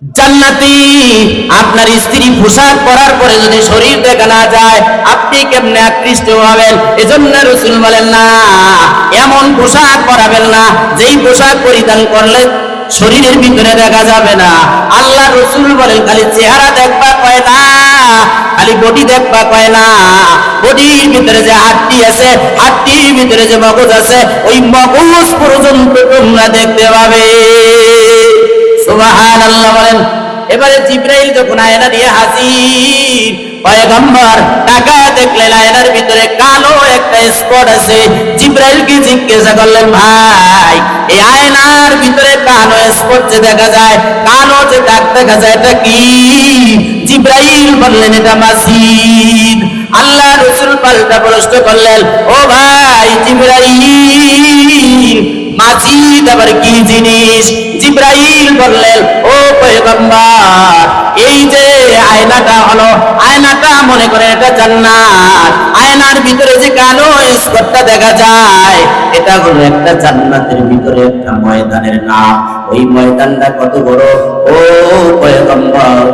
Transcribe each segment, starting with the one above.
জান্নাতি আপনার স্ত্রী পোশাক পরার পরে যদি শরীর দেখা না যায় আপনি কেমনে আকৃষ্ট হবেন? এজন্য রাসূল বলেন না, এমন পোশাক পরাবেন না যেই পোশাক পরিধান করলে শরীরের ভিতরে দেখা যাবে না। আল্লাহ রাসূল বলেন খালি চেহারা দেখবা কয় না, খালি বডি দেখবা কয় না, বডির ভিতরে যে হাড্ডি আছে, হাড্ডির ভিতরে যে মগজ আছে, ওই মগজ পর্যন্ত তোমরা দেখতে পাবে। সুবহানাল্লাহ বলেন। এবারে জিবরাইল যখন আয়না নিয়ে হাজির, পয়গম্বর টাকা দেখলেন আয়নার ভিতরে কালো একটা স্পট আছে। জিবরাইলকে জিজ্ঞাসা করলেন, ভাই এই আয়নার ভিতরে কালো স্পট যে দেখা যায়, কালো যে দাগ দেখা যায়, এটা কি? জিবরাইল বললেন, এটা মাসিদ। আল্লাহ রাসূল পাল্টা প্রশ্ন করলেন, ও ভাই জিবরাইল, মাসিদ আবার কি জিনিস? জিবরাইল বললেন, ও পয়গম্বর, এই যে আয়নাটা হলো, আয়নাটা মনে করে এটা জান্নাত। আয়নার ভিতরে যে কালো স্পটটা দেখা যায়, এটা হলো একটা জান্নাতের ভিতরে একটা ময়দানের নাম। ওই ময়দানটা কত বড় ও পয়গম্বর!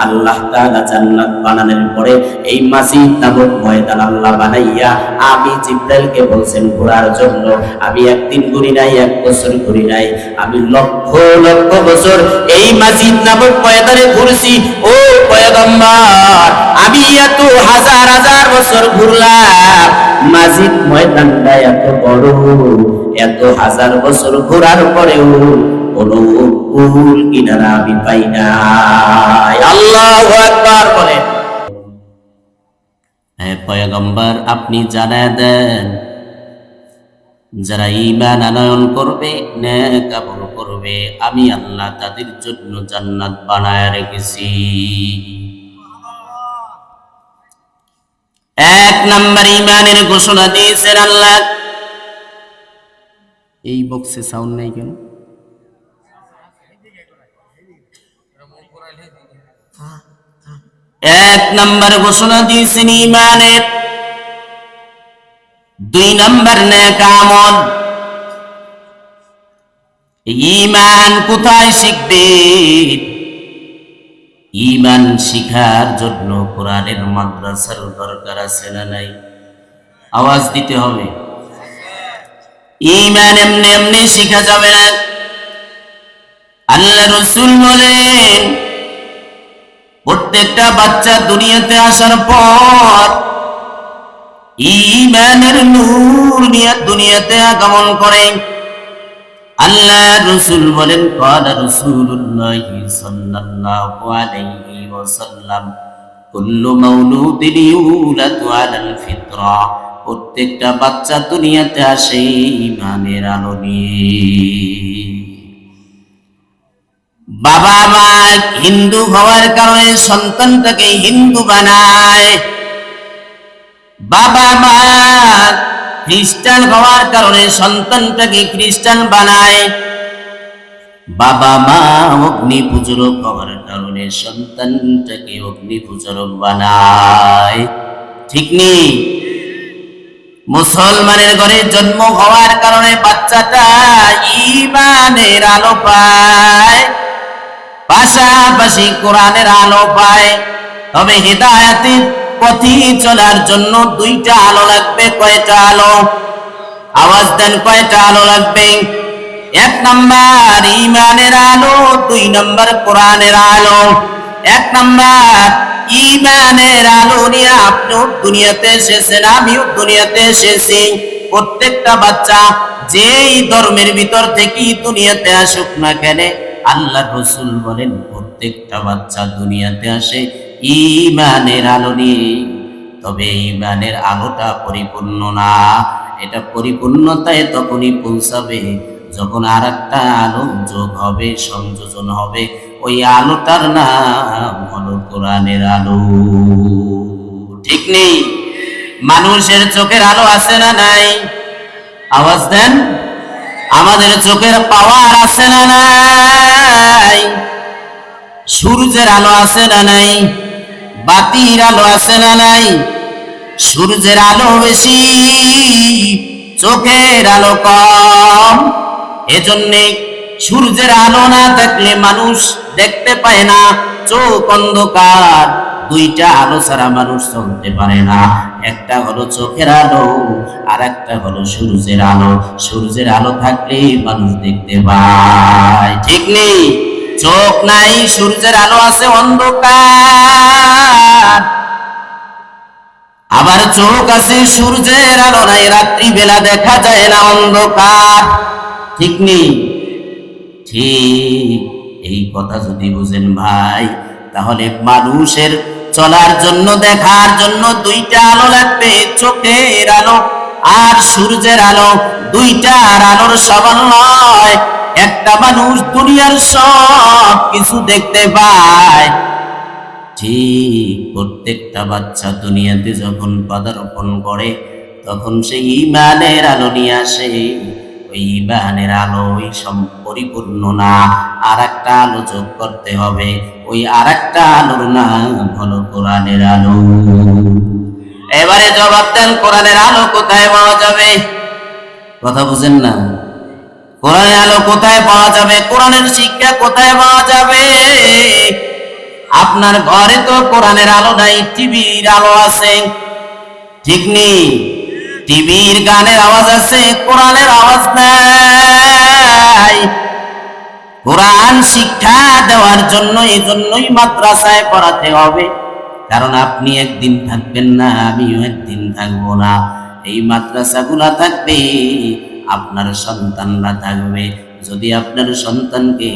আল্লাহ তাআলা জান্নাত বানানোর পরে এই মসজিদ নামক ময়দান আল্লাহ বানাইয়া আমি জিবরাইলকে বলছেন ঘোরার জন্য। আমি একদিন ঘুরি নাই, এক বছর ঘুরি নাই, আমি লক্ষ লক্ষ বছর এই মসজিদ নামক ময়দানে ঘুরছি ও পয়গম্বর। আমি এত হাজার হাজার বছর ঘুরলাম, মসজিদ ময়দানটা এত বড়, এত হাজার বছর ঘোরার পরেও কোনো কুল কিনারা আমি পাই নাই। আল্লাহু আকবার বলেন। হে পয়গম্বর, আপনি জানায় দেন যারা ঈমান আনয়ন করবে, নেক আমল করবে, আমি আল্লাহ তাদের জন্য জান্নাত বানায় রেখেছি। এক নাম্বার ঈমানের ঘোষণা দিয়েছেন আল্লাহ। এই বক্সে সাউন্ড নাই কেন? এক নাম্বার ঘোষণা দিয়েছেন ঈমানের। দুই নাম্বার নেক আমল। ঈমান কোথায় শিখবে? ঈমান শিখার জন্য কোরআনের মাদ্রাসার দরকার আছে না নাই? আওয়াজ দিতে হবে। ঈমান এমনি এমনি শিখা যাবে না। আল্লাহ রাসূল বলেন, প্রত্যেকটা বাচ্চা দুনিয়াতে আসার পর ঈমানের নূর নিয়ে দুনিয়াতে আগমন করে। আল্লাহ রাসূল বলেন, ক্বালা রাসূলুল্লাহ সাল্লাল্লাহু আলাইহি ওয়াসাল্লাম, কুল্লু মাউলুদিন ইউলাদু আলাল ফিতরা। প্রত্যেকটা বাচ্চা দুনিয়াতে আসে ঈমানের আলো নিয়ে। বাবা মা হিন্দু হওয়ার কারণে সন্তানটাকে হিন্দু বানায়, বাবা মা খ্রিস্টান হওয়ার কারণে সন্তানটাকে খ্রিস্টান বানায়, বাবা মা অগ্নি পূজক হওয়ার কারণে সন্তানটাকে অগ্নি পূজক বানায়। ঠিক নেই? মুসলমানের ঘরে জন্ম হওয়ার কারণে বাচ্চাটা ঈমানের আলো পায়, পাশাপাশি কোরআনের আলো পায়। তবে হিদায়াতের পথে চলার জন্য দুইটা আলো লাগবে। কয়টা আলো? আওয়াজ দেন, কয়টা আলো লাগবে? এক নাম্বার ঈমানের আলো, দুই নাম্বার কোরআনের আলো। এক নাম্বার ঈমানের আলো নিয়ে আপনিও দুনিয়াতে এসেছেন, আমিও দুনিয়াতে এসেছি। প্রত্যেকটা বাচ্চা যেই ধর্মের ভিতর থেকে দুনিয়াতে আসুক না কেন, আল্লাহ রাসূল বলেন প্রত্যেকটা বাচ্চা দুনিয়াতে আসে ঈমানের আলো নিয়ে। তবে ঈমানের আলোটা পরিপূর্ণ না। এটা পরিপূর্ণতায় তখনই পৌঁছাবে যখন আর একটা আলো যোগ হবে, সংযোজন হবে। ওই আলোটার নাম হলো কোরআনের আলো। ঠিক নেই? মানুষের চোখের আলো আছে না নাই? আওয়াজ দেন। আমাদের চোখের পাওয়ার আছে না নাই? সূর্যের আলো আছে না নাই? বাতির আলো আছে না নাই? সূর্যের আলো বেশি, চোখের আলো কম। এজন্যে সূর্যের আলো না থাকলে মানুষ দেখতে পায় না, চোখ অন্ধকার, দুইটা আলো ছাড়া মানুষ চলতে পারে না। একটা হলো চোখের আলো, আর একটা হলো সূর্যের আলো। সূর্যের আলো থাকলে মানুষ দেখতে পায়, ঠিক নেই? চোখ নাই, সূর্যের আলো আছে, অন্ধকার। আবার চোখ আছে, সূর্যের আলো নাই, রাত্রি বেলা দেখা যায় না, অন্ধকার, ঠিক নেই? ঠিক। এই কথা যদি বুঝেন ভাই, তাহলে মানুষের চলার জন্য, দেখার জন্য দুইটা আলো লাগবে, চোখের আলো আর সূর্যের আলো। দুইটার আলোর সমন্বয় একটা মানুষ দুনিয়ার সব কিছু দেখতে পায়। ঠিক, প্রত্যেকটা বাচ্চা দুনিয়াতে যখন পদার্পণ করে তখন সেই ঈমানের আলো নিয়ে আসে। ওই ঈমানের আলো ওই পরিপূর্ণ না, আর একটা আলো যোগ করতে হবে। ওই আর একটা আলোর নাম হলো কোরআনের আলো। এবারে জবাব দেন, কোরআনের আলো কোথায় পাওয়া যাবে? কথা বুঝেন না? কোরআনের আলো কোথায় পাওয়া যাবে? কোরআনের শিক্ষা কোথায় পাওয়া যাবে? আপনার ঘরে তো কোরআনের আলো নাই, টিভির আলো আছে, ঠিক নেই? টিভির গানের আওয়াজ আছে, কোরআনের আওয়াজ নাই। কোরআন শিক্ষা দেওয়ার জন্য, এই জন্যই মাদ্রাসায় পড়াতে হবে। কারণ আপনি একদিন থাকবেন না, আমিও একদিন থাকবো না। এই মাদ্রাসাগুলা থাকবে, আপনার সন্তানরা থাকবে। যদি আপনার সন্তানকে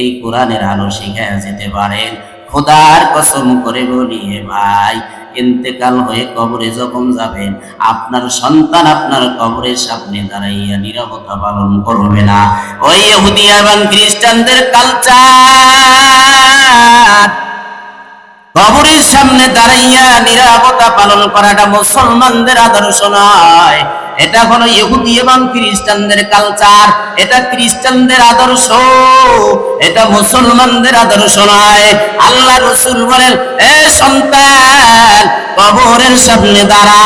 এই কোরআনের আলো শিখায় যেতে পারেন, খোদার কসম করে বলি ভাই, ইন্তেকাল হয়ে কবরে যখন যাবেন, আপনার সন্তান আপনার কবরের সামনে দাঁড়াইয়া নীরবতা পালন করবে না। ওই ইহুদি এবং খ্রিস্টানদের কালচার, কবরের সামনে দাঁড়াইয়া নীরবতা পালন করাটা মুসলমানদের আদর্শ নয়। এটা হলো ইহুদি এবং খ্রিস্টানদের কালচার, এটা খ্রিস্টানদের আদর্শ, এটা মুসলমানদের আদর্শ নয়। আল্লাহ রাসূল বলেন, এ সন্তান, কবরের সামনে দাঁড়া,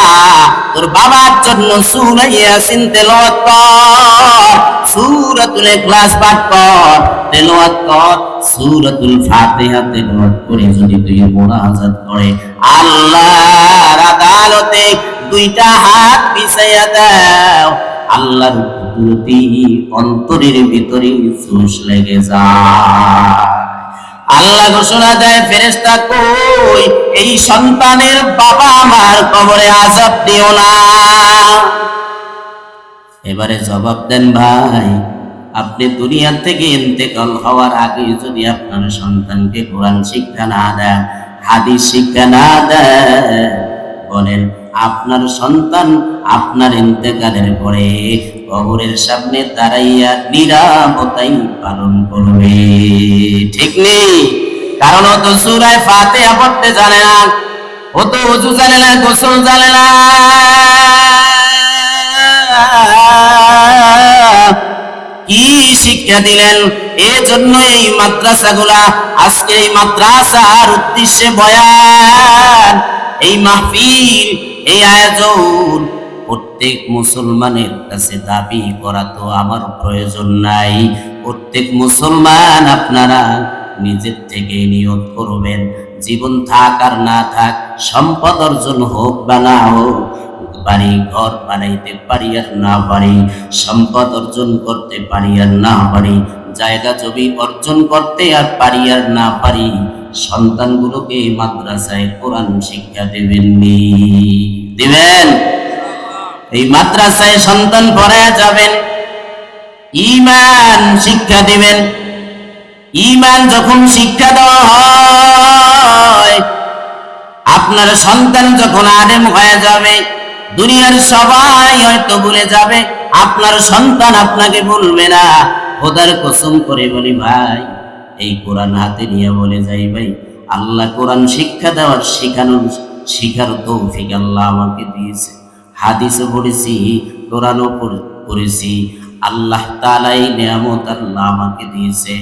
তোর বাবার জন্য সূরা ইয়াসিন তেলাওয়াত কর, সূরাতুল ইখলাস পাঠ কর, তেলাওয়াত কর, সূরাতুল ফাতিহা তেলাওয়াত করে যদি তুই মুনাজাত করে, আল্লাহর আদালতে দুইটা হাত বিছাইয়া দাও, আল্লাহর কুদরতি অন্তরের ভিতরে জোশ লেগে যায়। আল্লাহ ঘোষণা দেয়, ফেরেশতা কই, এই সন্তানের বাবা আমার কবরে আযাব দিও না। এবারে জবাব দেন ভাই, আপনি দুনিয়া থেকে ইন্তেকাল হওয়ার আগে যদি আপনার সন্তানকে কোরআন শিক্ষা না দেন, হাদিস শিক্ষা না দেন, বলেন আপনার সন্তান আপনার ইন্তেকালের পরে কবরের সামনে দাঁড়াইয়া নীরবতাই পালন করবে, ঠিক নেই? কারণ ও তো সূরা ফাতিহা পড়তে জানে না, ও তো ওযু জানে না, গোসল জানে না। কি শিক্ষা দিলেন? এজন্য এই মাদ্রাসাগুলা, আজকে এই মাদ্রাসার উদ্দেশ্যে বয়ান, এই মাহফিল, এই আয়োজন প্রত্যেক মুসলমানের কাছে দাবি করা তো আমার প্রয়োজন নাই। প্রত্যেক মুসলমান আপনারা নিজের থেকে নিয়ত করবেন, জীবন থাক আর না থাক, সম্পদ অর্জন হোক বা না হোক, বাড়ি ঘর বানাইতে পারি আর না পারি, সম্পদ অর্জন করতে পারি আর না পারি, জায়গা জমি অর্জন করতে আর পারি আর না পারি, সন্তানগুলোকে মাদ্রাসায় কোরআন শিক্ষা দেবেননি? দিবেন? এই মাদ্রাসায় সন্তান পড়ায়া যাবেন, ঈমান শিক্ষা দিবেন। ঈমান যখন শিক্ষা দেওয়া হয়, আপনার সন্তান যখন আলেম হয়ে যাবে, দুনিয়ার সবাই হয়তো ভুলে যাবে, আপনার সন্তান আপনাকে ভুলবে না। খোদার কসম করে বলি ভাই, এই কোরআন হাতে নিয়ে বলে যাই ভাই, আল্লাহ কোরআন শিক্ষা দেওয়ার শিখার তৌফিক আল্লাহ আমাকে দিয়েছে। হাদিসও পড়েছি, কোরআনও পড়েছি, আল্লাহ তাআলা এই নিয়ামত আল্লাহ আমাকে দিয়েছে।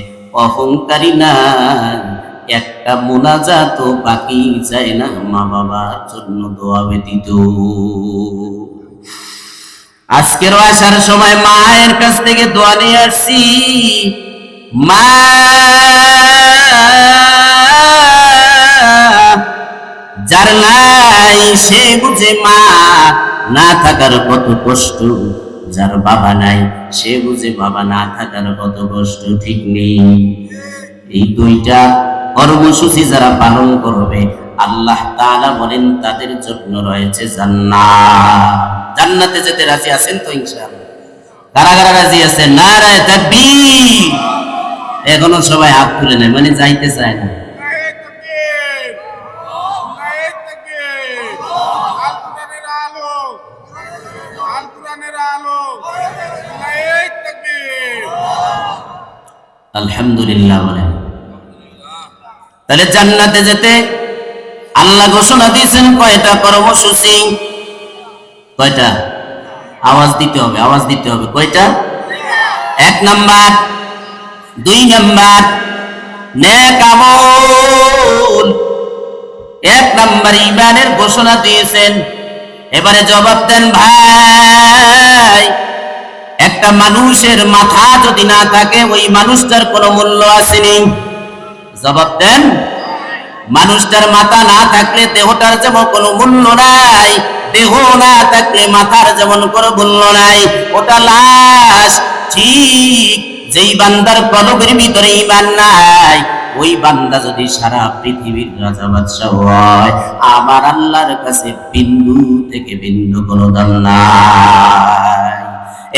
অহংকারী না, একটা মুনাজাত বাকি যায় না মা বাবার জন্য দোয়া ব্যতীত। আজকের আসার সময় মায়ের কাছ থেকে দোয়া নিয়ে আসছি, মা যার নাই সে বুঝে মা না থাকার কত কষ্ট, যার বাবা নাই সে বুঝে বাবা না থাকার কত কষ্ট, ঠিক নেই? এই দুইটা কর্মসূচি যারা পালন করবে আল্লাহ তাআলা বলেন তাদের জন্য রয়েছে জান্নাত। জান্নাতে যেতে রাজি আছেন তো ইনশাআল্লাহ? কারা কারা রাজি আছেন? নারায়ে তাকবীর। এখনো সবাই হাত তুলে নেয়, মানে যাইতে চায় না। আলহামদুলিল্লাহ বলেন। তাহলে জান্নাতে যেতে আল্লাহ ঘোষণা দিয়েছেন কয়টা কর্মসূচি? কয়টা? আওয়াজ দিতে হবে, আওয়াজ দিতে হবে। কয়টা? 1 নাম্বার, 2 নাম্বার নেক আমল, 1 নাম্বার ঈমানের ঘোষণা দিয়েছেন। এবারে জবাব দেন ভাই, একটা মানুষের মাথা যদি না থাকে ওই মানুষটার কোনো মূল্য আসেনি? জবাব দেন। মানুষটার মাথা না থাকলে দেহটার যেমন কোনো মূল্য নাই, দেহ না থাকলে মাথার যেমন কোনো মূল্য নাই, ওটা লাশ। ঠিক যেই বান্দার কলবের ভিতরে ঈমান নাই, ওই বান্দা যদি সারা পৃথিবীর রাজা বাদশা হয়, আমার আল্লাহর কাছে বিন্দু থেকে বিন্দু কোনো দাম নাই।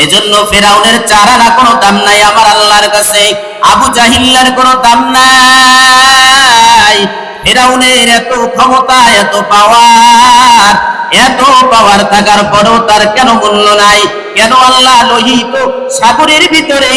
এজন্য ফেরাউনের 4 আনা কোনো দাম নাই আমার আল্লাহর কাছে, আবু জাহিল্লার কোনো দাম নাই। ফেরাউনের এত ক্ষমতা, এত পাওয়ার, এত পাওয়ার থাকার পরেও তার কেন মূল্য নাই? কেন আল্লাহ লোহিত সাগরের ভিতরে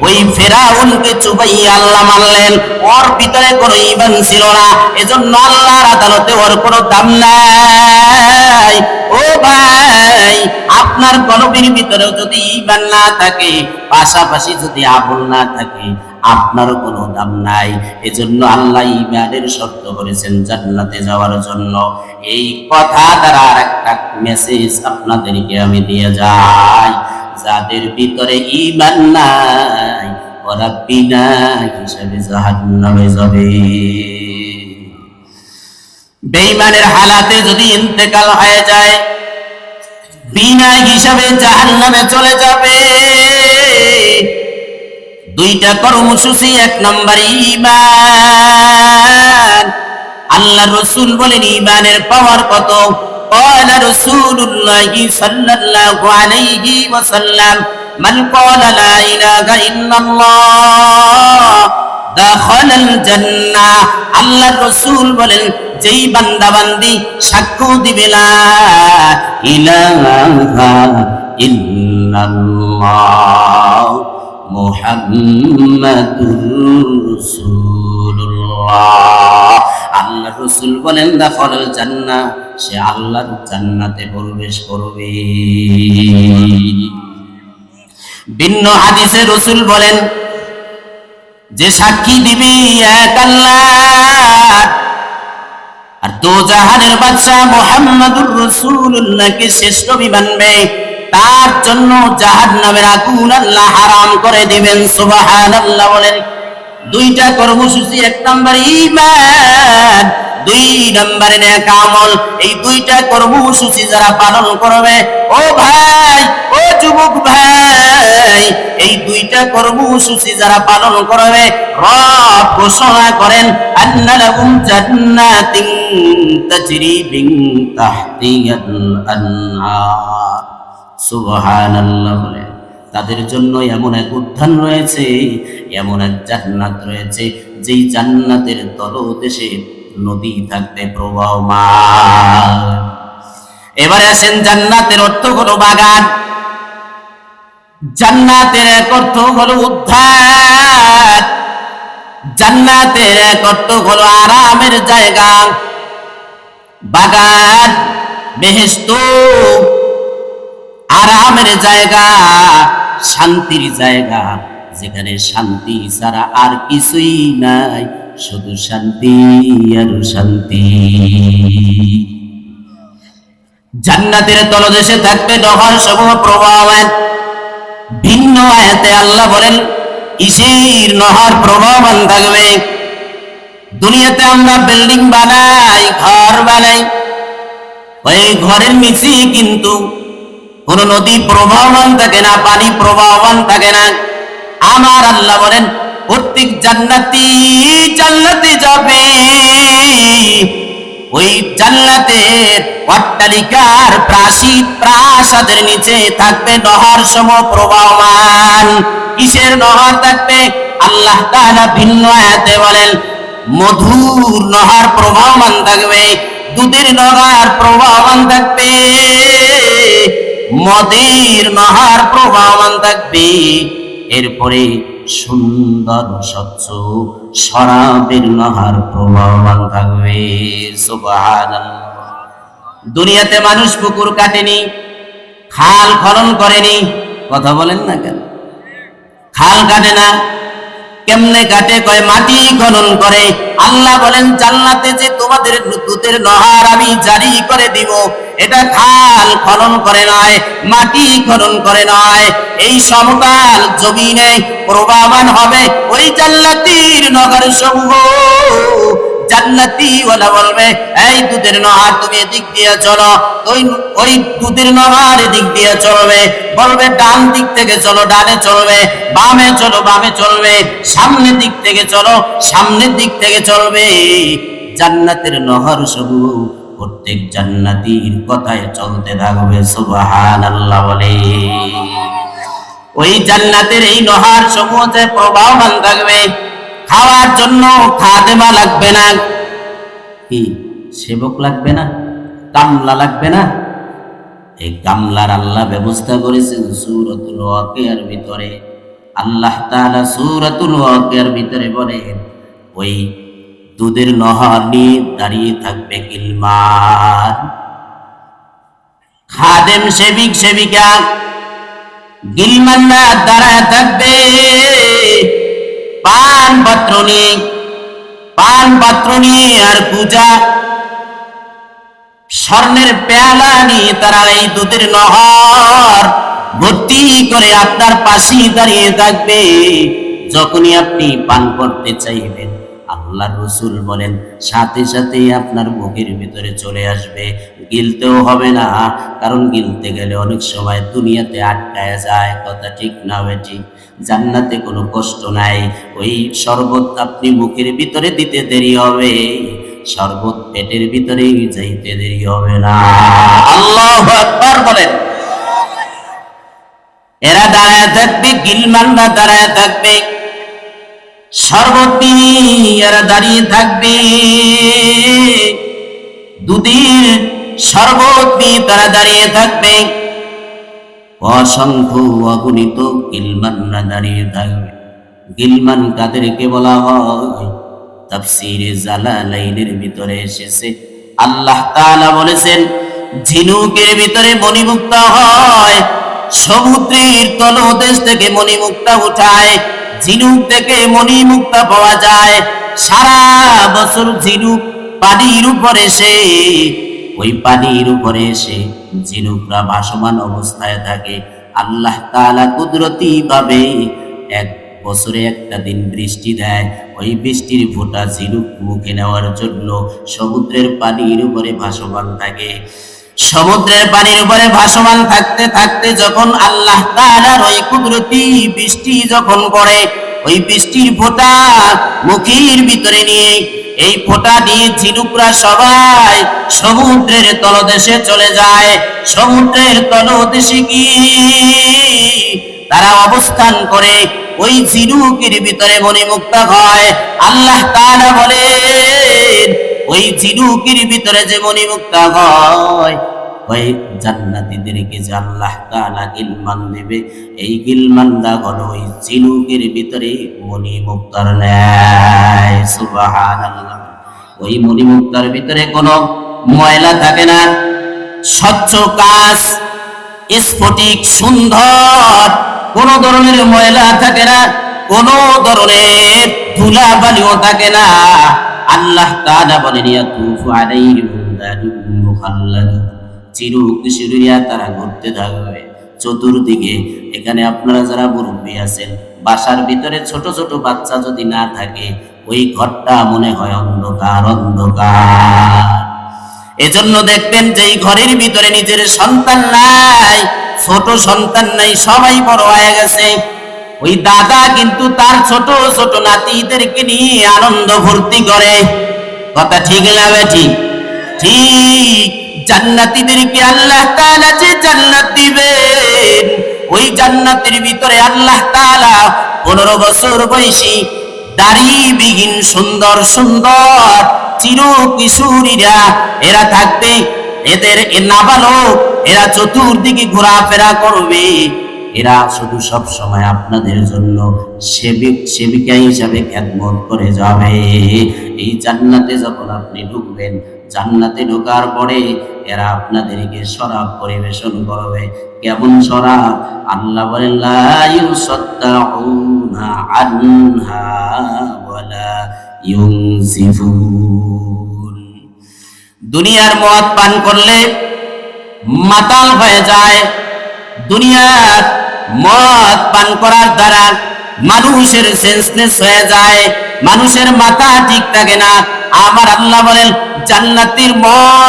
ওই ফেরাউনকে চুবাইয়া আল্লাহ মারলেন? ওর ভিতরে কোনো ঈমান ছিল না, এজন্য আল্লাহর আদালতে ওর কোনো দাম নাই। ও ভাই, আপনার কলবের ভিতরেও যদি ঈমান না থাকে, পাশাপাশি যদি আমল না থাকে, আপনারও কোনো দাম নাই। এজন্য আল্লাহ ঈমানের শর্ত করেছেন জান্নাতে যাওয়ার জন্য। এই কথা দ্বারা আরেকটা মেসেজ আপনাদেরকে আমি দিয়ে যাই, যাদের ভিতরে ঈমান নাই ওরা বিনা হিসাবে জাহান্নামে যাবে। বেঈমানের হালাতে যদি ইন্তেকাল হয়ে যায়, বিনা হিসাবে জাহান্নামে চলে যাবে। 2টা কর্মসূচি। 1 নাম্বার ঈমান। আল্লাহ রাসূল বলেন ঈমানের পাওয়ার কত? قال رسول الله صلى الله عليه وسلم من قال لا إله إلا الله دخل الجنة। আল্লাহ রাসূল বলেন যেই বান্দা বান্দি সাক্ষ্য দিবে লা ইলাহা ইল্লাল্লাহ মুহাম্মাদুর রাসূলুল্লাহ, আল্লাহ রাসূল বলেন দাখালাল জান্নাহ, সে আল্লাহর জান্নাতে প্রবেশ করবে। ভিন্ন হাদিসে রাসূল বলেন যে সাক্ষী দিবে এক আল্লাহ আর দোজাহানের বাদশা মুহাম্মাদুর রাসূলুল্লাহকে শ্রেষ্ঠ নবী মানবে, তার জন্য জাহান্নামের আগুন আল্লাহ হারাম করে দিবেন। সুবহানাল্লাহ বলেন। 2টা কর্মসূচি। 1 নাম্বার ঈমান, 2 নাম্বারে নেক আমল। এই 2টা কর্মসূচি যারা পালন করবে, ও ভাই, ও যুবক ভাই, এই 2টা কর্মসূচি যারা পালন করবে, রব ঘোষণা করেন আন্না লাহুম জান্নাতিন তাজরি মিন তাহতিহাল আনহার। সুবহানাল্লাহ বলেন। তাদের জন্য এমন এক উদ্যান রয়েছে, এমন এক জান্নাত রয়েছে, যেই জান্নাতের তলদেশে নদী থাকবে প্রবাহমান। এবারে আসেন, জান্নাতের অর্থ হলো বাগান, জান্নাতের এক অর্থ হলো উদ্যান, জান্নাতের এক অর্থ হলো আরামের জায়গা। বাগান, বেহেশত, আরামের জায়গা, শান্তির জায়গা, যেখানে শান্তি ছাড়া আর কিছুই নাই, শুধু শান্তি আর শান্তি। জান্নাতের তলদেশে থাকবে নহর সমূহ প্রবাহমান। ভিন্ন আয়াতে আল্লাহ বলেন কিসের নহর প্রবাহমান থাকবে? দুনিয়াতে আমরা বিল্ডিং বানাই, ঘর বানাই, ওই ঘরের নিচে কিন্তু কোন নদী প্রবাহমান থাকে না, পানি প্রবাহমান থাকে না। আমার আল্লাহ বলেন প্রত্যেক জান্নাতি জান্নাতে যাবে, ওই জান্নাতের অট্টালিকার প্রাসাদের নিচে থাকবে নহর সম প্রবাহমান। কিসের নহর থাকবে? আল্লাহ তাআলা ভিন্ন আয়াতে বলেন মধুর নহর প্রবাহমান থাকবে, দুধের নহর প্রবাহমান থাকবে, মদের নহর প্রবাহমান থাকবে, এরপরে সুন্দর স্বচ্ছ শরাবের নহর প্রবাহমান থাকবে। সুবহানাল্লাহ। দুনিয়াতে মানুষ পুকুর কাটেনি, খাল খনন করেনি, কথা বলেন না কেন? খাল কাটে না, কেমনে কাটে? কয় মাটি খনন করে। আল্লাহ বলেন জান্নাতে যে তোমাদের দুধের নহর আমি জারি করে দিব, এটা খাল খনন করে নয়, মাটি খনন করে নয়, এই সমতল জমিনে প্রবাহমান হবে ওই জান্নাতীর নহর সমূহ। জান্নাতি ওয়ালা বলবে এই দুধের নহর তুমি এদিক দিয়ে চলো, ওই দুধের নহর এদিক দিয়ে চলবে, বলবে ডান দিক থেকে চলো ডানে চলবে, বামে চলো বামে চলবে, সামনের দিক থেকে চলো সামনের দিক থেকে চলবে। জান্নাতের নহর সমূহ প্রত্যেক জান্নাতীর কথায় চলতে থাকবে। সুবহানাল্লাহ বলে ওই জান্নাতের এই নহর সমূহতে প্রবাহমান থাকবে। খাওয়ার জন্য খাদেমা লাগবে না, কি সেবক লাগবে না, কামলা লাগবে না। এই কামলার আল্লাহ ব্যবস্থা করেছেন সূরাতুল ওয়াকিয়ার ভিতরে। আল্লাহ তাআলা সূরাতুল ওয়াকিয়ার ভিতরে বলেন ওই দুধের নহর নিয়ে দাঁড়িয়ে থাকবে গিলমান, খাদেম সেবিক সেবিকা, গিলমানরা দাঁড়ায় থাকবে পান পাত্র নিয়ে আর পূজা স্বর্ণের পেয়ালা নিয়ে তারা এই দুধের নহর ভর্তি করে আপনার পাশে দাঁড়িয়ে থাকবে। যখনই আপনি পান করতে চাইবেন আল্লাহর রাসূল বলেন সাথে সাথে আপনার মুখের ভিতরে চলে আসবে, গিলতেও হবে না। কারণ গিলতে গেলে অনেক সময় দুনিয়াতে আটকায় যায়, কথা ঠিক না বেঠিক? জান্নাতে কোনো কষ্ট নাই, ওই শরবত আপনি মুখের ভিতরে দিতে দেরি হবে, শরবত পেটের ভিতরে যাইতে দেরি হবে না। আল্লাহু আকবার বলেন। এরা দাঁড়ায় থাকবে, গিলমানরা দাঁড়ায় থাকবে, শরবত নিয়ে এরা দাঁড়িয়ে থাকবে, দুধের শরবত নিয়ে তারা দাঁড়িয়ে থাকবে, অসংখ্য অগণিত গিলমানরা দাঁড়িয়ে থাকবে। গিলমান কাদেরকে বলা হয়? তাফসীরে জালালাইনের ভিতরে এসেছে আল্লাহ তাআলা বলেছেন ঝিনুকের ভিতরে মণিমুক্তা হয়, সমুদ্রের তলদেশ থেকে মণিমুক্তা উঠায়, ঝিনুক থেকে মণিমুক্তা পাওয়া যায়। সারা বছর ঝিনুক পানির উপরে এসে, ওই পানির উপরে এসে ঝিনুকরা ভাসমান অবস্থায় থাকে। আল্লাহ তাআলা কুদরতি ভাবে এক বছরে একটা দিন বৃষ্টি দেয়, ওই বৃষ্টির ফোঁটা ঝিনুক মুখে নেওয়ার জন্য সমুদ্রের পানির উপরে ভাসমান থাকে। সমুদ্রের পানির উপরে ভাসমান থাকতে থাকতে যখন আল্লাহ তাআলার ওই কুদরতি বৃষ্টি যখন পড়ে, ওই বৃষ্টির ফোঁটা মুখের ভিতরে নিয়ে, এই ফোঁটা দিয়ে ঝিনুকরা সবাই সমুদ্রের তলদেশে চলে যায়। সমুদ্রের তলদেশে গিয়ে তারা অবস্থান করে, ওই ঝিনুকের ভিতরে মণিমুক্তা হয়। আল্লাহ তাআলা বলেন ওই ঝিনুকের ভিতরে যে মণিমুক্তা হয়, ওই জান্নাতীদেরকে যে আল্লাহ তাআলা গিলমান দেবে, এই গিলমানরা হলো ওই ঝিনুকের ভিতরে মণিমুক্তার ন্যায়। সুবহানাল্লাহ। ওই মণিমুক্তার ভিতরে কোনো ময়লা থাকে না, স্বচ্ছ কাঁচ, স্ফটিক সুন্দর, কোন ধরনের ময়লা থাকে না, কোন ধরনের ধুলা বালিও থাকে না। আল্লাহ তাআলা বলেন ইয়াতুফু আলাইহিম ওয়ালদানুম মুখাল্লাদুন, চিরকিশোরীরা তারা ঘুরতে থাকবে, চতুর্দিকে। এখানে আপনারা যারা মুরব্বী আছেন, বাসার ভিতরে ছোট ছোট বাচ্চা যদি না থাকে, ওই ঘরটা মনে হয় অন্ধকার অন্ধকার। এজন্য দেখবেন যে এই ঘরের ভিতরে নিজের সন্তান নাই, ছোট সন্তান নাই, সবাই বড় হয়ে গেছে, ওই দাদা কিন্তু তার ছোট ছোট নাতিদেরকে নিয়ে আনন্দ ফুর্তি করে। কথা ঠিক না বেঠিক? ঠিক। জান্নাতীদেরকে আল্লাহ তাআলা যে জান্নাত দিবেন, ওই জান্নাতের ভিতরে আল্লাহ তাআলা 15 বছর বয়সী দাড়িবিহীন সুন্দর সুন্দর চির কিশোরীরা এরা থাকবে। এদের নাবালক, এরা চতুর্দিকে ঘোরাফেরা করবে। এরা শুধু সব সময় আপনাদের জন্য সেবিক সেবিকা হিসাবে খেদমত করে যাবে। এই জান্নাতে যখন আপনি ঢুকবেন, জান্নাতে ঢোকার পরে এরা আপনাদেরকে শরাব পরিবেশন করবে। কেমন শরাব? আল্লাহ বলেন লা ইউসাদ্দাউনা আনহা ওয়ালা ইউনজিফুন। দুনিয়ার মদ পান করলে মাতাল হয়ে যায়। দুনিয়ার মদ পান করার দ্বারা মানুষের সেন্সলেস হয়ে যায়, মানুষের মাথা ঠিক থাকে না। আমার আল্লাহ বলেন জান্নাতের মদ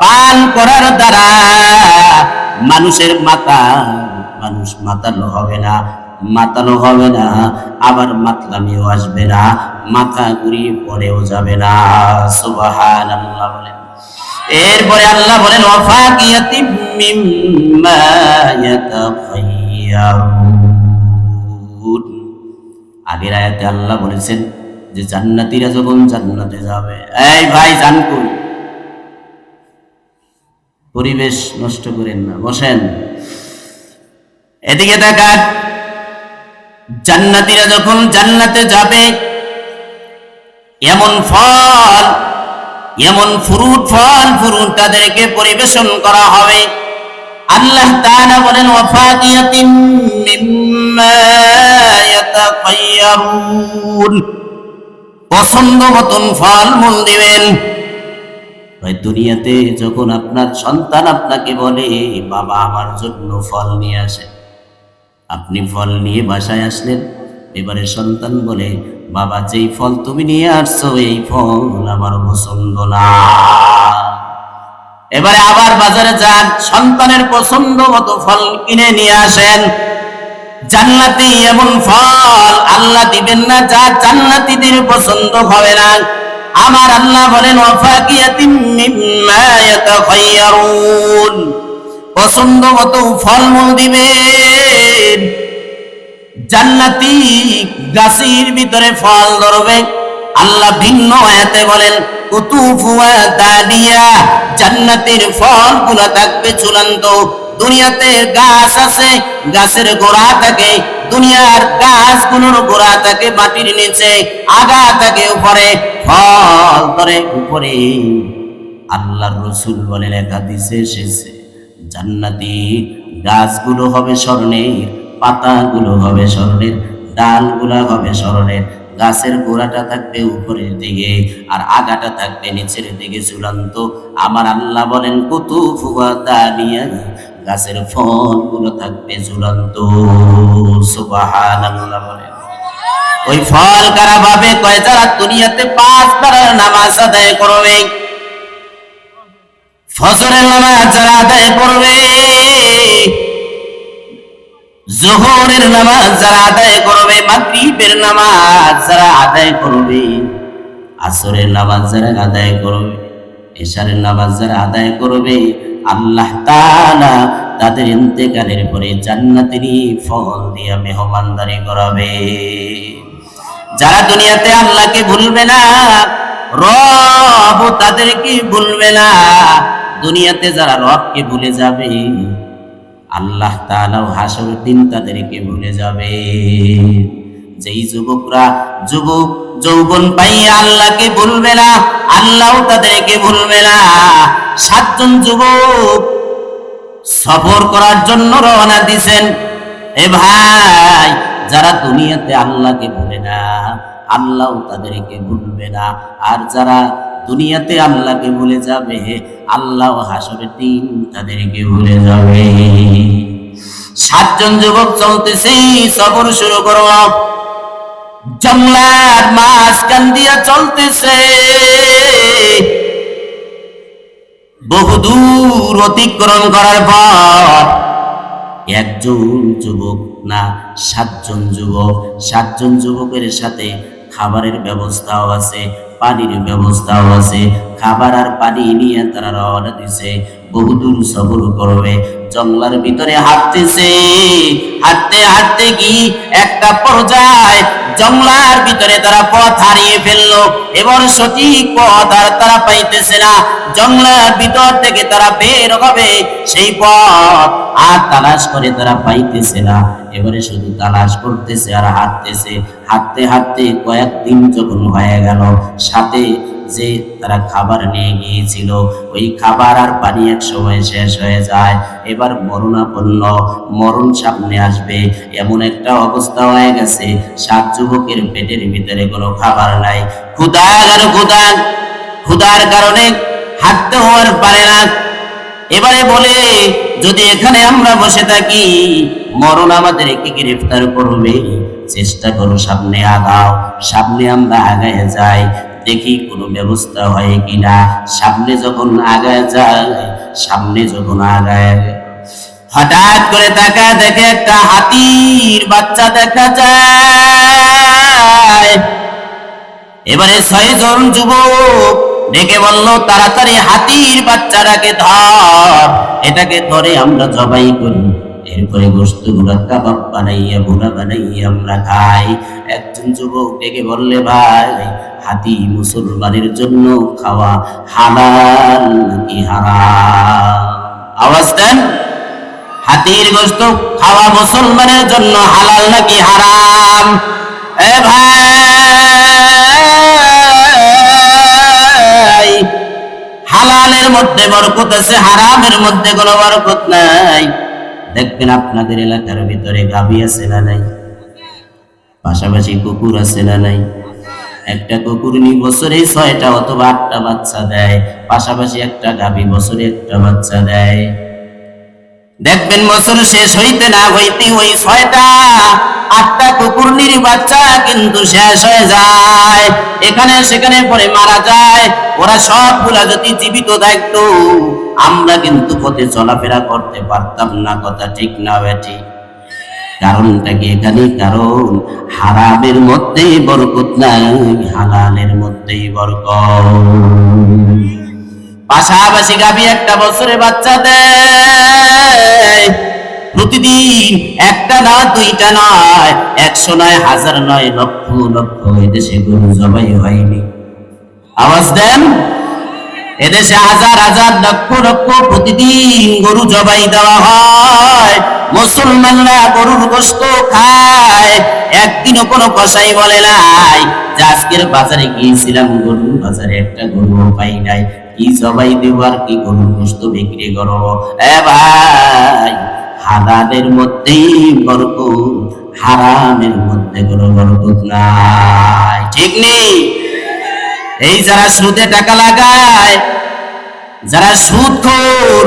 পান করার দ্বারা মানুষের মানুষ মাতালো হবে না, মাতালো হবে না, আবার মাতলামিও আসবে না, মাথা ঘুরিয়ে পড়েও যাবে না। সুবহানাল্লাহ বলেন। এরপরে আল্লাহ বলেন ওয়াফাকিয়াতিম মিম্মা ইয়াতাখায়্যারুন। আগের আয়াতে আল্লাহ বলেছেন যে জান্নাতীরা যখন জান্নাতে যাবে, এই ভাই জান কই, পরিবেশ নষ্ট করেন না, বসেন, এদিকে তাকান। জান্নাতীরা যখন জান্নাতে যাবে, এমন ফল, এমন ফল তাদেরকে পরিবেশন করা হবে। আল্লাহ তাআলা বলেন ওয়াফাকিয়াতিম মিম্মা ইয়াতাখায়্যারুন, পছন্দ মতন ফল মূল দিবেন। ভাই দুনিয়াতে যখন আপনার সন্তান আপনাকে বলে বাবা আমার জন্য ফল নিয়ে আসে, আপনি ফল নিয়ে বাসায় আসলেন, এবারে সন্তান বলে বাবা যেই ফল তুমি নিয়ে আসছো এই ফল আমার পছন্দ না। এবারে আবার বাজারে যান, সন্তানের পছন্দ মতো ফল কিনে নিয়ে আসেন। জান্নাতি এমন ফল আল্লাহ দিবেন না যা জান্নাতীদের পছন্দ হবে না। আমার আল্লাহ বলেন ওয়াফাকিয়াতিম মিম্মা ইয়াতাখায়্যারুন, পছন্দ মতো ফলমূল দিবেন। জান্নাতি গাছের ভিতরে ফল ধরবে। আল্লাহ ভিন্ন আয়াতে বলেন কুতুফুয়া দানিয়া, জান্নাতের ফলগুলো থাকবে চূড়ান্ত। দুনিয়াতে গাছ আছে, গাছের গোড়া থাকে, দুনিয়ার গাছগুলোর গোড়া থাকে মাটির নিচে, আগা থাকে উপরে, ফল ধরে উপরে। আল্লাহর রাসূল বলেন এক হাদিসে এসেছে জান্নাতি গাছগুলো হবে স্বর্ণের, পাতাগুলো হবে স্বর্ণের, ডালগুলো হবে স্বর্ণের, গাছের গোড়াটা থাকবে উপরের দিকে আর আগাটা থাকবে নিচের দিকে ঝুলন্ত। আমার আল্লাহ বলেন কুতুফুয়া দানিয়া, গাছের ফলগুলো থাকবে ঝুলন্ত। সুবহানাল্লাহ বলেন। ওই ফল কারা পাবে? কয় যারা দুনিয়াতে 5 বেলার নামাজ আদায় করবে, ফজরের নামাজ যারা আদায় করবে, যোহরের নামাজ যারা আদায় করবে, মাগরিবের নামাজ যারা আদায় করবে, আসরের নামাজ যারা আদায় করবে, এশারের নামাজ যারা আদায় করবে, আল্লাহ তাআলা তাদের ইন্তেকালের পরে জান্নাতের ফল দিয়ে মেহমানদারি করাবে। যারা দুনিয়াতে আল্লাহকে ভুলবে না, রব তাদেরকে ভুলবে না। দুনিয়াতে যারা রবকে ভুলে যাবে, আল্লাহ তাআলা হাসরের দিন তাদেরকে ভুলে যাবে। যেই যুবকরা যৌবন পাইয়া আল্লাহকে ভুলবে না, আল্লাহও তাদেরকে ভুলবে না। 7 জন যুবক সফর করার জন্য রওনা দিয়েছেন। এ ভাই, যারা দুনিয়াতে আল্লাহকে ভুলে না, আল্লাহও তাদেরকে ভুলবে না। আর যারা দুনিয়াতে আল্লাহকে ভুলে যাবে, আল্লাহ হাসরের দিন তাদেরকে ভুলে যাবে। 7 জন যুবক চলতেছে, সফর শুরু করো। জঙ্গলার মাঝখান দিয়া চলতেছে, বহুদূর অতিক্রম করার পর একজন যুবক না 7 জন যুবক, 7 জন যুবকের সাথে খাবারের ব্যবস্থাও আছে, পানির ব্যবস্থাও আছে। খাবার আর পানি নিয়ে তারা রওনা দিছে, বহুদূর সফর করবে। জঙ্গলার ভিতরে হাঁটতেছে, হাঁটতে হাঁটতে কি একটা পর্যায়ে জঙ্গলার ভিতরে তারা পথ হারিয়ে ফেললো। এবার সঠিক পথ আর তারা পাইতেছে না। জঙ্গলার ভিতর থেকে তারা বের হবে, সেই পথ আর তালাশ করে তারা পাইতেছে না। এবারে শুধু তালাশ করতেছে আর হাঁটতেছে। হাঁটতে হাঁটতে কয়েকদিন যখন হয়ে গেল, সাথে যে তারা খাবার নিয়ে গিয়েছিল ওই খাবার আর পানি এক সময় শেষ হয়ে যায়। এবার মরণাপন্ন, মরণ সামনে আসবে এমন একটা অবস্থা হয়ে গেছে। 7 যুবকের পেটের ভিতরে কোনো খাবার নাই, ক্ষুধার কারণে হাঁটতে হওয়ার পারে না। এবারে বলে, যদি এখানে আমরা বসে থাকি মরণ আমাদেরকে গ্রেফতার করবে, চেষ্টা করো সামনে আগাও। সামনে আমরা আগায় যাই, দেখি কোনো ব্যবস্থা হয় কিনা। সামনে যখন আগায় যায়, সামনে যখন আগায়, হঠাৎ করে তাকায় দেখে একটা হাতির বাচ্চা দেখা যায়। এবারে 6 জন যুবক ডেকে বলল, তাড়াতাড়ি হাতির বাচ্চাটাকে ধর, এটাকে ধরে আমরা জবাই করি, এরপরে গোশতগুলো কাবাব বানাইয়া ভুনা বানাইয়া আমরা খাই। একজন যুবক ডেকে বললে, ভাই হাতি মুসলমানের জন্য খাওয়া হালাল নাকি হারাম? আওয়াজ দেন, হাতির গোশত খাওয়া মুসলমানের জন্য হালাল নাকি হারাম? এ ভাই, হালালের মধ্যে বরকত আছে, হারামের মধ্যে কোনো বরকত নাই। দেখবেন আপনাদের এলাকার ভিতরে গাভী আছে না নাই, পাশাপাশি কুকুর আছে না নাই। একটা কুকুর বছরে 6টা অথবা 8টা বাচ্চা দেয়, পাশাপাশি একটা গাভী বছরে 1টা বাচ্চা দেয়। দেখবেন বছর শেষ হইতে না হইতে ওই 6টা 8টা কুকুরনির বাচ্চা কিন্তু শেষ হয়ে যায়, এখানে সেখানে পরে মারা যায়। ওরা সবগুলা যদি জীবিত থাকতো আমরা কিন্তু পথে চলাফেরা করতে পারতাম না। কথা ঠিক না বেটি? কারণটা কি এখানে? কারণ হারামের মধ্যেই বরকত নাই, হালালের মধ্যেই বরকত। পাশাপাশি গাভী 1টা বছরে বাচ্চা দেয়, প্রতিদিন 1টা না 2টা নয়, 100 নয়, 1000 নয়, লক্ষ লক্ষ এদেশে গরু জবাই হয়নি। আওয়াজ দেন, এদেশে হাজার হাজার লক্ষ লক্ষ প্রতিদিন গরু জবাই দেওয়া হয়। মুসলমানরা গরুর গোশত খায়, একদিনও কোনো কসাই বলে নাই যে আজকের বাজারে গিয়েছিলাম গরুর বাজারে একটা গরু পাই নাই, কি জবাই দেব আর কি গরুর গোশত বিক্রি করবো? এ ভাই, হালালের মধ্যেই বরকত, হারামের মধ্যে কোনো বরকত নাই। ঠিক নেই? এই যারা সুদে টাকা লাগায়, যারা সুদখোর,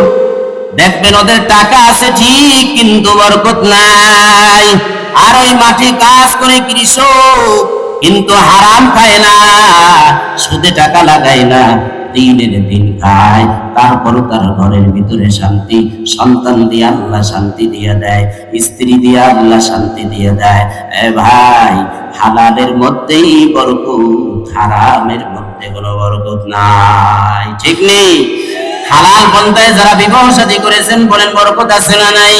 দেখবেন ওদের টাকা আছে ঠিক কিন্তু বরকত নাই। আর ওই মাঠে কাজ করে কৃষক কিন্তু হারাম খায় না, সুদে টাকা লাগায় না, দিনের দিন খায়, তারপরও তার ঘরের ভিতরে শান্তি, সন্তান দিয়ে আল্লাহ শান্তি দিয়ে দেয়, স্ত্রী দিয়ে আল্লাহ শান্তি দিয়ে দেয়। এ ভাই, হালালের মধ্যেই বরকত, হারামের মধ্যে কোনো বরকত নাই। ঠিক নেই? হালাল পন্থায় যারা বিবাহ শাদী করেছেন বলেন বরকত আছে না নাই?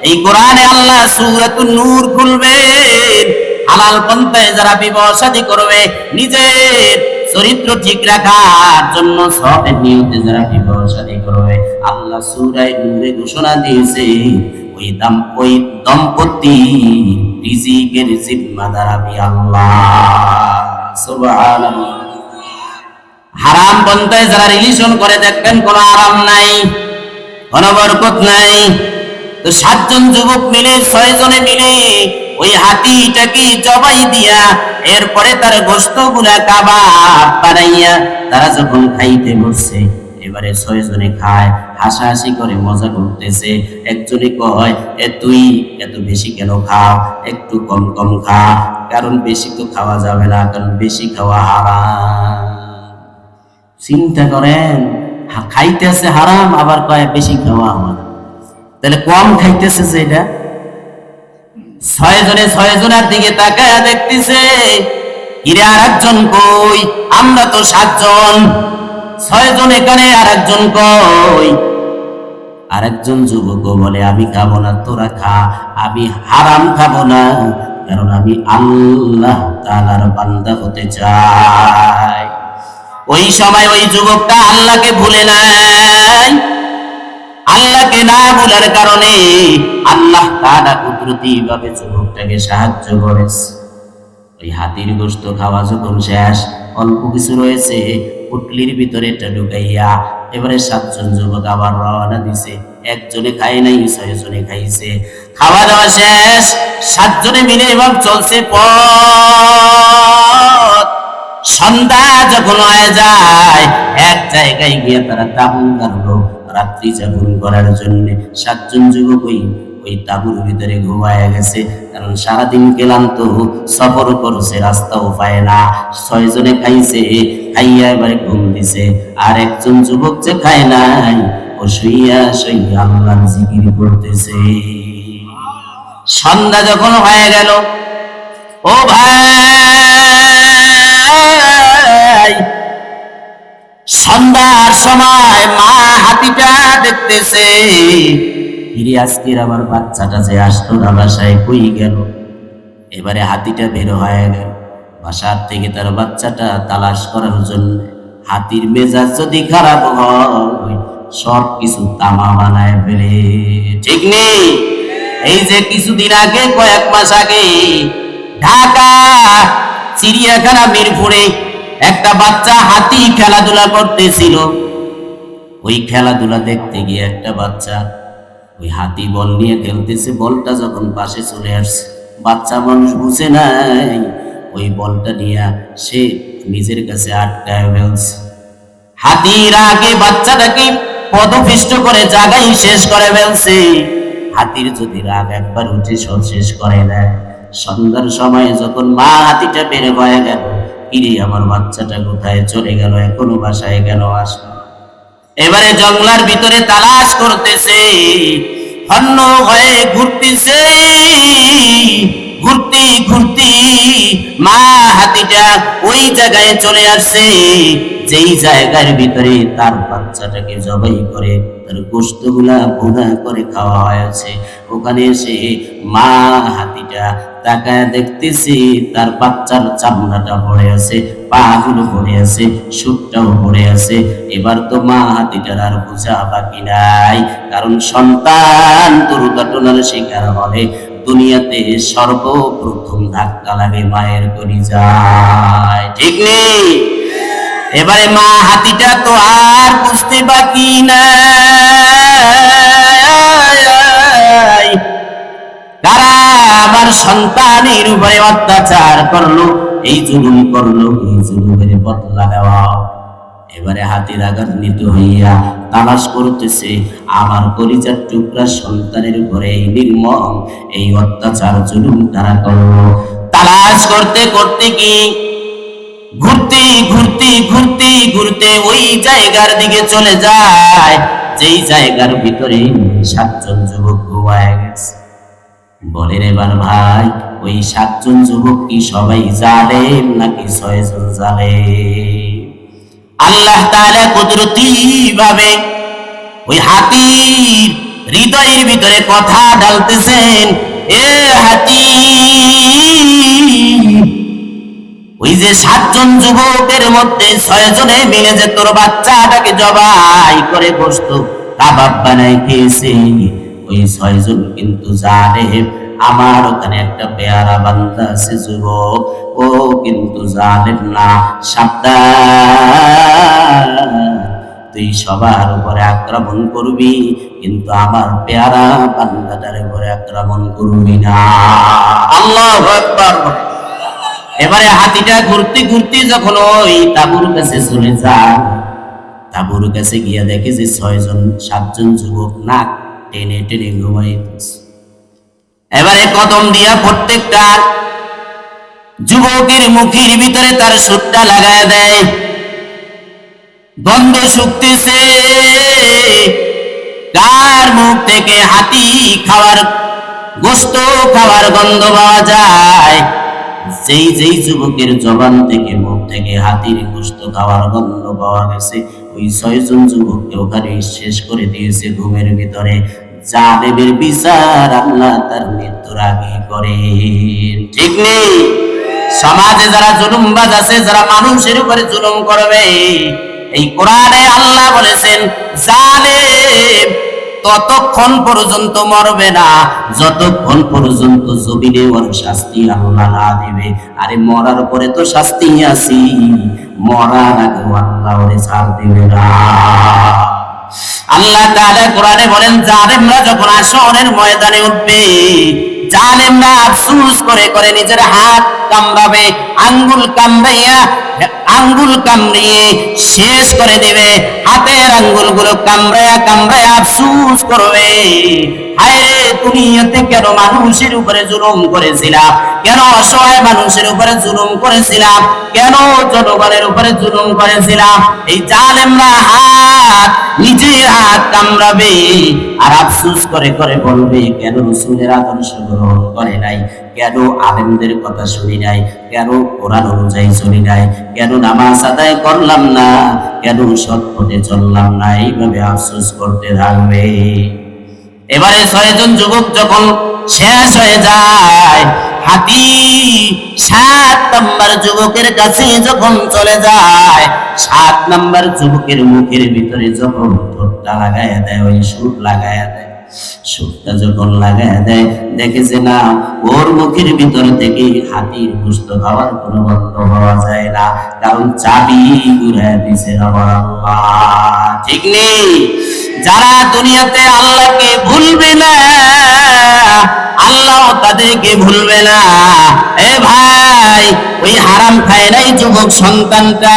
এই কোরআনে আল্লাহ সূরাতুন নূর খুলবেন, হালাল পন্থায় যারা বিবাহ শাদী করবে, নিজের চরিত্র ঠিক রাখার জন্য সবের নিয়তে যারা বিবাহ শাদী করবে, আল্লাহ সূরা নূরে ঘোষণা দিয়েছে ওই দম্পতি রিজিকের জিম্মাদার আমি আল্লাহ। সুবহানাল্লাহ। হারাম পন্থায় যারা রিলেশন করে, দেখবেন কোনো আরাম নাই, কোনো বরকত নাই। তো 7 জন যুবক মিলে, 6 জনে মিলে ওই হাতিটাকে জবাই দিয়া এরপরে তার গোশতগুলা কাবাব বানাইয়া তারা যখন খাইতে বসছে, এবারে 6 জনে খায়, হাসাহাসি করে মজা করতেছে। একজনে কয়, তুই এত বেশি কেন খাও, একটু কম কম খা, কারণ বেশি তো খাওয়া যাবে না, কারণ বেশি খাওয়া হারাম। চিন্তা করেন, খাইতেছে হারাম, আবার কয় বেশি খাওয়া হারাম। তাহলে কম খাইতেছে যেটা। 6 জনে 6 জনের দিকে তাকায় দেখতেছে, কিরে আর একজন কই, আমরা তো 7 জন। 6 জন এখানে, আর একজন কই? আরেকজন যুবক বলে, আমি খাবো না, তোরা খা, আমি হারাম খাবো না, কারণ আমি আল্লাহ তাআলার বান্দা হতে চাই। ওই সময় ওই যুবকটা আল্লাহকে ভুলে নাই। আল্লাহকে না ভুলার কারণে আল্লাহ তাআলা কুদরতি ভাবে যুবকটাকে সাহায্য করেছে। ওই হাতির গোশত খাওয়া যখন শেষ, অল্প কিছু রয়েছে, পুটলির ভিতরে এটা ঢুকাইয়া এবারে 7 জন যুবক আবার রওনা দিছে। একজনে খায় নাই, 6 জনে খাইছে। খাওয়া দাওয়া শেষ, 7 জনে মিলে এবার চলছে পথ। সন্ধ্যা যখন হয়ে যায়, এক জায়গায় গিয়ে তারা তাঁবু গাড়লো রাত্রি যাপন করার জন্য। 7 জন যুবক ওই তাঁবুর ভিতরে ঘুমায় গেছে, কারণ সারাদিন ক্লান্ত, সফর করছে, রাস্তাও পায় না। 6 জনে খাইছে, খাইয়া এবারে ঘুম দিছে। আর একজন যুবক যে খায় নাই, ও শুইয়া শুইয়া আল্লাহর জিকির করতেছে। সন্ধ্যা যখন হয়ে গেল, ও ভাই, সন্ধ্যার সময় মা হাতিটা দেখতেছে, ফিরে আজকের আমার বাচ্চাটা যে আসতো না বাসায়, কই গেল? এবারে হাতিটা বের হয়ে গেল বাসার থেকে তার বাচ্চাটা তালাশ করার জন্য। হাতির মেজাজ যদি খারাপ হয়, সব কিছু তামা বানায় ফেলে, ঠিক নেই? এই যে কিছুদিন আগে, কয়েক মাস আগে ঢাকা চিড়িয়াখানা মিরপুরে একটা বাচ্চা হাতি খেলাধুলা করতেছিল। ওই খেলাধুলা দেখতে গিয়ে একটা বাচ্চা ওই হাতি বল নিয়ে খেলতেছে। বলটা যখন পাশে চলে আসছে, বাচ্চা মানুষ বুঝে নাই, ওই বলটা নিয়ে সে নিজের কাছে আটকায় ফেলছে। হাতির আগে বাচ্চাটাকে পদপিষ্ট করে জায়গায় শেষ করে ফেলছে। হাতির যদি রাগ একবার উঠে সব শেষ করে দেয়। সন্ধ্যার সময় যখন মা হাতিটা বের হয়ে গেল, কিরে আমার বাচ্চাটা কোথায় চলে গেল, এখনো বাসায় কেন আসলো? এবারে জঙ্গলার ভিতরে তালাশ করতেছে, হন্য হয়ে ঘুরতেছে। ঘুরতে ঘুরতে মা হাতিটা ওই জায়গায় চলে আসছে, যেই জায়গার ভিতরে তার বাচ্চাটাকে জবাই করে তার গোশতগুলা ভুনা করে খাওয়া হয়েছে। ওখানে এসে মা হাতিটা তাকায় দেখতেছে, তার বাচ্চার চামড়াটা পড়ে আছে, পা গুলো পড়ে আছে, সুটটাও পড়ে আছে। এবার তো মা হাতিটার আর বোঝা বাকি নাই, কারণ সন্তান দুর্ঘটনার শিকার হলে দুনিয়াতে সর্বপ্রথম ধাক্কা লাগে মায়ের কলিজায়, ঠিক নেই? এবারে মা হাতিটা তো আর বুঝতে বাকি নাই, কারা আমার সন্তানের উপরে অত্যাচার করলো, এই জুলুম করলো, এই জুলুমের বদলা দেওয়া। এবারে হাতির আঘান্বিত হইয়া তালাশ করতেছে, আমার কলিজার টুকরা সন্তানের উপরে এই নির্মম এই অত্যাচার জুলুম কারা করলো। তালাশ করতে করতে কি ঘুরতে ঘুরতে ঘুরতে ঘুরতে ওই জায়গার দিকে চলে যায়, যেই জায়গার ভিতরে 7 জন যুবক ঘুমায় গেছে। বলেন এবার ভাই, ওই 7 জন যুবক কি সবাই জালেম নাকি 6 জন জালেম? আল্লাহ তাআলা কুদরতি ভাবে ওই হাতির হৃদয়ের ভিতরে কথা ঢালতেছেন, এ হাতি, ওই যে 7 জন যুবকের মধ্যে 6 জনে মিলে যে তোর বাচ্চাটাকে জবাই করে গোশত কাবাব বানাই খেয়েছে, ওই 6 জন কিন্তু জালেম। আমার ওখানে একটা পেয়ারা বান্দা আছে যুবক, ও কিন্তু জালেম না, সাবধান, তুই সবার উপরে আক্রমণ করবি, কিন্তু আমার পেয়ারা বান্দাটার উপরে আক্রমণ করবি না। আল্লাহু আকবার। এবারে হাতিটা ঘুরতে ঘুরতে যখন ওই তাঁবুর কাছে চলে যায়, তাঁবুর কাছে গিয়া দেখে যে 6-7 যুবক নাক টেনে টেনে ঘুমাইতেছে। এবারে কদম দিয়া প্রত্যেকটা যুবকের মুখের ভিতরে তার সুটটা লাগায় দেয়। গন্ধ শুকতেছে, কার মুখ থেকে হাতি খাওয়ার গোশত খাওয়ার গন্ধ পাওয়া যায়। যেই যেই যুবকের জবান থেকে মুখ থেকে হাতির গোশত খাওয়ার গন্ধ পাওয়া গেছে, ওই 6 জন যুবককে ওখানে শেষ করে দিয়েছে ঘুমের ভিতরে। জালেমের বিচার আল্লাহ তার মৃত্যুর আগে করে, ঠিক নেই? সমাজে যারা জুলুমবাজ আছে, যারা মানুষের উপরে জুলুম করবে, এই কোরআনে আল্লাহ বলেছেন জালেম ততক্ষণ পর্যন্ত মরবে না যতক্ষণ পর্যন্ত জমিনে ওর শাস্তি আল্লাহ না দিবে। আরে মরার পরে তো শাস্তি আছে, মরার আগে আল্লাহ ওরে ছাড় দিবে না। আল্লাহ তাআলা কোরআনে বলেন জালেমরা যখন হাশরের ময়দানে উঠবে, জালেমরা আফসোস করে করে নিজের হাত কামড়াবে, আঙ্গুল কামড়িয়ে শেষ করে দিবে। হাতের আঙ্গুলগুলো কামড়ায়া কামড়ায়া আফসোস করবে, হায় রে দুনিয়াতে কেন মানুষের উপরে জুলুম করেছিলাম, কেন অসহায় মানুষের উপরে জুলুম করেছিলাম, কেন জনগণের উপরে জুলুম করেছিলাম। এই জালেমরা নিজের হাত কামড়াবে আর আফসোস করে করে বলবে, কেন রাসূলের আদর্শ গ্রহণ করে নাই, কেন আলেমদের কথা শুনি নাই, কেন কোরআন অনুযায়ী চলি নাই, কেন নামাজ আদায় করলাম না, কেন সৎ পথে চললাম না। এইভাবে আফসোস করতে থাকবে। এবারে 6 জন যুবক যখন শেষ হয়ে যায়, হাতি 7 নম্বর যুবকের কাছে যখন চলে যায়, 7 নম্বর যুবকের মুখের ভিতরে যখন ঠোঁটটা লাগাইয়া দেয়, ওই সুর লাগাইয়া দেয়, সুরটা যখন লাগাইয়া দেয়, দেখে যে না, ওর মুখের ভিতর থেকে হাতির গোশত খাওয়ার কোনো গন্ধ পাওয়া যায় না, কারণ চাবি ঘুরায় দিছে আমার আল্লাহ, ঠিক নেই? যারা দুনিয়াতে আল্লাহকে ভুলবে না, আল্লাহ তাদেরকে ভুলবে না। এ ভাই, ওই হারাম খায় নাই যুবক সন্তানটা,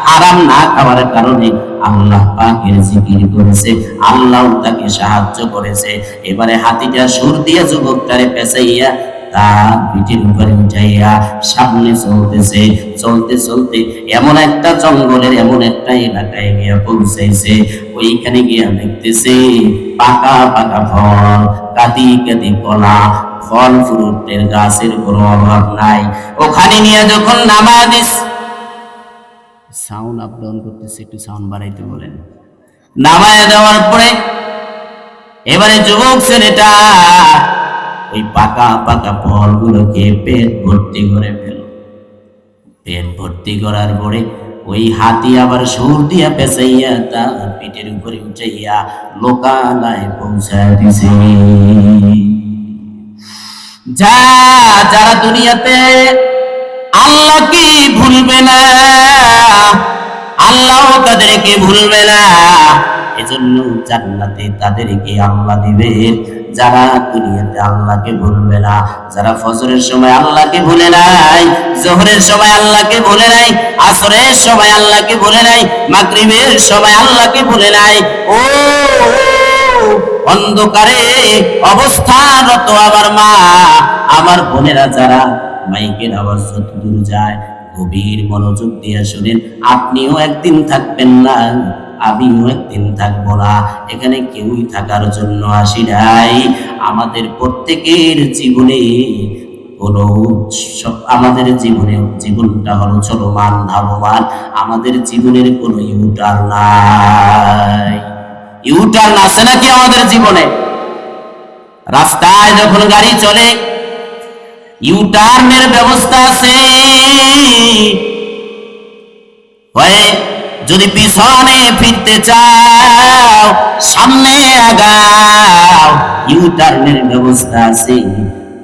হারাম না খাওয়ার কারণে আল্লাহ পাকের জিকির করেছে, আল্লাহ তাকে সাহায্য করেছে। এবারে হাতিটা সুর দিয়া যুবকটারে পেঁচাইয়া তার পিঠের উপরে উঠাইয়া সামনে চলতেছে। চলতে চলতে এমন একটা জঙ্গলের এমন একটা এলাকায় গিয়া পৌঁছাইছে। ওইখানে গিয়া দেখতেছে পাকা পাকা ফল, কাঁদি কাঁদি কলা, ফল ফ্রুটের গাছের কোনো অভাব নাই। ওখানে নিয়ে যখন নামায় দিস, সাউন্ড আপ ডাউন করতেছে, একটু সাউন্ড বাড়াইতে বলেন। নামায় দেওয়ার পরে এবারে যুবক ছেলেটা ওই পাকা পাকা ফলগুলোকে পেট ভর্তি করে ফেল। পেট ভর্তি করার পরে ওই হাতি আবার সুর দিয়া পেঁচাইয়া তার পিঠের উপরে উঠাইয়া লোকালয়ে পৌঁছায় দিছে। যারা দুনিয়াতে আল্লাহকে ভুলবে না, আল্লাহ তাদেরকে ভুলবে না, এজন্য জান্নাতে তাদেরকে আল্লাহ দিবে। যারা দুনিয়াতে আল্লাহকে ভুলবে না, যারা ফজরের সময় আল্লাহকে ভুলে নাই, জোহরের সময় আল্লাহকে ভুলে নাই, আসরের সময় আল্লাহকে ভুলে নাই, মাগরিবের সময় আল্লাহকে ভুলে নাই, ও অন্ধকারে অবস্থানরত আমার মা, আমার বোনেরা, যারা মাইকের আওয়াজ যত দূর যায় গভীর মনোযোগ দিয়ে শুনেন। আপনিও একদিন থাকবেন না, আমিও একদিন থাকবো না। এখানে কেউই থাকার জন্য আসি নাই। আমাদের প্রত্যেকের জীবনে আমাদের জীবনটা হলো চলমান ধাবমান। আমাদের জীবনের কোনো ইউটার্ন নাই। ইউটার্ন আছে নাকি আমাদের জীবনে? রাস্তায় যখন গাড়ি চলে ইউটার্নের ব্যবস্থা আছে। যদি পিছনে ফিরতে চাও, সামনে আগাও, ইউটার্নের ব্যবস্থা আছে।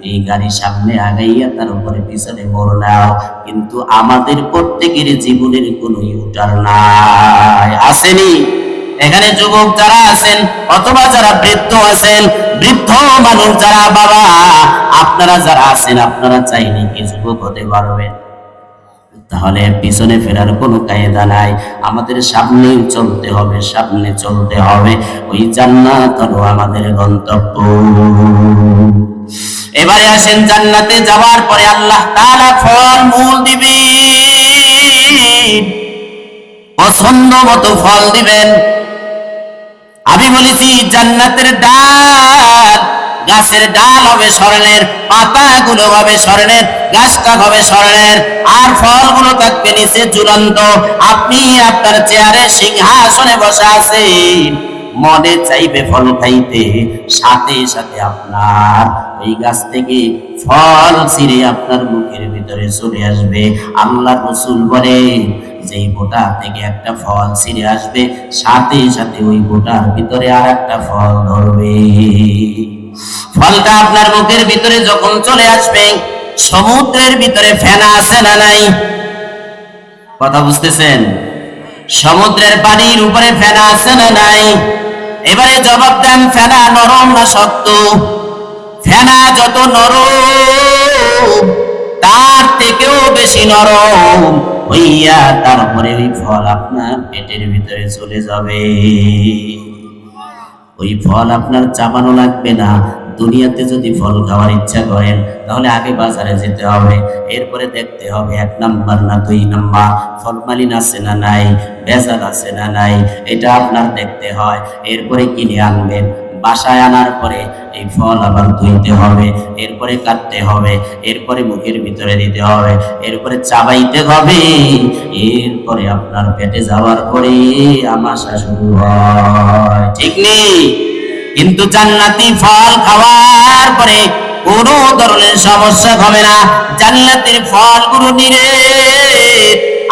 এই গাড়ির সামনে আগাইয়া তার উপরে পিছনে মোড় নাও, কিন্তু আমাদের প্রত্যেকের জীবনের কোনো ইউটার নাই। আসেনি? এখানে যুবক যারা আছেন অথবা যারা বৃদ্ধ আছেন, বৃদ্ধ মানুষ যারা, বাবা আপনারা যারা আছেন, আপনারা চাইলে কি যুবক হতে পারবেন? তাহলে পিছনে ফেরার কোনো কায়দা নাই, আমাদের সামনে চলতে হবে, সামনে চলতে হবে। ওই জান্নাত হলো আমাদের গন্তব্য। এবারে আসেন, জান্নাতে যাওয়ার পরে আল্লাহ তাআলা ফল মূল দিবেন, পছন্দ মতো ফল দিবেন। আমি বলেছি জান্নাতের ডাল, গাছের ডাল হবে স্বর্ণের, পাতাগুলো হবে স্বর্ণের, গাছটা হবে স্বর্ণের, আর ফলগুলো থাকবে নিচে ঝুলন্ত। আপনি আপনার চেয়ারে সিংহাসনে বসে আছেন, মনে চাইবে ফল খাইতে, সাথে সাথে আপনার ওই গাছ থেকে ফল ছিঁড়ে আপনার মুখের ভিতরে চলে আসবে। আল্লাহ রাসূল বলেন, যেই বোটা থেকে একটা ফল ছিঁড়ে আসবে, সাথে সাথে ওই বোটার ভিতরে আর একটা ফল ধরবে। ফলটা আপনার মুখের ভিতরে যখন চলে আসবে, সমুদ্রের ভিতরে ফেনা আছে না নাই? কথা বুঝতেছেন? সমুদ্রের পানির উপরে ফেনা আছে না নাই? এবারে জবাব দেন, ফেনা নরম না শক্ত? ফেনা যত নরম, তার থেকেও বেশি নরম হইয়া তারপরে ওই ফল আপনার পেটের ভিতরে চলে যাবে। ওই ফল আপনার চাবানো লাগবে না। দুনিয়াতে যদি ফল খাওয়ার ইচ্ছা করেন, তাহলে আগে বাজারে যেতে হবে, এরপরে দেখতে হবে 1 নাম্বার না 2 নাম্বার, ফরমালিন আছে না নাই, ভেজাল আছে না নাই, এটা আপনার দেখতে হয়। এরপরে কিনে আনবেন, বাসায় আনার পরে এই ফল আবার ধুইতে হবে, এরপরে কাটতে হবে, এরপরে মুখের ভিতরে দিতে হবে, এরপরে চাবাইতে হবে, এরপরে আপনার পেটে যাওয়ার পরে আমাশা শুরু হয়। ঠিক নেই? কিন্তু জান্নাতি ফল খাওয়ার পরে কোনো ধরনের সমস্যা হবে না। জান্নাতের ফলগুলো নিরে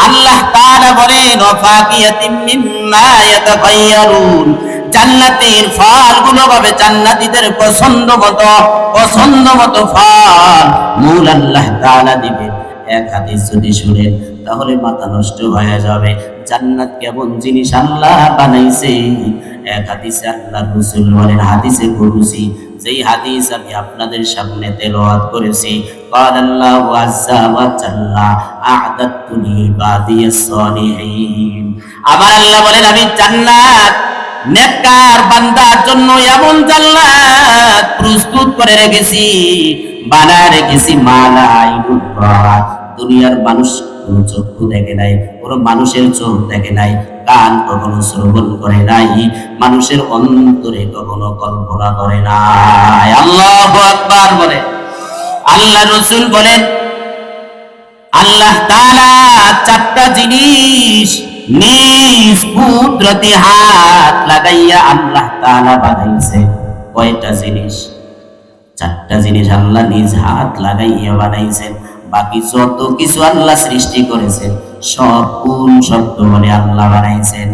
আল্লাহ তাআলা বলেন, ওয়াফাকিয়াতিম মিম্মা ইয়াতাখায়্যারুন, জান্নাতের ফলগুলো হবে জান্নাতীদের পছন্দ মতো ফল মূল আল্লাহ তাআলা দিবেন। এক হাদিস যদি শুনেন তাহলে মাথা নষ্ট হয়ে যাবে। জান্নাত কেমন জিনিস আল্লাহ বানাইছে, এক হাদিসে আল্লাহ রাসূল বলেন, হাদিসে কুদসি, যেই হাদিস আমি আপনাদের সামনে তেলাওয়াত করেছি, ক্বালাল্লাহু আযজা ওয়া জাল্লা আ'দাতু লিবাদিয়াস সালিহিন। আমার আল্লাহ বলেন, আমি জান্নাত নেককার বান্দার জন্য এমন জান্নাত প্রস্তুত করে রেখেছি, বানায় রেখেছি, মালাই রূপা। দুনিয়ার মানুষ কোনো চক্ষু দেখে নাই, কোনো মানুষের চোখ দেখে নাই, কান কখনো শ্রবণ করে নাই, মানুষের অন্তরে কখনো কল্পনা করে নাই। আল্লাহু আকবার বলে। আল্লাহ রাসূল বলেন, আল্লাহ তাআলা 4টা জিনিস নিজ কুদরতি হাত লাগাইয়া আল্লাহ তাআলা বানাইছে। কয়টা জিনিস? 4টা জিনিস আল্লাহ নিজ হাত লাগাইয়া বানাইছেন। বাকি যত কিছু আল্লাহ সৃষ্টি করেছেন সব কোন শব্দ বলে আল্লাহ বানাইছেন?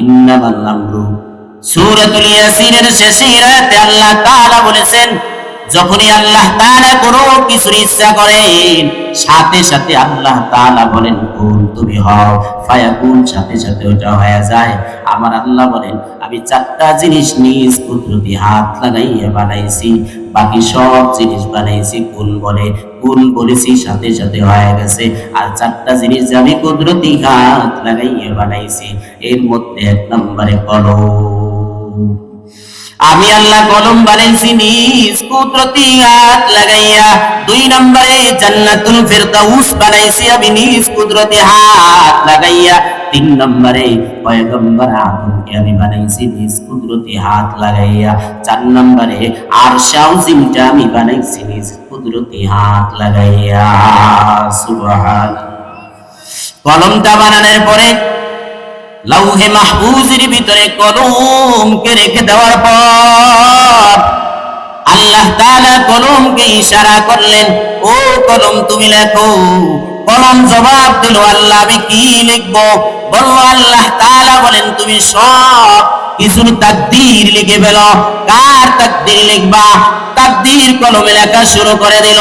ইন্নামাল আমরু। সূরাতুল ইয়াসিনের শেষের আয়াতে আল্লাহ তাআলা বলেছেন, যখনই আল্লাহ তাআলা কোনো কিছুর ইচ্ছা করেন, সাথে সাথে আল্লাহ তাআলা বলেন, কুন, তুমি হও, ফায়াকুন, সাথে সাথে ওটা হয়ে যায়। আমার আল্লাহ বলেন, আমি 4টা জিনিস নিজ কুদরতি হাত লাগাইয়া বানাইছি, বাকি সব জিনিস বানাইছি কুন বলে, কুন বলেছি, সাথে সাথে হয়ে গেছে। আর 4টা জিনিস আমি কুদরতি হাত লাগাইয়া বানাইছি, এর মধ্যে 1 নম্বরে কলম। আমি আল্লাহ কলম বানাইছি নিজ কুদরতি হাত লাগাইয়া। 2 নম্বরে জান্নাতুল ফিরদাউস বানাইছি আমি নিজ কুদরতি হাত লাগাইয়া। 3 নম্বরে পয়গম্বর আদমকে আমি বানাইছি নিজ কুদরতি হাত লাগাইয়া। 4 নম্বরে আরশ আযীমটা আমি বানাইছি নিজ কুদরতি হাত লাগাইয়া। সুবহানাল্লাহ। কলমটা বানানোর পরে লাউহে মাহফুজের ভিতরে কলমকে রেখে দেওয়ার পর আল্লাহ তাআলা কলমকে ইশারা করলেন, ও কলম তুমি লেখো। কলম জবাব দিল, আল্লাহ আমি কি লিখবো? বলল, আল্লাহ তাআলা বলেন, তুমি সব কিছু তাকদীর লিখে ফেলো। কার তাকদীর লিখবা? তাকদীর কলমে লেখা শুরু করে দিল।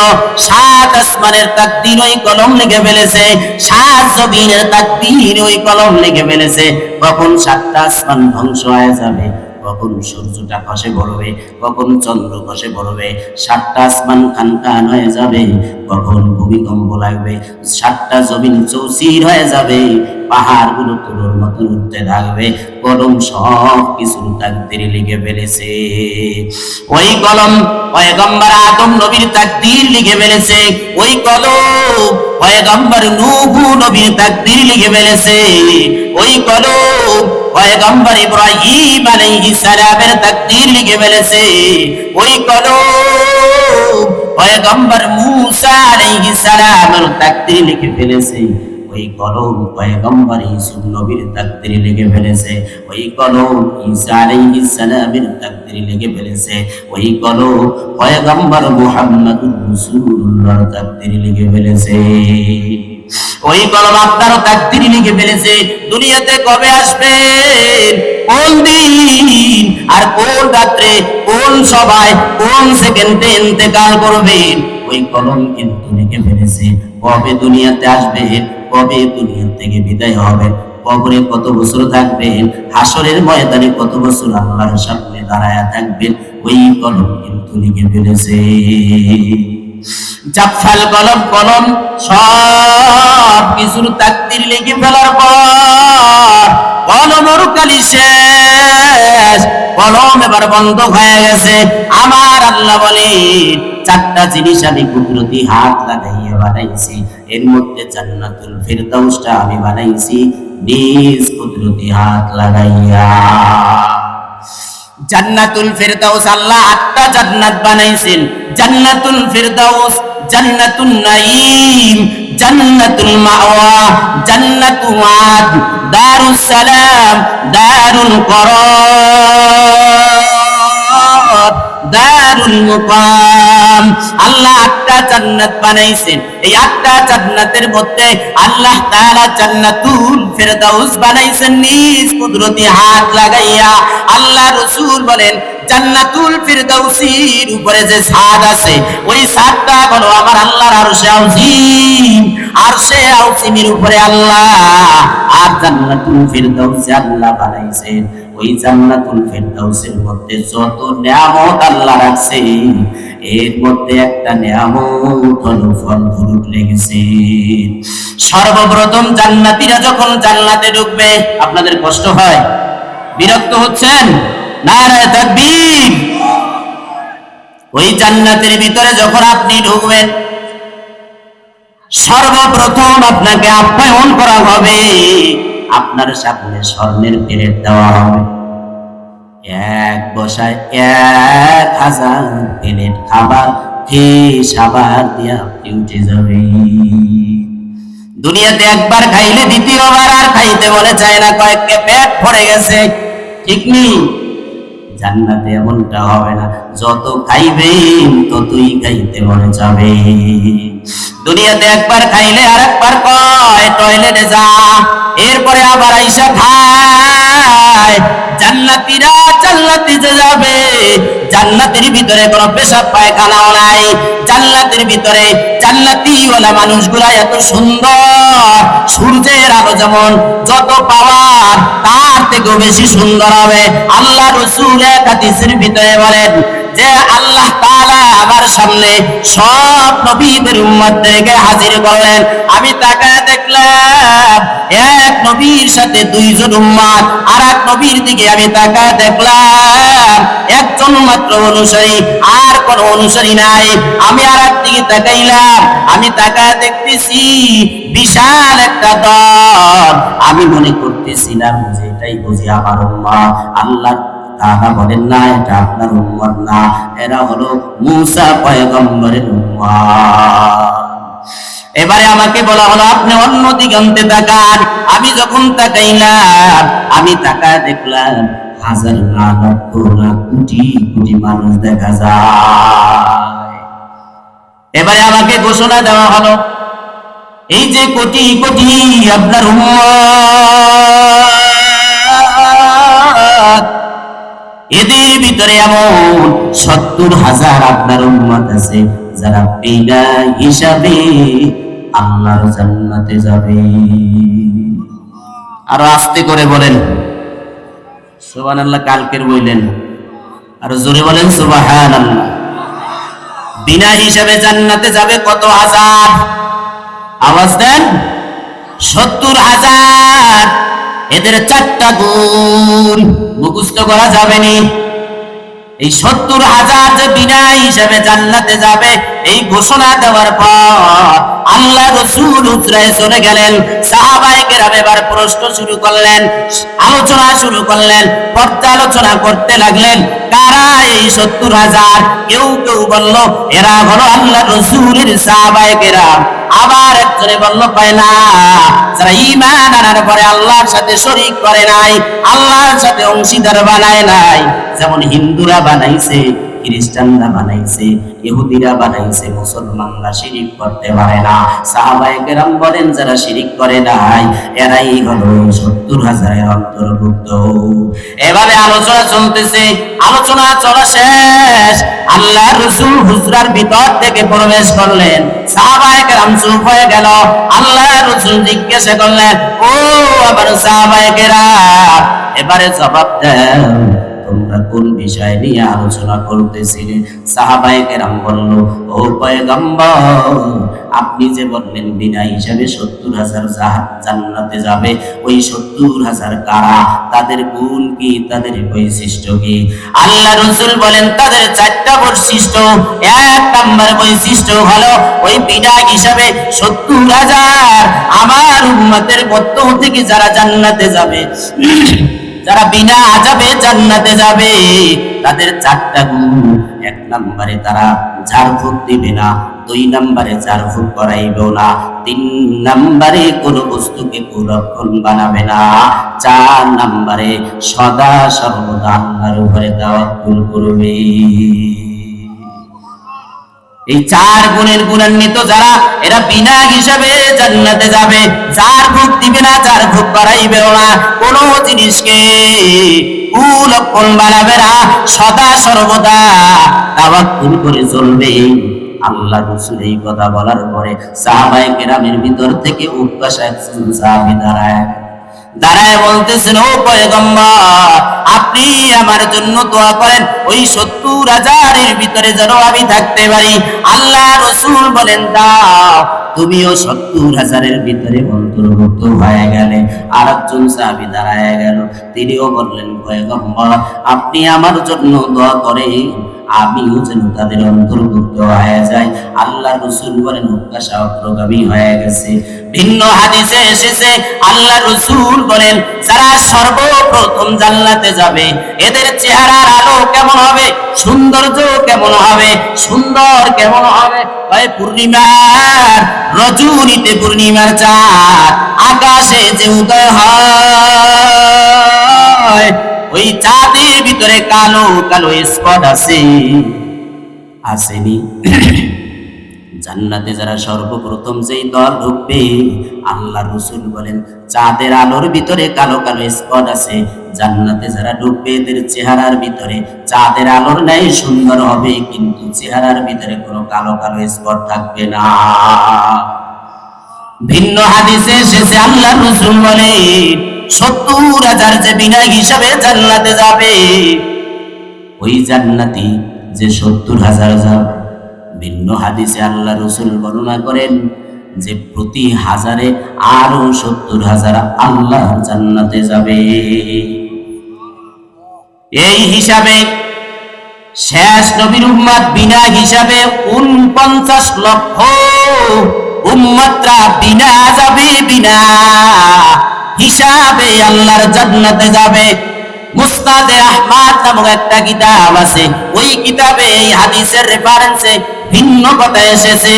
7 আসমানের তাকদীর ওই কলম লিখে ফেলেছে, 7 জমিনের তাকদীর ওই কলম লিখে ফেলেছে। কখন 7টা আসমান ধ্বংস হয়ে যাবে, কখন সূর্যটা খসে পড়বে, কখন চন্দ্র খসে পড়বে, 7টা আসমান খানখান হয়ে যাবে, কখন ভূমিকম্প লাগবে, 7টা জমিন চৌচির হয়ে যাবে, পাহাড় গুলো তুলোর মতো উঠতে থাকবে। কলম সব কিছু তাকদীর লিখে ফেলেছে। ওই কলম পয়গম্বর আদম নবীর তাকদীর লিখে ফেলেছে। ওই কলম পয়গম্বর নূহ নবীর তাকদীর লিখে ফেলেছে। ওই কলম পয়গম্বর ইব্রাহিম আলাইহিস সালামের তাকদীর লিখে ফেলেছে। ওই কলম পয়গম্বর মূসা আলাইহিস সালামের তাকদীর লিখে ফেলেছে। ওই কলম পয়গম্বর ইউসুফ নবীর তাকদীর লিখে ফেলেছে। ওই কলম ঈসা আলাইহিস সালামের তাকদীর লিখে ফেলেছে। ওই কলম পয়গম্বর মুহাম্মদুর রাসূলুল্লাহর তাকদীর লিখে ফেলেছে। ওই কলম আপনার তাকদীর লিখে ফেলেছে। দুনিয়াতে কবে আসবেন, কোন দিন আর কোন রাত্রে, কোন সভায়, কোন সেকেন্ডে ইন্তেকাল করবেন, ওই কলম কিন্তু লিখে ফেলেছে। কবে দুনিয়াতে আসবেন, কবে দুনিয়া থেকে বিদায় হবেন, কবরে কত বছর থাকবেন, হাসরের ময়দানে কত বছর আল্লাহর সামনে দাঁড়ায়া থাকবেন, ওই কলম কিন্তু লিখে ফেলেছে। জাফাল কলম, কলম সব কিছুর তাকদীর লিখে ফেলার পর কলমের কালি শেষ, কলম এবার বন্ধ হয়ে গেছে। আমার আল্লাহ বলে 4টা জিনিস আমি কুদরতি হাত লাগাইয়া বানাইছি। এর মধ্যে জান্নাতুল ফিরদাউসটা আমি বানাইছি নিজ কুদরতি হাত লাগাইয়া। জান্নাতুল ফিরদাউস আল্লাহ 8টা জান্নাত বানাইছেন। জান্নাতুল ফিরদাউস, জান্নাতুন নাঈম, জান্নাতুল মাওয়া, জান্নাতু আদ, দারুস সালাম, দারুল করার, দারুল মুকাম। আল্লাহ 8টা জান্নাত বানাইছেন। এই 8টা জান্নাতের মধ্যে আল্লাহ তাআলা জান্নাতুল ফিরদাউস বানাইছেন নিজ কুদরতি হাত লাগাইয়া। আল্লাহ রাসূল বলেন জান্নাতুল ফিরদাউসের উপরে যে ছাদ আছে, ওই ছাদটা হলো আমার আল্লাহর আরশে আযীম। আরশে আযীমের উপরে আল্লাহ, আর জান্নাতুল ফিরদাউসে আল্লাহ বানাইছেন। ওই জান্নাতুল ফিরদাউসের মধ্যে যত নিয়ামত আল্লাহ রাখছে, এর মধ্যে একটা নিয়ামত হলো ফল ফ্রুট লেগেছে। সর্বপ্রথম জান্নাতীরা যখন জান্নাতে ঢুকবে, আপনাদের কষ্ট হয়, বিরক্ত হচ্ছেন? নারে তাকবীর। ওই জান্নাতের ভিতরে যখন আপনি ঢুকবেন, সর্বপ্রথম আপনাকে আপ্যায়ন করা হবে। আপনার সামনে স্বর্ণের প্লেট দেওয়া হবে। এক বসায় 1000 প্লেট খাবার খেয়ে সাবার দিয়ে আপনি উঠে যাবেন। দুনিয়াতে একবার খাইলে দ্বিতীয়বার আর খাইতে বলে চায় না, কয়েককে পেট ভরে গেছে, ঠিক নেই? জান্নাতে এমনটা হবে না, যত খাইবেন ততই খাইতে মনে যাবে। দুনিয়াতে একবার খাইলে আর একবার কয় টয়লেটে যা, এরপরে আবার আইসা খায়। জান্নাতীরা জান্নাতে যাবে, জান্নাতের ভিতরে কোনো পেশাব পায়খানাও নাই। জান্নাতের ভিতরে জান্নাতীওয়ালা মানুষগুলা এত সুন্দর, সূর্যের আলো যেমন যত পাওয়ার তার থেকেও বেশি সুন্দর হবে। আল্লাহ রাসূল এক হাদিসের ভিতরে বলেন যে আল্লাহ তাআলা আমার সামনে সব নবীদের উম্মতদেরকে হাজির করলেন। আমি তাকায় দেখলাম এক নবীর সাথে 2 জন উম্মত, আর এক নবীর দিকে আমি তাকায় দেখলাম একজন মাত্র অনুসারী, আর কোন অনুসারী নাই। আমি আর একদিকে তাকাইলাম, আমি তাকায় দেখতেছি বিশাল একটা দল। আমি মনে করতেছিলাম যে এটাই বুঝি আমার উম্মত। আল্লাহ তাআলা বলেন না, এটা আপনার উম্মত না, এরা হলো মূসা পয়গম্বরের উম্মত। এবারে আমাকে বলা হলো আপনি অন্য দিগন্তে তাকান। আমি যখন তাকাইলাম, আমি তাকায় দেখলাম হাজার না লক্ষ না কোটি কোটি মানুষ দেখা যায়। এবারে আমাকে ঘোষণা দেওয়া হলো এই যে কোটি কোটি আপনার উম্মত, এদের ভিতরে এমন 70,000 আপনার উম্মত আছে যারা বিনা হিসাবে আল্লাহর জান্নাতে যাবে। আর আস্তে করে বলেন সুবহানাল্লাহ। কালকের বললেন, আর জোরে বলেন সুবহানাল্লাহ। বিনা হিসাবে জান্নাতে যাবে কত হাজার? আওয়াজ দেন। 70,000। এদের 4টা গুণ মুখস্থ করা যাবে না। এই 70,000 যে বিনা হিসাবে জান্নাতে যাবে এই ঘোষণা দেওয়ার পর আল্লাহ রাসূল উতরায় চলে গেলেন। সাহাবায়ে কেরাম এবার প্রশ্ন শুরু করলেন, আলোচনা শুরু করলেন, পর্যালোচনা করতে লাগলেন। কারা এই 70,000? কেউ কেউ বলল এরা হলো আল্লাহ রাসূলের সাহাবায়ে কেরাম। আবার একজনে বলল কয় না, যারা ঈমান আনার পরে আল্লাহর সাথে শরীক করে নাই, আল্লাহর সাথে অংশীদার বানায় নাই, যেমন হিন্দুরা বানাইছে, খ্রিস্টানরা বানাইছে, ইহুদিরা বানাইছে, মুসলমানরা শিরিক করতে পারে না। সাহাবায়ে কেরাম বলেন যারা শিরিক করে নাই এরাই হলো 70,000 অন্তর্ভুক্ত। এভাবে আলোচনা চলতেছে। আলোচনা চলা শেষ, আল্লাহ রাসূল হুজরার ভিতর থেকে প্রবেশ করলেন। সাহাবায়ে কেরাম চুপ হয়ে গেল। আল্লাহ রাসূল জিজ্ঞাসা করলেন, ও আমার সাহাবায়ে কেরাম, এবারে জবাব দাও, তোমরা কোন বিষয় নিয়ে আলোচনা করতেছিলে? সাহাবায়ে কেরাম বলল, ও পয়গম্বর, আপনি যে বললেন বিনা হিসাবে 70,000 জান্নাতে যাবে, ওই 70,000 কারা? তাদের গুণ কি? তাদের বৈশিষ্ট্য কি? আল্লাহ রাসূল বলেন তাদের 4টা বৈশিষ্ট্য। 1 নম্বর বৈশিষ্ট্য হলো ওই বিনা হিসাবে 70,000 আমার উম্মতের মধ্য থেকে যারা জান্নাতে যাবে, যারা বিনা আযাবে জান্নাতে যাবে, তাদের 4টা গুণ। 1 নম্বরে তারা ঝাড়ফুঁক দিবে না, 2 নম্বরে ঝাড়ফুঁক করাইবে না, 3 নম্বরে কোনো বস্তুকে কুলক্ষণ বানাবে না, 4 নম্বরে সদা সর্বদা আল্লাহর উপরে তাওয়াক্কুল করবে। এই 4 গুণের গুণান্বিত যারা, এরা বিনা হিসাবে জান্নাতে যাবে। ঝাড়ফুঁক দিবে না, ঝাড়ফুঁক করাইবে না, কোনো জিনিসকে কুলক্ষণ বানাবে না, সদা সর্বদা তাওয়াক্কুল করে চলবে। আল্লাহ রাসূল এই কথা বলার পরে সাহাবায়ে কেরামের ভিতর থেকে উৎসাহ একজন সাহাবী দাঁড়ায় বলতেছেন, ও পয়গম্বর, আপনি আমার জন্য দোয়া করেন, ওই 70,000 ভিতরে যেন আমি থাকতে পারি। আল্লাহ রাসূল বলেন, দাও, তুমিও 70,000 ভিতরে অন্তর্ভুক্ত হয়ে গেলে। আর একজন সাহাবী দাঁড়ায় গেল, তিনিও বললেন, পয়গম্বর, আপনি আমার জন্য দোয়া করেন, আমিও যেন তাদের অন্তর্ভুক্ত হয়ে যায়। আল্লাহ রাসূল বলেন, উৎসাহ অগ্রগামী হয়ে গেছে। ভিন্ন হাদিসে এসেছে, আল্লাহ রাসূল বলেন, যারা সর্বপ্রথম জান্নাতে যাবে এদের চেহারার আলো কেমন হবে, সৌন্দর্য কেমন হবে? সুন্দর কেমন হবে? হয় পূর্ণিমার রজনীতে, পূর্ণিমার চাঁদ আকাশে যে উদয় হয়, ওই চাঁদের ভিতরে কালো কালো স্পট আসেনি? জান্নাতে যারা সর্বপ্রথম যেই দল ঢুকবে, আল্লাহ রাসূল বলেন চাঁদের আলোর ভিতরে কালো কালো স্পট আছে। জান্নাতে যারা ঢুকবে এদের চেহারার ভিতরে চাঁদের আলোর ন্যায় সুন্দর হবে, কিন্তু চেহারার ভিতরে কোনো কালো কালো স্পট থাকবে না। ভিন্ন হাদিসে এসেছে, আল্লাহ রাসূল বলেন 70,000 যে বিনা হিসাবে জান্নাতে যাবে, ওই জান্নাতি যে 70,000 যাবে, ভিন্ন হাদিসে আল্লাহ রাসূল বর্ণনা করেন যে প্রতি হাজারে আরো 70,000 আল্লাহর জান্নাতে যাবে। এই হিসাবে শেষ নবীর উম্মত বিনা হিসাবে 49 লক্ষ উম্মতরা বিনা যাবে, বিনা হিসাবে আল্লাহর জান্নাতে যাবে। মুসনাদে আহমদ নামক একটা কিতাব আছে, ওই কিতাবে এই হাদিসের রেফারেন্সে ভিন্ন কথা এসেছে।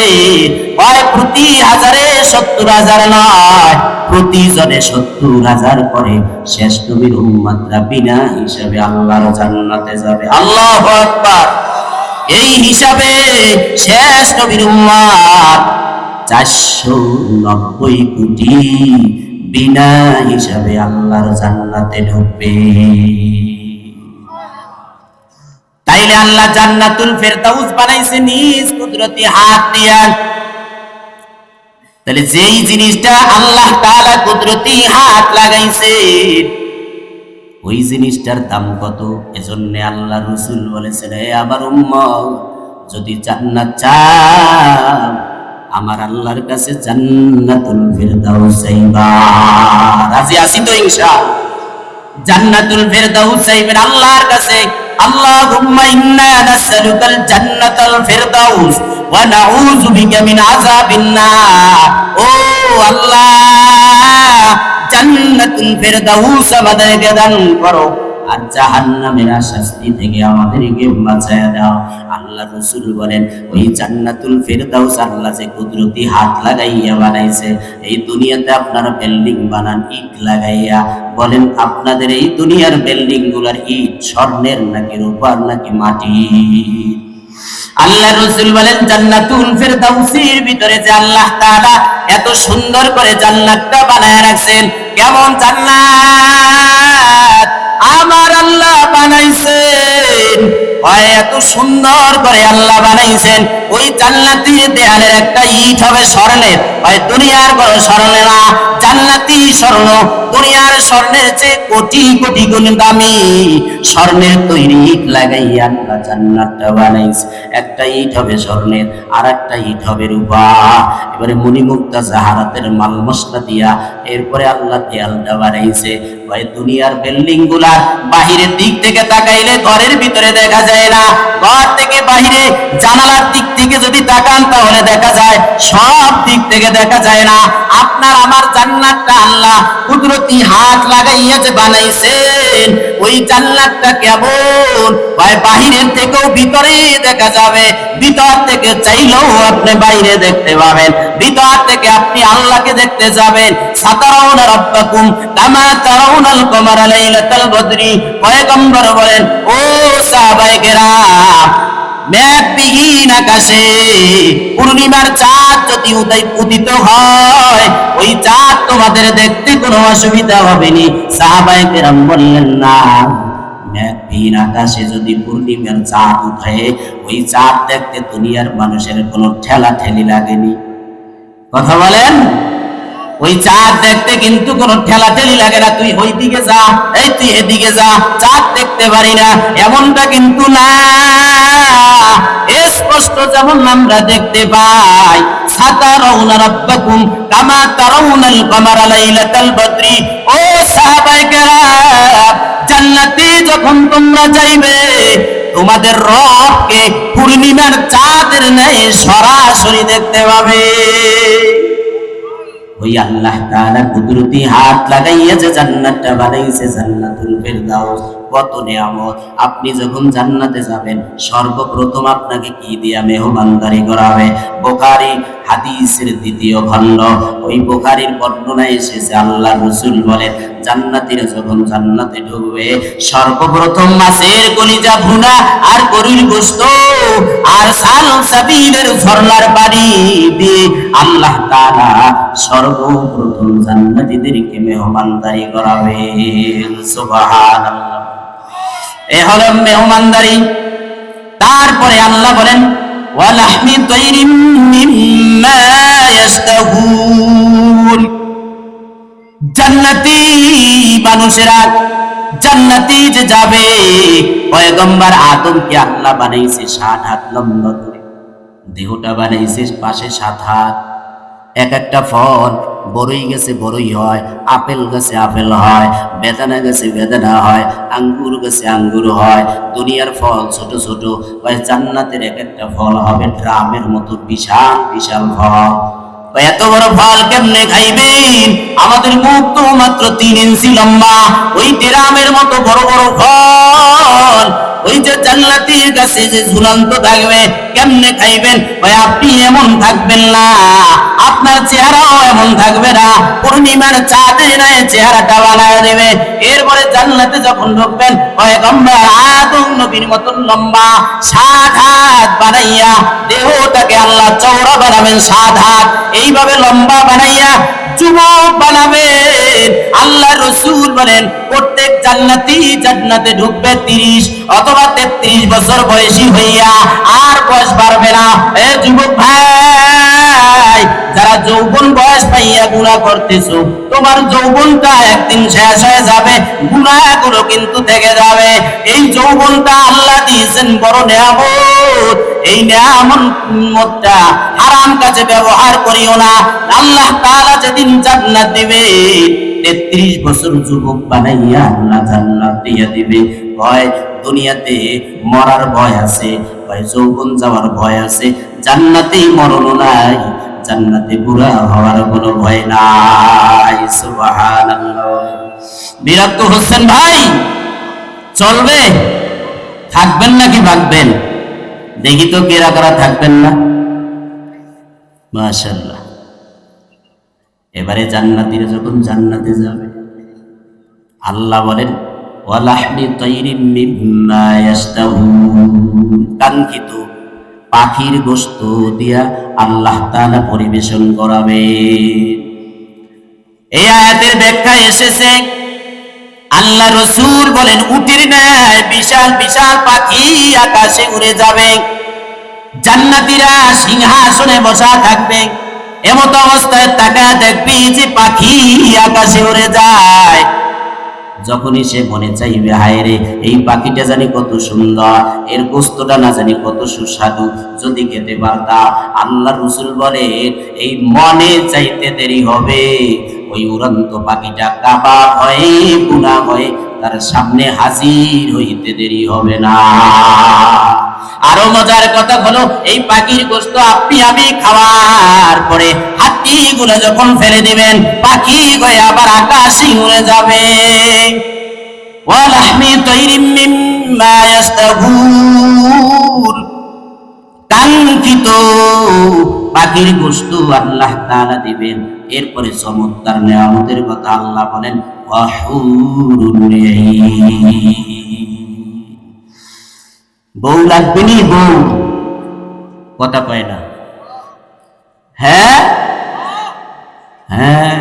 হয় প্রতি হাজারে 70,000 নয়, প্রতি জনে 70,000 করে শেষ নবীর উম্মতরা বিনা হিসাবে আল্লাহর জান্নাতে যাবে। আল্লাহু আকবার। এই হিসাবে শেষ নবীর উম্মত 490 কোটি বিনা হিসাবে আল্লাহর জান্নাতে ঢুকবে। তাইলে আল্লাহ জান্নাতুল ফেরদাউস বানাইছে নিজ কুদরতি হাত দিয়া। তাহলে যেই জিনিসটা আল্লাহ তাআলা কুদরতি হাত লাগাইছে ওই জিনিসটার দাম কত? এজন্য আল্লাহ রাসূল বলেছেন, হে আমার উম্মত, যদি জান্নাত চাও আমার আল্লাহর কাছে জান্নাতুল ফেরদাউস চাইবা। রাজি আছি তো ইনশাআল্লাহ? জান্নাতুল ফেরদাউস চাইবেন আল্লাহর কাছে। আল্লাহুম্মা ইন্না নাসআলুকাল জান্নাতাল ফেরদাউস ওয়া নাউযু বিকা মিন আযাবিন নার। ও আল্লাহ, জান্নাতুল ফেরদাউস আমাদেরকে দান করো আর জাহান্নামের শাস্তি থেকে আমাদেরকে বাঁচায় দাও। আল্লাহ রাসূল বলেন, ওই জান্নাতুল ফেরদাউস আল্লাহ যে কুদরতি হাত লাগাইয়া বানাইছে। এই দুনিয়াতে আপনারা বিল্ডিং বানান ইট লাগাইয়া, বলেন আপনাদের এই দুনিয়ার বিল্ডিং গুলার ইট স্বর্ণের নাকি রূপার নাকি মাটির? আল্লাহ রাসূল বলেন, জান্নাতুল ফেরদাউসের ভিতরে যে আল্লাহ তাআলা এত সুন্দর করে জান্নাতটা বানায় রাখছেন। কেমন জান্নাত আমার আল্লাহ বানাইছেন, হয় এত সুন্দর করে আল্লাহ বানাইছেন। ওই জান্নাতি দেয়ালের একটা ইট হবে স্বর্ণের, হয় দুনিয়ার বড় স্বর্ণ না, জান্নাতি স্বর্ণ দুনিয়ার স্বর্ণের চেয়ে কোটি কোটি গুণ দামি স্বর্ণের তৈরি ইট লাগাইয়া আল্লাহ জান্নাতটা বানাইছে। একটা ইট হবে স্বর্ণের, আর একটা ইট হবে রূপা। এবারে মণিমুক্তা জাহারাতের মাল মশলা দিয়া এরপরে আল্লাহ দেয়ালটা বানাইছে। ভাই দুনিয়ার বিল্ডিং গুলা বাহিরের দিক থেকে তাকাইলে ঘরের ভিতরে দেখা যায় না, ঘর থেকে বাহিরে জানালার দিক থেকে যদি তাকান তাহলে দেখা যায়, সব দিক থেকে দেখা যায় না। আপনার আমার জান্নাতটা আল্লাহ কুদরতি হাত লাগাইয়া যে বানাইছেন, ওই জান্নাতটা কেমন ভাই বাহিরের থেকেও ভিতরে দেখা যাবে, ভিতর থেকে চাইলেও আপনি বাইরে দেখতে পাবেন, ভিতর থেকে আপনি আল্লাহকে দেখতে যাবেন। সাতারাউনা রাব্বাকুম কামা তারাউনাল কমারা লাইলাতাল বদরি। পয়গম্বর বলেন, ও সাহাবায়ে কেরাম, মেঘবিহীন আকাশে পূর্ণিমার চাঁদ যদি উদিত হয়, ওই চাঁদ তোমাদের দেখতে কোনো অসুবিধা হবে না। সাহাবায়ে কেরাম বললেন, না, মেঘবিহীন আকাশে যদি পূর্ণিমার চাঁদ উঠে, ওই চাঁদ দেখতে দুনিয়ার মানুষের কোনো ঠেলা ঠেলি লাগেনি। কথা বলেন? ওই চাঁদ দেখতে কিন্তু কোনো ঠেলা ঠেলি লাগে না, তুই ওই দিকে যা, এই তুই এদিকে যা, চাঁদ দেখতে পারি না, এমনটা কিন্তু না। স্পষ্ট যেমন আমরা দেখতে পাই, সাতারাউনা রাব্বাকুম কামা তারাউনাল কমারা লাইলাতাল বদরি। ও সাহাবায়ে কেরাম, জান্নাতে যখন তোমরা যাইবে, তোমাদের রবকে পূর্ণিমার চাঁদের ন্যায় সরাসরি দেখতে পাবে। ওই আল্লাহ তাআলা কুদরতি হাত লাগাইয়া যে জান্নাতটা বানাইছে, জান্নাতুল ফেরদাউস, কত নিয়ামত। আপনি যখন জান্নাতে যাবেন, সর্বপ্রথম আপনাকে কি দিয়া মেহমানদারি করাবে? বুখারী হাদিসের ২য় খণ্ড, ওই বুখারীর বর্ণনায় এসেছে, আল্লাহ রাসূল বলেন, জান্নাতীরা যখন জান্নাতে ঢুকবে, সর্বপ্রথম মাছের কলিজা ভুনা আর গরুর গোশত আর সালসাবিলের ঝরনার পানি দিয়ে আল্লাহ তাআলা সর্বপ্রথম জান্নাতীদেরকে মেহমানদারি করাবে। সুবহানাল্লাহ। এ হলো মেহমানদারি। তারপরে আল্লাহ বলেন, ওয়ালাহমি তাইরিম মিম্মা ইয়াশতাহুন। জান্নাতি মানুষেরা জান্নাতে যে যাবে, পয়গম্বর আদমকে আল্লাহ বানাইছে ৬০ হাত লম্বা করে, দেহটা বানাইছে পাশে ৭ হাত। এক একটা ফল, বড়ই গাছে বড়ই হয়, আপেল গাছে আপেল হয়, বেদানা গাছে বেদানা হয়, আঙ্গুর গাছে আঙ্গুর হয়। দুনিয়ার ফল ছোট ছোট, জান্নাতের এক একটা ফল হবে ড্রামের মতো বিশাল বিশাল ফল। এত বড় ফল কেমনে খাইবেন? আমাদের মুখ তো মাত্র ৩ ইঞ্চি লম্বা, ওই ড্রামের মতো বড় বড় ফল ওই যে জান্নাতীর কাছে যে ঝুলন্ত থাকবে, কেমনে খাইবেন? ভাই আপনি এমন থাকবেন না, আপনার চেহারাও এমন থাকবে না, পূর্ণিমার চাঁদের ন্যায় চেহারাটা বানায় দেবে। এরপরে জান্নাতে যখন ঢুকবেন, পয়গম্বর আদম নবীর মতন লম্বা ৭ হাত বানাইয়া দেহটাকে আল্লাহ চওড়া বানাবেন ৭ হাত, এইভাবে লম্বা বানাইয়া যুবক বানাবেন। আল্লাহ রাসূল বলেন প্রত্যেক জান্নাতি জান্নাতে ঢুকবে 30 অথবা 33 বছর বয়সী হইয়া, আর বয়স বাড়বে না। এ যুবক ভাই, যারা যৌবন বয়স পাইয়া গুনাহ করতেছো, তোমার যৌবনটা একদিন শেষ হয়ে যাবে, গুনাহগুলো কিন্তু থেকে যাবে। এই যৌবনটা আল্লাহ দিয়েছেন বড় নিয়ামত, এই নিয়ামতটা হারাম কাজে ব্যবহার করিও না। আল্লাহ তাআলা যেদিন জান্নাত দিবে, 33 বছর যুবক বানাইয়া আল্লাহ জান্নাত দিয়ে দিবে। ভয় দুনিয়াতে মরার ভয় আছে, ভয় যৌবন যাওয়ার ভয় আছে, জান্নাতেই মরণ নাই, জান্নাতে বুড়া হওয়ার কোনো ভয় নাই। সুবহানাল্লাহ। বিরক্ত হচ্ছেন ভাই? চলবে? থাকবেন নাকি ভাগবেন? দেখি তো কেরা কারা থাকবেন না। মাশাআল্লাহ। এবারে জান্নাতীরা যখন জান্নাতে যাবে, আল্লাহ বলেন ওয়ালাহমি তাইরিম মিম্মা ইয়াশতাহুন, কাঙ্ক্ষিত পাখির গোশত দিয়া আল্লাহ তাআলা পরিবেশন করাবে। এই আয়াতের ব্যাখ্যা এসেছে, আল্লাহ রাসূল বলেন উটের ন্যায় বিশাল বিশাল পাখি আকাশে উড়ে যাবে, জান্নাতীরা সিংহাসনে বসা থাকবে। এমত অবস্থায় তাকায় দেখবি যে পাখি আকাশে উড়ে যায়। যখনই সে মনে চাইবে হায় রে এই পাখিটা জানি কত সুন্দর, এর গোশতটা না জানি কত সুস্বাদু, যদি খেতে পারতাম। আল্লাহ রাসূল বলে এই মনে চাইতে দেরি হবে, ওই উড়ন্ত পাখিটা কাবাব হয়ে গুনাহ হয়ে তার সামনে হাজির হইতে দেরি হবে না। আরো মজার কথা হলো, এই পাখির গোশত আপনি আমি খাওয়ার পরে হাড্ডিগুলো যখন ফেলে দিবেন, পাখি হয়ে আবার আকাশে উড়ে যাবে। ওয়ালাহমি তাইরিম মিম্মা ইয়াশতাহুন, কাঙ্ক্ষিত পাখির গোশত আল্লাহ তাআলা দিবেন। এরপরে চমৎকার নিয়ামতের কথা আল্লাহ বলেন ওয়াহুরুল আইন। বউ লাগবে নি? বউ কথা কয় না? হ্যাঁ হ্যাঁ,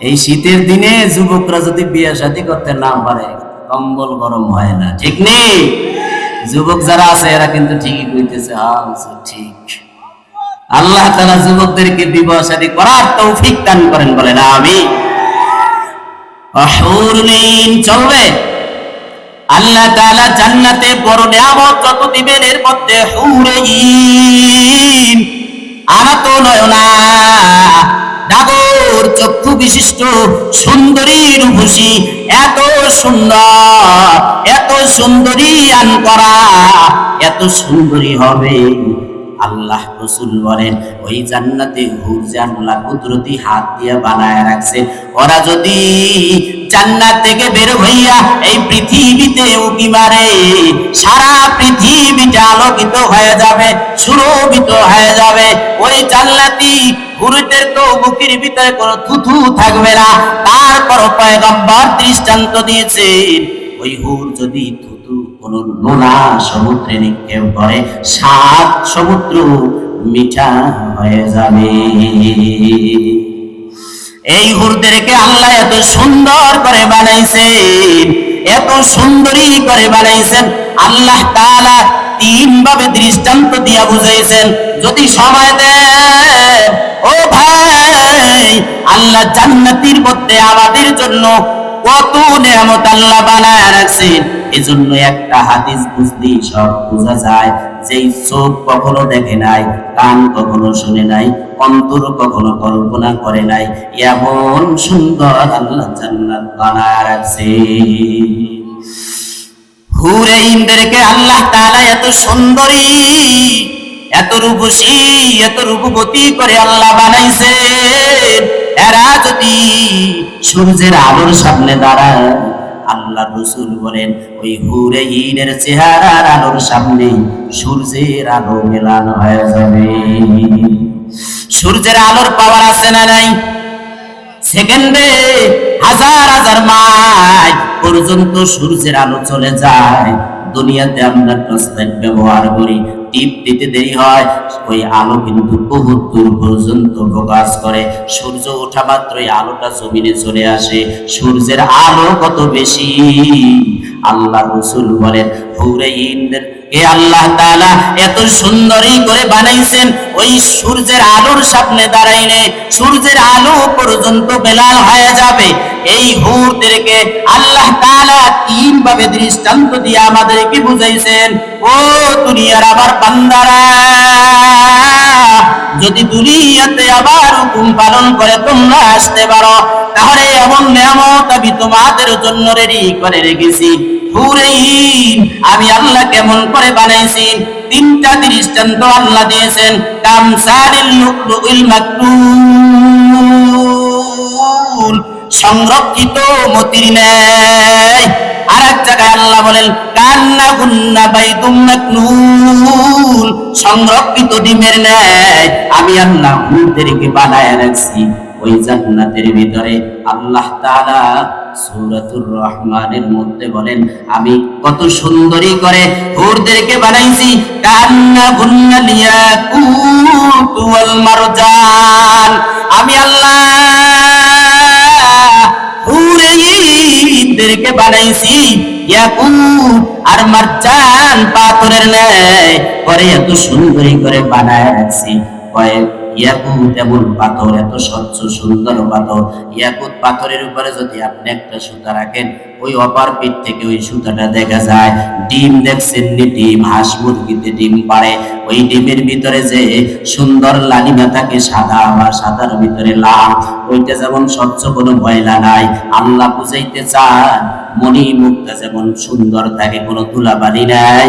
এই শীতের দিনে যুবকরা যদি বিয়ে শাদী করতে না পারে, কম্বল গরম হয় না, ঠিক নেই? যুবক যারা আছে এরা কিন্তু ঠিকই কইতেছে, হ্যাঁ ঠিক। আল্লাহ তাআলা যুবকদেরকে বিবাহ শাদী করার তৌফিক দান করেন, বলেন আমিন। হুরুল আইন চলবে? আল্লাহ তাআলা জান্নাতে বড় নিয়ামত যত দিবেন, এর মধ্যে হুরে আইন, আনাত নয়না, ডাগর চক্ষু বিশিষ্ট সুন্দরী রূপসী, এত সুন্দর, এত সুন্দরী আন করা, এত সুন্দরী হবে। আল্লাহ রাসূল বলেন ওই জান্নাতে হুর যে আল্লাহ কুদরতি হাত দিয়ে বানায় রাখছে, ওরা যদি জান্নাত থেকে বের হইয়া এই পৃথিবীতে উকি মারে, সারা পৃথিবীটা আলোকিত হয়ে যাবে, সুরভিত হয়ে যাবে। ওই জান্নাতি হুরদের তো বুকের ভিতরে কোনো থুথু থাকবে না। তারপর পয়গম্বর দৃষ্টান্ত দিয়েছেন, ওই হুর যদি কোন নোনা সমুদ্রে নিক্ষেপ করে, 7 সমুদ্র মিঠা হয়ে যাবে। এই হুরদেরকে আল্লাহ এত সুন্দর করে বানাইছেন, এত সুন্দরী করে বানাইছেন। আল্লাহ তাআলা 3 ভাবে দৃষ্টান্ত দিয়া বুঝাইছেন। যদি সময় দেন ও ভাই, আল্লাহ জান্নাতের মধ্যে আমাদের জন্য কত নিয়ামত আল্লাহ বানায় রাখছেন। এজন্য একটা হাদিস বুঝলেই সব বোঝা যায়, যেই চোখ কখনো দেখে নাই, কান কখনো শুনে নাই, অন্তর কখনো কল্পনা করে নাই, এমন সুন্দর আল্লাহ জান্নাত বানায় রাখছে। হুরে আইনদেরকে আল্লাহ তাআলা এত সুন্দরী, এত রূপসী, এত রূপবতী করে আল্লাহ বানাইছেন। এরা যদি সূর্যের আলোর সামনে দাঁড়ায়, আল্লাহ রাসূল বলেন ওই হুরে আইনের চেহারার আলোর সামনে সূর্যের আলো মেলানো হয়ে যাবে। সূর্যের আলোর পাওয়ার আছে না নাই? সেকেন্ডে হাজার হাজার মাইল পর্যন্ত সূর্যের আলো চলে যায়। দুনিয়াতে আমরা টর্চ লাইট ব্যবহার করি, টিপ দিতে দেরি হয়, ওই আলো কিন্তু বহুত দূর পর্যন্ত প্রকাশ করে। সূর্য ওঠা মাত্রই আলোটা জমিনে চলে আসে। সূর্যের আলো কত বেশি! আল্লাহ রাসূল বলেন, হুরে ইনদের কে আল্লাহ তাআলা এত সুন্দরী করে বানাইছেন, ওই সূর্যের আলোর সামনে দাঁড়াইলে সূর্যের আলো পর্যন্ত বেলাল হয়ে যাবে। এই হুরদেরকে আল্লাহ তাআলা তিন ভাবে দৃষ্টান্ত দিয়ে আমাদেরকে বুঝাইছেন, ও দুনিয়ার আমার বান্দারা, যদি দুনিয়াতে আবার হুকুম পালন করে তোমরা আসতে পারো, তাহলে এমন নিয়ামত আমি তোমাদের জন্য রেডি করে রেখেছি। হুরে ইন আমি আল্লাহ কেমন করে বানাইছি, তিনটা দৃষ্টান্ত আল্লাহ দিয়েছেন। কামসালিল লুকলুল মাকনুন, সংরক্ষিত মতির ন্যায়। আর এক জায়গায় আল্লাহ বলেন, কান্না গুন্না বাইতুম মাকনুন, সংরক্ষিত ডিমের ন্যায় আমি আল্লাহ হুরদেরকে বানায় রাখছি ওই জান্নাতের ভিতরে। আল্লাহ তাআলা সূরাতুর রহমানের মধ্যে বলেন, আমি কত সুন্দরী করে হুরদেরকে বানাইছি। কান্না গুন্না লিয়াকুত ওয়াল মারজান, আমি আল্লাহ হুরদেরকে বানাইছি ইয়াকুত আর মারজান পাথরের ন্যায় করে এত সুন্দরী করে বানায় রাখছি। ইয়াকুত এমন পাথর, এত স্বচ্ছ সুন্দর পাথর, ইয়াকুত পাথরের উপরে যদি আপনি একটা সুতা রাখেন, ওই অপার পিঠ থেকে ওই সুতাটা দেখা যায়। ডিম দেখছেন নি, ডিম হাঁস মুরগিতে ডিম পাড়ে, ওই ডিমের ভিতরে যে সুন্দর লালিমা থাকে সাদা, আবার সাদার ভিতরে লাল, ওইটা যেমন স্বচ্ছ, কোনো ময়লা নাই। আল্লাহ বুঝাইতে চান মনি মুক্তা যেমন সুন্দর থাকে, কোনো ধুলাবালি নাই,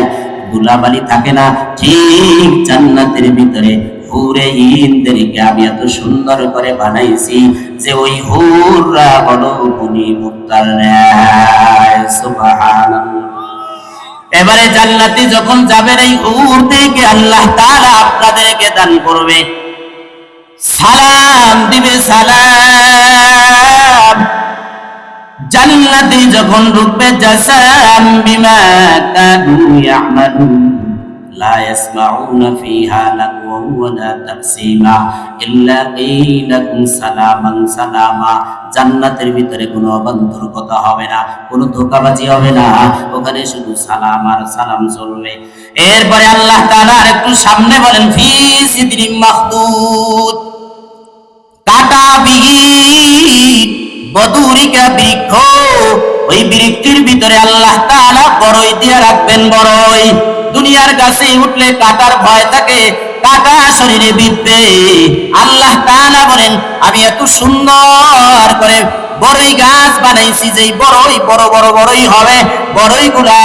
ধুলাবালি থাকে না, ঠিক জান্নাতের ভিতরে হুরে ইনদেরকে আমি এত সুন্দর করে বানাইছি যে ওই হুররা বলো মনি মুক্তার ন্যায়। সুবহানাল্লাহ। এবারে জান্নাতে যখন যাবেন, এই হুর থেকে আল্লাহ তাআলা আপনাদেরকে দান করবে, সালাম দিবে, সালাম। জান্নাতে যখন ঢুকবে, জাযাম বিমা কানু ইয়ামালুন, লা ইয়াসমাউনা ফিহা লাগওয়ান ওয়ালা তাকসীমা ইল্লা কিলান সালামান সালামা। জান্নাতের ভিতরে কোনো অবান্তর কথা হবে না, কোনো ধোঁকাবাজি হবে না, ওখানে শুধু সালাম আর সালাম চলবে। এরপরে আল্লাহ তাআলা একটু সামনে বলেন, ফি সিদরিম মাখদুদ, কাটা বিহীন বদুরিকা বৃক্ষ, ওই বৃক্ষের ভিতরে আল্লাহ তাআলা বড়ই দিয়ে রাখবেন। বড়ই দুনিয়ার গাছে উঠলে কাটার ভয় থাকে, কাটা শরীরে বিঁধবে। আল্লাহ তাআলা বলেন, আমি এত সুন্দর করে বড়ই গাছ বানাইছি, যেই বড়ই বড় বড় বড়ই হবে, বড়ইগুলা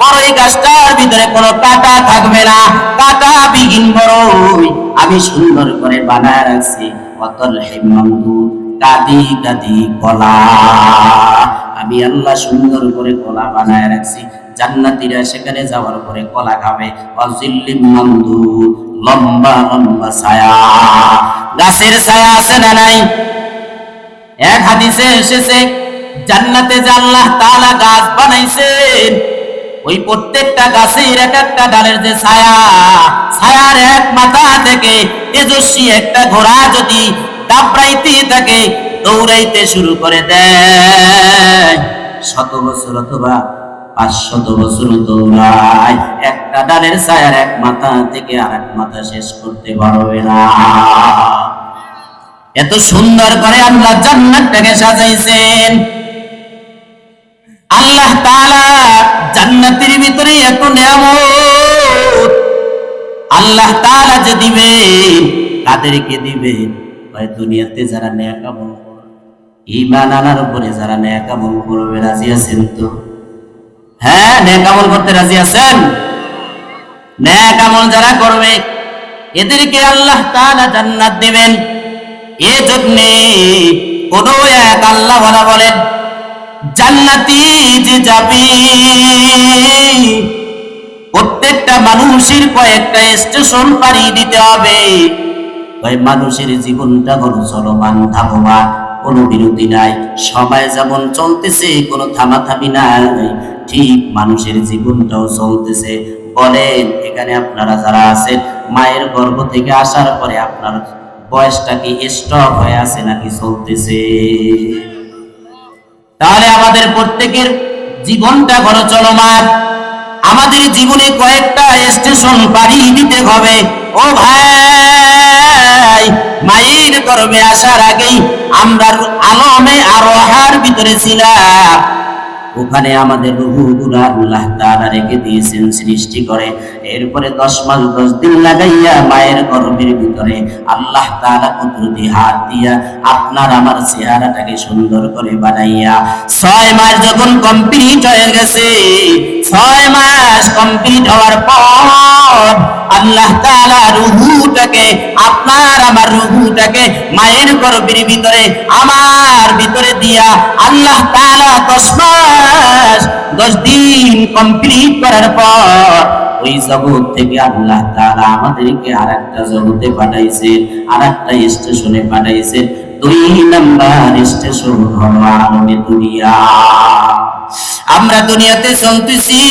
বড়ই গাছটার ভিতরে কোনো কাটা থাকবে না, কাটা বিহীন বড়ই আমি সুন্দর করে বানায় রাখছি। অতল হিমামদুদ, কাদি কাদি কলা, আমি আল্লাহ সুন্দর করে কলা বানায় রাখছি। জান্নাতীরা সেখানে যাওয়ার পরে কলা খাবে। ওয়াজিল্লিম মামদুদ, লম্বা লম্বা ছায়া, গাছের ছায়া আছে না নাই? এক হাদিসে এসেছে, জান্নাতে যে আল্লাহ তাআলা গাছ বানাইছেন, ওই প্রত্যেকটা গাছের এক একটা ডালের যে ছায়া, ছায়ার এক মাথা থেকে তেজস্বী একটা ঘোড়া যদি দাপড়াইতে থাকে, দৌড়াইতে শুরু করে দেয়, 100 বছর অথবা 500 বছর দৌড়ায়, একটা ডালের ছায়ার এক মাথা থেকে আরেক মাথা শেষ করতে পারবে না। এত সুন্দর করে আল্লাহ জান্নাতটাকে সাজাইছেন। আল্লাহ তাআলা জান্নাতের ভিতরে এত নিয়ামত আল্লাহ তাআলা যে দিবেন, কাদেরকে দিবেন? ভাই দুনিয়াতে যারা নেক আমল করবে, ঈমান আনার উপরে যারা নেক আমল করবে, রাজি আছেন তো? হ্যাঁ, নেক আমল করতে রাজি আছেন? নেক আমল যারা করবে এদেরকে আল্লাহ তাআলা জান্নাত দিবেন। এজন্য কোন এক আল্লাহওয়ালা বলেন, জান্নাতি যে যাবে, প্রত্যেকটা মানুষের কয়েকটা স্টেশন পাড়ি দিতে হবে। ওই মানুষের জীবনটা বড় চলমান, ধাবমান, কোনো বিরতি নাই, সময় যেমন চলতেছে কোনো থামাথামি নাই, ঠিক মানুষের জীবনটাও চলতেছে। বলেন এখানে আপনারা যারা আছেন মায়ের গর্ভ থেকে আসার পরে আপনার বয়সটা কি স্টপ হয়ে আছে নাকি চলতেছে? তাহলে আমাদের প্রত্যেকের জীবনটা বড় চলমান। আমাদের জীবনে কয়েকটা স্টেশন পাড়ি দিতে হবে। ও ভাই, মায়ের গর্ভে আসার আগেই আমরা আলমে আরোহার ভিতরে ছিলাম। ওখানে আমাদের রূহগুলো আল্লাহ তাআলা রেখে দিয়েছেন সৃষ্টি করে। এরপরে 10 মাস 10 দিন লাগাইয়া মায়ের গর্ভের ভিতরে আল্লাহ তাআলা কুদরতি হাত দিয়া আপনার আমার চেহারাটাকে সুন্দর করে বানাইয়া 6 মাস যখন কমপ্লিট হয়ে গেছে, 6 মাস কমপ্লিট হওয়ার পর আল্লাহ তাআলা রূহটাকে, আপনার আমার রূহটাকে মায়ের গর্ভের ভিতরে আমার ভিতরে দিয়া আল্লাহ তাআলা 10 মাস 10 দিন কমপ্লিট করার পর ওই জগৎ থেকে আল্লাহ তাআলা আমাদেরকে আরেকটা জগতে পাঠাইছে, আরেকটা স্টেশনে পাঠাইছে। 2 নাম্বার স্টেশন হলো আলমে দুনিয়া। আমরা দুনিয়াতে চলতেছি,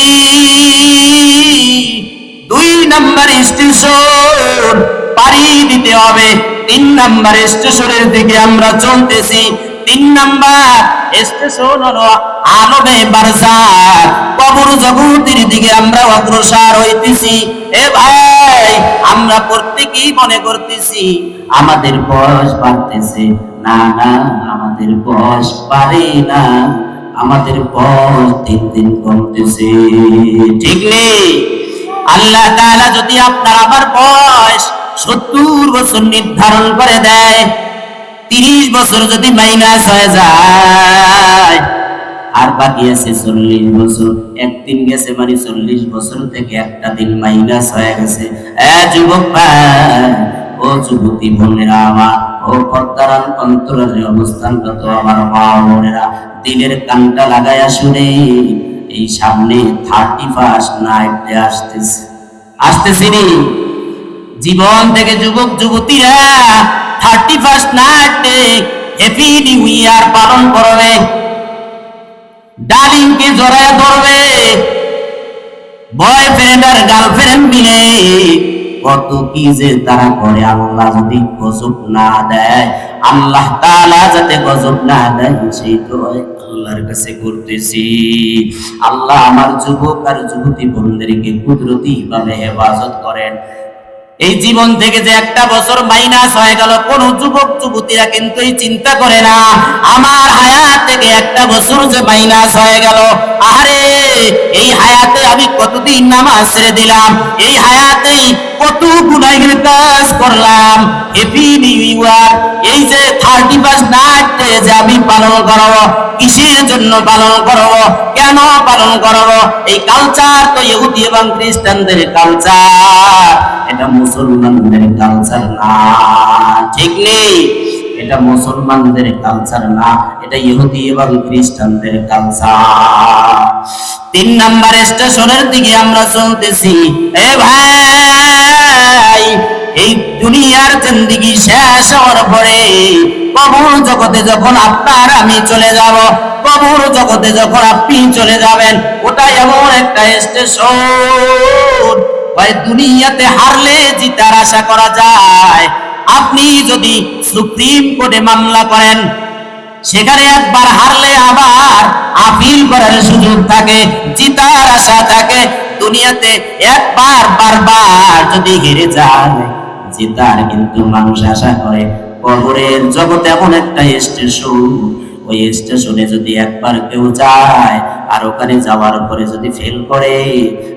2 নাম্বার স্টেশন পাড়ি দিতে হবে। 3 নাম্বার স্টেশনের দিকে আমরা চলতেছি। 3 নাম্বার স্টেশন হলো আলমে বারজাখ, কবর জগতের দিকে আমরা অগ্রসর হইতেছি। এ ভাই, আমরা প্রত্যেকেই মনে করতেছি আমাদের বয়স বাড়তেছে। না না, আমাদের বয়স বাড়ে না, আমাদের বয়স দিন দিন কমতেছে। ঠিক নেই? আল্লাহ তাআলা যদি আপনার আমার বয়স 70 বছর নির্ধারণ করে দেয়, 30 বছর যদি মাইনাস হয়ে যায়, আর বাকি আছে 40 বছর, একদিন গেছে মানে 40 বছর থেকে একটা দিন মাইনাস হয়ে গেছে। যুবক ভাই, ও যুবতী বোনেরা আমার, ও পর্দার অন্তরালে অবস্থানরত আমার মা বোনেরা, দিলের কানটা লাগায়া শুনে, এই সামনে 31 নাইট আসতেছে নি জীবন থেকে যুবক যুবতীরা 31 নাইটে হ্যাপি নিউ ইয়ার পালন করবে, ডার্লিংকে জড়ায় ধরবে, বয়ফ্রেন্ড আর গার্লফ্রেন্ড মিলে কত কি যে তারা করে। আল্লাহ যদি গজব না দেয়, আল্লাহ তাআলা যাতে গজব না দেয়, সেই তো আল্লাহর কাছে করতেছি। আল্লাহ আমার যুবক আর যুবতী বোনদেরকে কুদরতি ভাবে হেফাজত করেন। এই জীবন থেকে যে একটা বছর মাইনাস হয়ে গেল, কোন যুবক যুবতীরা কিন্তু এই চিন্তা করে না আমার হায়াত থেকে একটা বছর যে মাইনাস হয়ে গেল, আরে এই হায়াতে আমি কতদিন নামাজ ছেড়ে দিলাম, এই হায়াতেই কত গুনাহের কাজ করলাম। হ্যাপি নিউ ইয়ার, এই যে 31 নাইট যে আমি পালন করব, কিসের জন্য পালন করব, কেন পালন করব? এই কালচার তো ইহুদি এবং খ্রিস্টানদের কালচার, এটা মুসলমানদের কালচার না। ঠিক নেই? এটা মুসলমানদের কালচার না, এটা ইহুদি এবং খ্রিস্টানদের কালচার। 3 নাম্বার স্টেশনের দিকে আমরা চলতেছি। এ ভাই, এই দুনিয়ার জিন্দেগি শেষ হওয়ার পরে কবর জগতে যখন আপনার আমি চলে যাব, কবর জগতে যখন আপনি চলে যাবেন, ওটা এমন একটা স্টেশন, ভাই দুনিয়াতে হারলে জিতার আশা করা যায়। আপনি যদি সুপ্রিম কোর্টে মামলা করেন, সেখানে একবার হারলে আবার আপিল করার সুযোগ থাকে, জিতার আশা থাকে। দুনিয়াতে একবার বারবার যদি হেরে যায়, জিতার কিন্তু মানুষ আশা করে। কবরের জগৎ এমন একটা স্টেশন, ওই স্টেশনে যদি একবার কেউ যায় আর ওখানে যাওয়ার পরে যদি ফেল করে,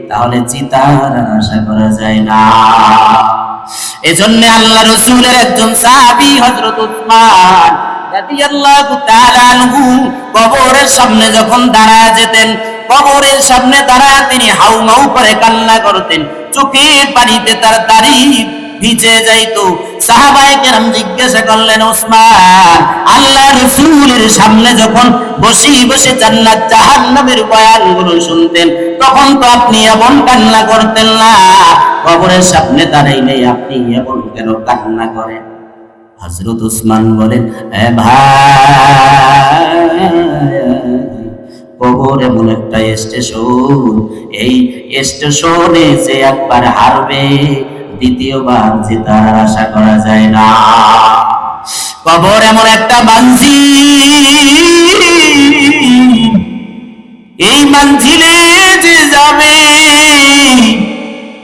তাহলে জিতার আশা করা যায় না। এজন্য আল্লাহ রাসূলের একজন সাহাবী হযরত উসমান রাদিয়াল্লাহু তাআলা আনহু কবরের সামনে যখন দাঁড়ায় যেতেন, কবরের সামনে দাঁড়ায় তিনি হাউমাউ করে কান্না করতেন, চোখের পানিতে তার দাড়ি ভিজে যাইতো। সাহাবায়ে কেরাম জিজ্ঞাসা করলেন, উসমান, আল্লাহ রাসূলের সামনে যখন বসে বসে জান্নাত জাহান্নামের বয়ানগুলো শুনতেন, তখন তো আপনি এমন কান্না করতেন না, কবরের সামনে দাঁড়াইলে আপনি এমন কেন কান্না করেন? হযরত উসমান বলেন, এ ভাই, কবর কবর এমন একটা স্টেশন, এই স্টেশনে যে একবার হারবে দ্বিতীয়বার জেতার আশা করা যায় না। কবর এমন একটা মানজিল, এই মানজিলে যে যাবে,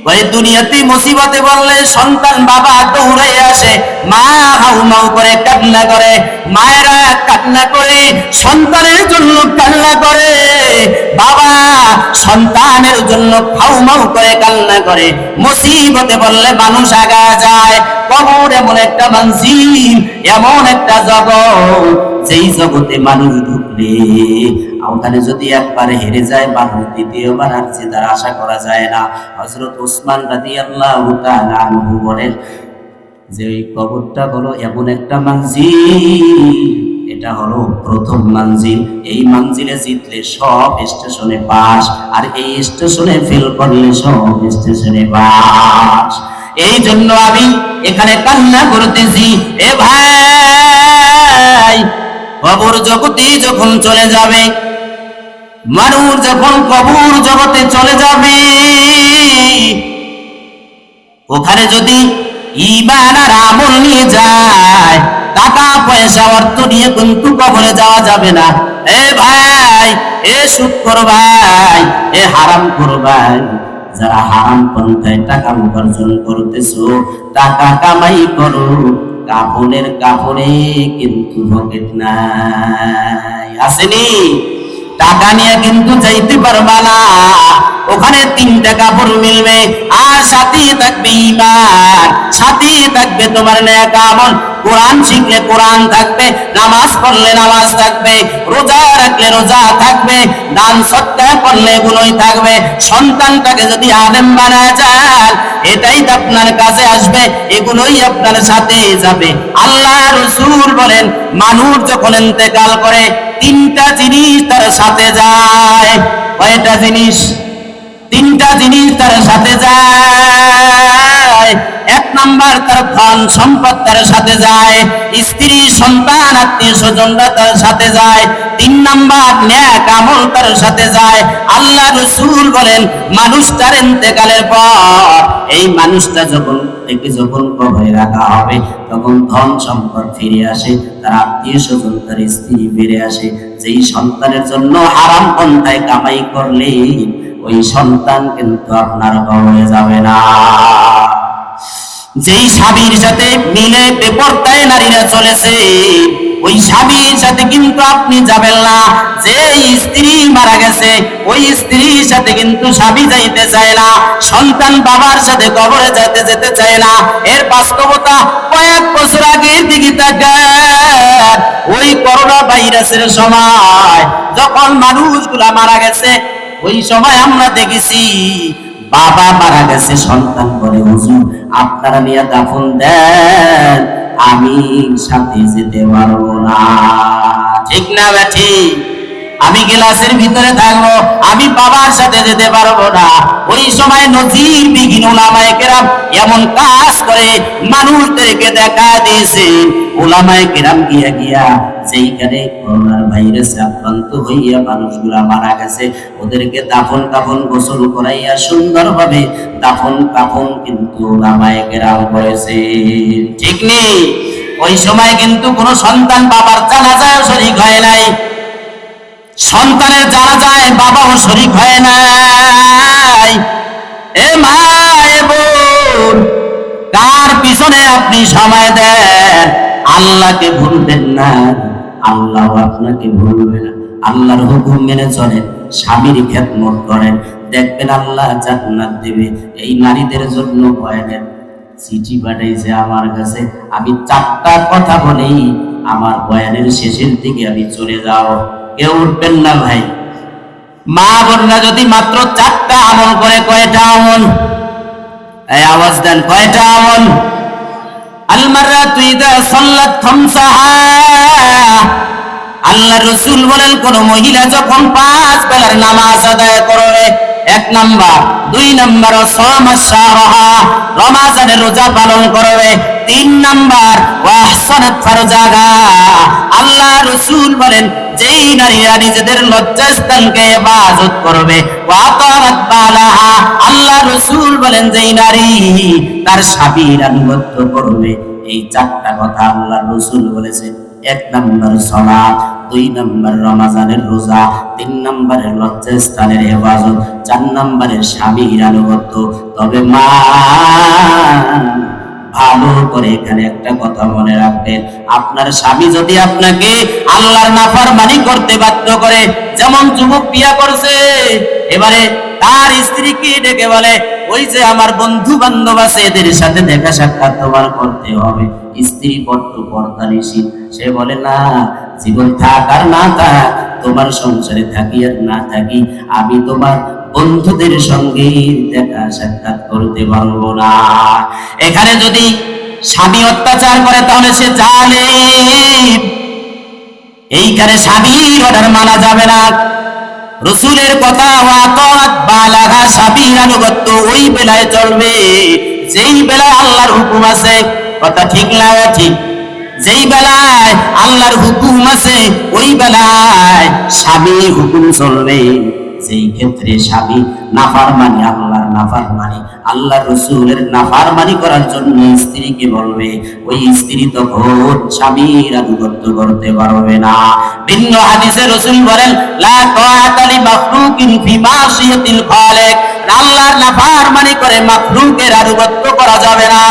ওই দুনিয়াতে মুসিবতে বললে সন্তান বাবা দৌড়াই আসে, মা হাউমাউ করে কান্না করে, মায়েরা কান্না করে সন্তানের জন্য কান্না করে, বাবা সন্তানের জন্য হাউমাউ করে কান্না করে। মুসিবতে বললে মানুষ আগা যায়। কবর এমন একটা মানজিল, এমন একটা জগৎ, যেই জগতে মানুষ ঢুকলে ওখানে যদি একবার হেরে যায় মানুষ দ্বিতীয়বার আর জেতার আশা করা যায় না। হযরত ওসমান রাদিয়াল্লাহু তাআলা আনহু বলেন যে ওই কবরটা হলো এমন একটা মানজিল, এটা হলো প্রথম মানজিল। এই মানজিলে জিতলে সব স্টেশনে পাস, আর এই স্টেশনে ফেল করলে সব স্টেশনে পাস। এই জন্য আমি এখানে কান্না করতেছি। এ ভাই, কবর জগতে যখন চলে যাবে, মানুষ যখন কবর জগতে চলে যাবে, ওখানে যদি ঈমান আর আমল নিয়ে যায়, টাকা পয়সা অর্থ নিয়ে কিন্তু কবরে যাওয়া যাবে না। এ ভাই, এ সুদখোর ভাই, এ হারামখোর ভাই, যারা হারাম পন্থায় টাকা উপার্জন করতেছো, টাকা কামাই করো, কাফনের কাপড়ে কিন্তু পকেট নাই, আসেনি? টাকা নিয়ে কিন্তু যাইতে পারবা না। ওখানে 3টা কাপড় মিলবে, আর সাথে থাকবে ঈমান, সাথে থাকবে তোমার নেক আমল। কোরআন শিখলে কোরআন থাকবে, নামাজ পড়লে নামাজ থাকবে, রোজা রাখলে রোজা থাকবে, দান সদকা করলে এগুলোই থাকবে। সন্তানটাকে যদি আলেম বানায় যান, এটাই আপনার কাছে আসবে, এগুলোই আপনার সাথে যাবে। আল্লাহ রাসূল বলেন, মানুষ যখন ইন্তেকাল করে 3টা জিনিস তার সাথে যায়। কয়টা জিনিস? 3টা জিনিস তার সাথে যায়। 1 নাম্বার তার ধন সম্পদ তার সাথে যায়, স্ত্রী সন্তান আত্মীয় স্বজনরা তার সাথে যায়। 3 নাম্বার নেক আমল তার সাথে যায়। আল্লাহ রাসূল বলেন, মানুষটার ইন্তেকালের পর এই মানুষটা যখন কবরে রাখা হবে, তখন ধন সম্পদ ফিরে আসে, তার আত্মীয় স্বজন তার স্ত্রী ফিরে আসে। যেই সন্তানের জন্য হারাম পন্থায় কামাই করলে ওই সন্তান কিন্তু আপনার কবরে যাবে না। যেই স্বামীর সাথে মিলে বেপরদায় নারীরা চলেছে, ওই স্বামীর সাথে কিন্তু আপনি যাবেন না। যে স্ত্রী মারা গেছে, ওই স্ত্রীর সাথে কিন্তু স্বামী যাইতে চায় না। সন্তান বাবার সাথে কবরে যেতে চায় না। এর বাস্তবতা কয়েক বছর আগের দিকে তাকান, ওই করোনা ভাইরাসের সময় যখন মানুষগুলা মারা গেছে, ওই সময় আমরা দেখেছি বাবা মারা গেছে, সন্তান বলে, হুজুর আপনারা নিয়ে দাফন দেন, আমি সাথে যেতে পারবো না। ঠিক না বেঠি? আমি গ্লাসের ভিতরে থাকবো, আমি বাবার সাথে যেতে পারবো না। ওই সময় নজির বিহীন উলামায়ে কেরাম এমন কাজ করে মানুষদেরকে দেখা দিয়েছে। উলামায়ে কেরাম গিয়া যেইখানে করোনার ভাইরাসে আক্রান্ত হইয়া মানুষগুলা মারা গেছে, ওদেরকে দাফন কাফন গোসল করাইয়া সুন্দরভাবে দাফন কাফন কিন্তু উলামায়ে কেরাম করেছে। ঠিক নেই? ওই সময় কিন্তু কোনো সন্তান বাবার জানাজায় শরীক হয় নাই, সন্তানের জানাজায় বাবাও শরীক হয় নাই। এ মা, এ বোন, কার পিছনে আপনি সময় দেন? আল্লাহকে ভুলবেন না, আল্লাহ আপনাকে ভুলবে না। আল্লাহর হুকুম মেনে চলেন, স্বামীর খেদমত করেন, দেখবেন আল্লাহ জান্নাত দেবে। এই নারীদের জন্য বয়ানের চিঠি পাঠাইছে আমার কাছে। আমি 4টা কথা বলেই আমার বয়ানের শেষের দিকে আমি চলে যাব। কেউ উঠবেন না ভাই। মা বোনরা যদি মাত্র 4টা আমল করে, কয়টা আমল? এই আওয়াজ দেন, কয়টা আমল? আল মাররাতু ইযা সাল্লাত খামসাহা, আল্লাহ রাসূল বলেন, কোন মহিলা যখন 5 বেলার নামাজ আদায় করবে, এক নাম্বার। 2 নাম্বার সামাশারাহা, রমজানের রোজা পালন করবে। 3 নাম্বার ওয়াহসানাত ফারজাহা, আল্লাহ রাসূল বলেন যেই নারীরা নিজেদের লজ্জাস্থানকে হেফাজত করবে, ওয়াতারাত বালাহা, আল্লাহ রাসূল বলেন যেই নারী তার স্বামীর আনুগত্য করবে। এই 4টা কথা আল্লাহ রাসূল বলেছেন। 1 নাম্বার সালাত, 2 নাম্বার রমজানের রোজা, 3 নাম্বারের লজ্জাস্থানের হেফাজত, 4 নাম্বারের স্বামীর আনুগত্য। তবে মা ভালো করে এখানে একটা কথা মনে রাখবেন, আপনার স্বামী যদি আপনাকে আল্লাহর নাফরমানি করতে বাধ্য করে, যেমন যুবক বিয়া করছে, এবারে তার স্ত্রীকে ডেকে বলে ওই যে আমার বন্ধু বান্ধব আছে এদের সাথে দেখা সাক্ষাৎ তোমার করতে হবে, স্ত্রী বড্ড পর্দানিশী, সে বলে না, জীবন থাক আর না থাক, তোমার সংসারে থাকি আর না থাকি, আমি তোমার বন্ধুদের সঙ্গে দেখা সাক্ষাৎ করতে পারবো না। এখানে যদি স্বামী অত্যাচার করে তাহলে সে জালেম। এইখানে স্বামীর অর্ডার মানা যাবে না। রাসূলের কথা ওয়াতাত বালাগা, স্বামীর আনুগত্য ওই বেলায় চলবে যেই বেলায় আল্লাহর হুকুম আছে। কথা ঠিক লাগা ঠিক, যেই বেলায় আল্লাহর হুকুম আছে ওই বেলায় স্বামীর হুকুম চলবে। যেই ক্ষেত্রে স্বামী নাফরমানি, আল্লাহর নাফরমানি, আল্লাহ রাসূলের নাফরমানি করার জন্য স্ত্রীকে বলবে, ওই স্ত্রী তখন স্বামীর আনুগত্য করতে পারবে না। ভিন্ন হাদিসে রাসূল বলেন লা তাআতা লি মাখলুকিন ফি মাসিয়াতিল খালিক, আল্লাহর নাফরমানি করে মাখলুকের আনুগত্য করা যাবে না।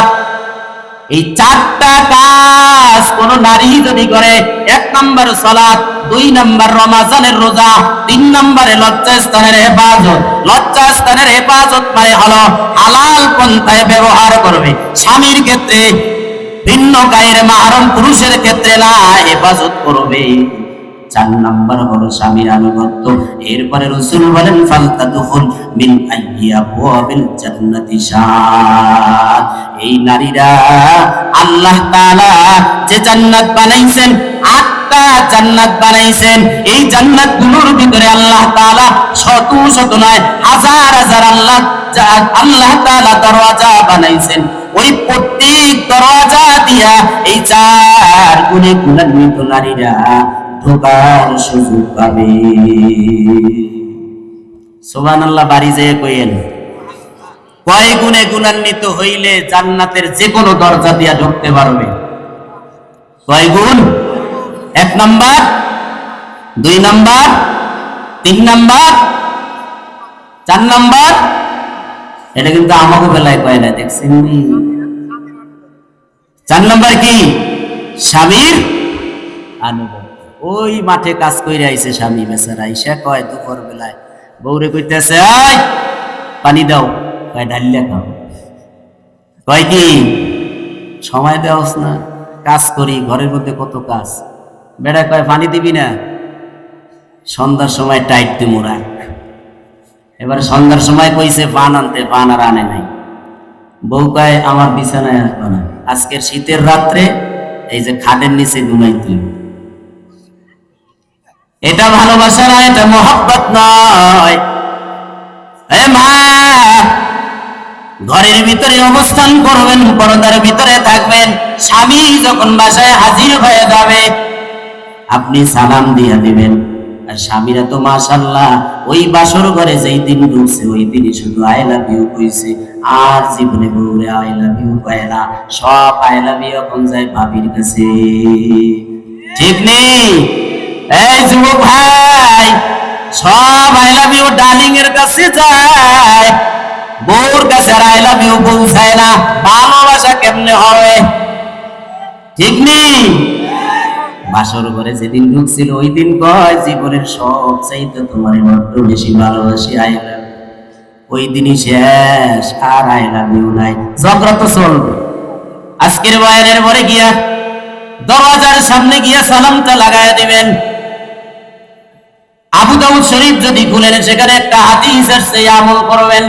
এই 4টা কাজ কোন নারী যদি করে, 1 নাম্বার সালাত, 2 নাম্বার রমজানের রোজা, 3 নাম্বারে লজ্জাস্থানের হেফাজত। লজ্জাস্থানের হেফাজত মানে হলো হালাল পন্থায় ব্যবহার করবে। স্বামীর ক্ষেত্রে ভিন্ন গায়ের মাহরম পুরুষের ক্ষেত্রে না, হেফাজত করবে। 4 নাম্বার হলো স্বামীর আনুগত্য। এরপরে রাসূল বলেন ফালতাদখুল মিন আইয়াবিল জান্নাতি শাআত, এই নারীরা আল্লাহ তাআলা যে জান্নাত বানাইছেন, 8টা জান্নাত বানাইছেন, এই জান্নাতগুলোর ভিতরে আল্লাহ তাআলা শত শত নয় হাজার হাজার আল্লাহ তাআলা দরওয়াজা বানাইছেন। ওই প্রত্যেক দরওয়াজা দিয়া এই 4 গুণে গুণান্বিত নারীরা ঢোকার সুযোগ পাবে। সুবহানাল্লাহ, বাড়ি যেয়ে কইেন কয় গুণে গুণান্বিত হইলে জান্নাতের যে কোনো দরজা দিয়া ঢুকতে পারবে? কয় গুণ? 1 নাম্বার, 2 নাম্বার, 3 নাম্বার, 4 নাম্বার। এটা কিন্তু আমাকে বেলায় কয় না, দেখছেন? 4 নাম্বার কি? স্বামীর আনুগত্য। ওই মাঠে কাজ কইরা আইছে স্বামী বেচারা, আইসা কয় দুপুর বেলায় বউরে কইতেছে আয় পানি দাও, কয় ঢালিয়া খাও। কয় কি সময় দেওয়াস না? কাজ করি, ঘরের মধ্যে কত কাজ। বেড়া কয় পানি দিবি না? সন্ধ্যার সময় টাইট দিমু রাখ। এবার সন্ধ্যার সময় কইছে পান আনতে, পান আর আনে নাই। বউ কয় আমার বিছানায় আসবে না, আজকের শীতের রাত্রে এই যে খাটের নিচে ঘুমাই তুই। এটা ভালোবাসা নয়, এটা মহব্বত নয়। মা, ঘরের ভিতরে অবস্থান করবেন, পর্দার ভিতরে থাকবেন। স্বামী যখন বাসায় হাজির হয়ে যাবে আপনি সালাম দিয়ে দিবেন। আর স্বামীরা তো মাশাআল্লাহ ওই বাসর ঘরে যেই দিন ঢুকছে ওই দিনই শুধু আই লাভ ইউ কইছে, আর জীবনে বউরে আই লাভ ইউ কয় না। সব আই লাভ ইউ এখন যায় ভাবির কাছে। ঠিক নেই? এই যুবক ভাই, সব আই লাভ ইউ ডার্লিং এর কাছে যায়, বউর কাছে আর আই লাভ ইউ পৌঁছায় না। ভালোবাসা কেমনে হবে? ঠিক নেই? বাসর ঘরে যেদিন ঢুকছিল ওই দিন কয় জীবনের সব চাইতে তোমার বড্ড বেশি ভালোবাসি, আই লাভ। ওই দিনই শেষ, আর আই লাভ ইউ নাই। ঝগড়া তো চলবে। আজকের বয়ানের পরে গিয়া দরওয়াজার সামনে গিয়া সালামটা লাগায় দিবেন। আবু দাউদ শরীফ যদি খুলেন সেখানে একটা হাদিস আছে, আমল করবেন।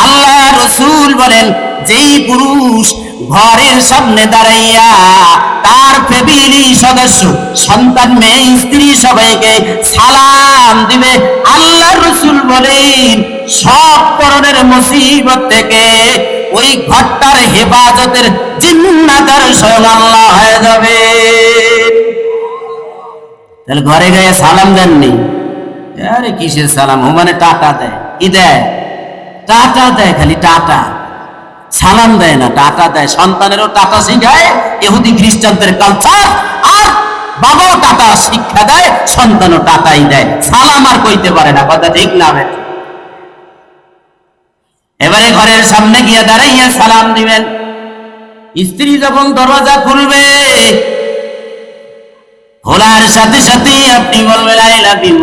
আল্লাহ রাসূল বলেন যেই পুরুষ ঘরের সামনে দাঁড়াইয়া তার ফ্যামিলি সদস্য, সন্তান, মেয়ে, স্ত্রী সবাইকে সালাম দিবে। আল্লাহর রাসূল বলেন সব ধরনের মুসিবত থেকে ওই ঘরটার হেফাজতের জিম্মাদার স্বয়ং আল্লাহ হয়ে যাবে। তাহলে ঘরে গিয়ে সালাম দেননি? আরে কিসের সালাম? ও মানে টাটা দেয়। কি দেয়? টাটা দেয়, খালি টাটা, সালাম দেয় না, টাটা দেয়। সন্তানেরও টাটা শিখায় ইহুদি খ্রিস্টানদের কালচার, আর বাবাও টাটা শিক্ষা দেয়, সন্তানও টাটাই দেয়, সালাম আর কইতে পারে না। কথা ঠিক না? এবারে ঘরের সামনে গিয়ে দাঁড়াইয়া সালাম দিবেন। স্ত্রী যখন দরজা খুলবে, খোলার সাথে সাথে আপনি বলবেন আই লাভ ইউ।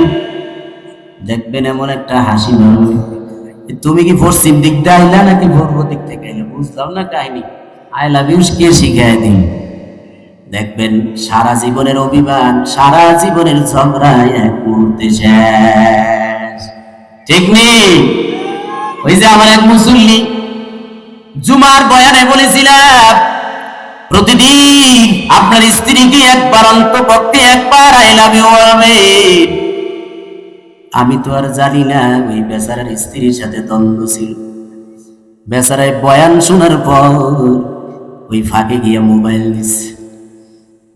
দেখবেন এমন একটা হাসি মারবে, তুমি কি পশ্চিম দিক দিয়ে আইলা নাকি পূর্ব দিক থেকে আইলা? বুঝলাম না কাহিনী। আই লাভ ইউ কে শিখায় দিন? দেখবেন সারা জীবনের অভিমান, সারা জীবনের ঝগড়া এক মুহূর্তে শেষ। ঠিক নেই? ওই যে আমার এক মুসল্লি জুমার বয়ানে বলেছিলাম, প্রতিদিন আপনার স্ত্রীকে একবার, অন্তপক্ষে একবার আই লাভ ইউ বলবে। আমি তো আর জানি না ওই বেচারার স্ত্রীর সাথে দ্বন্দ্ব ছিল। বেচারায় বয়ান শোনার পর ওই ফাঁকে গিয়ে মোবাইল দিচ্ছে,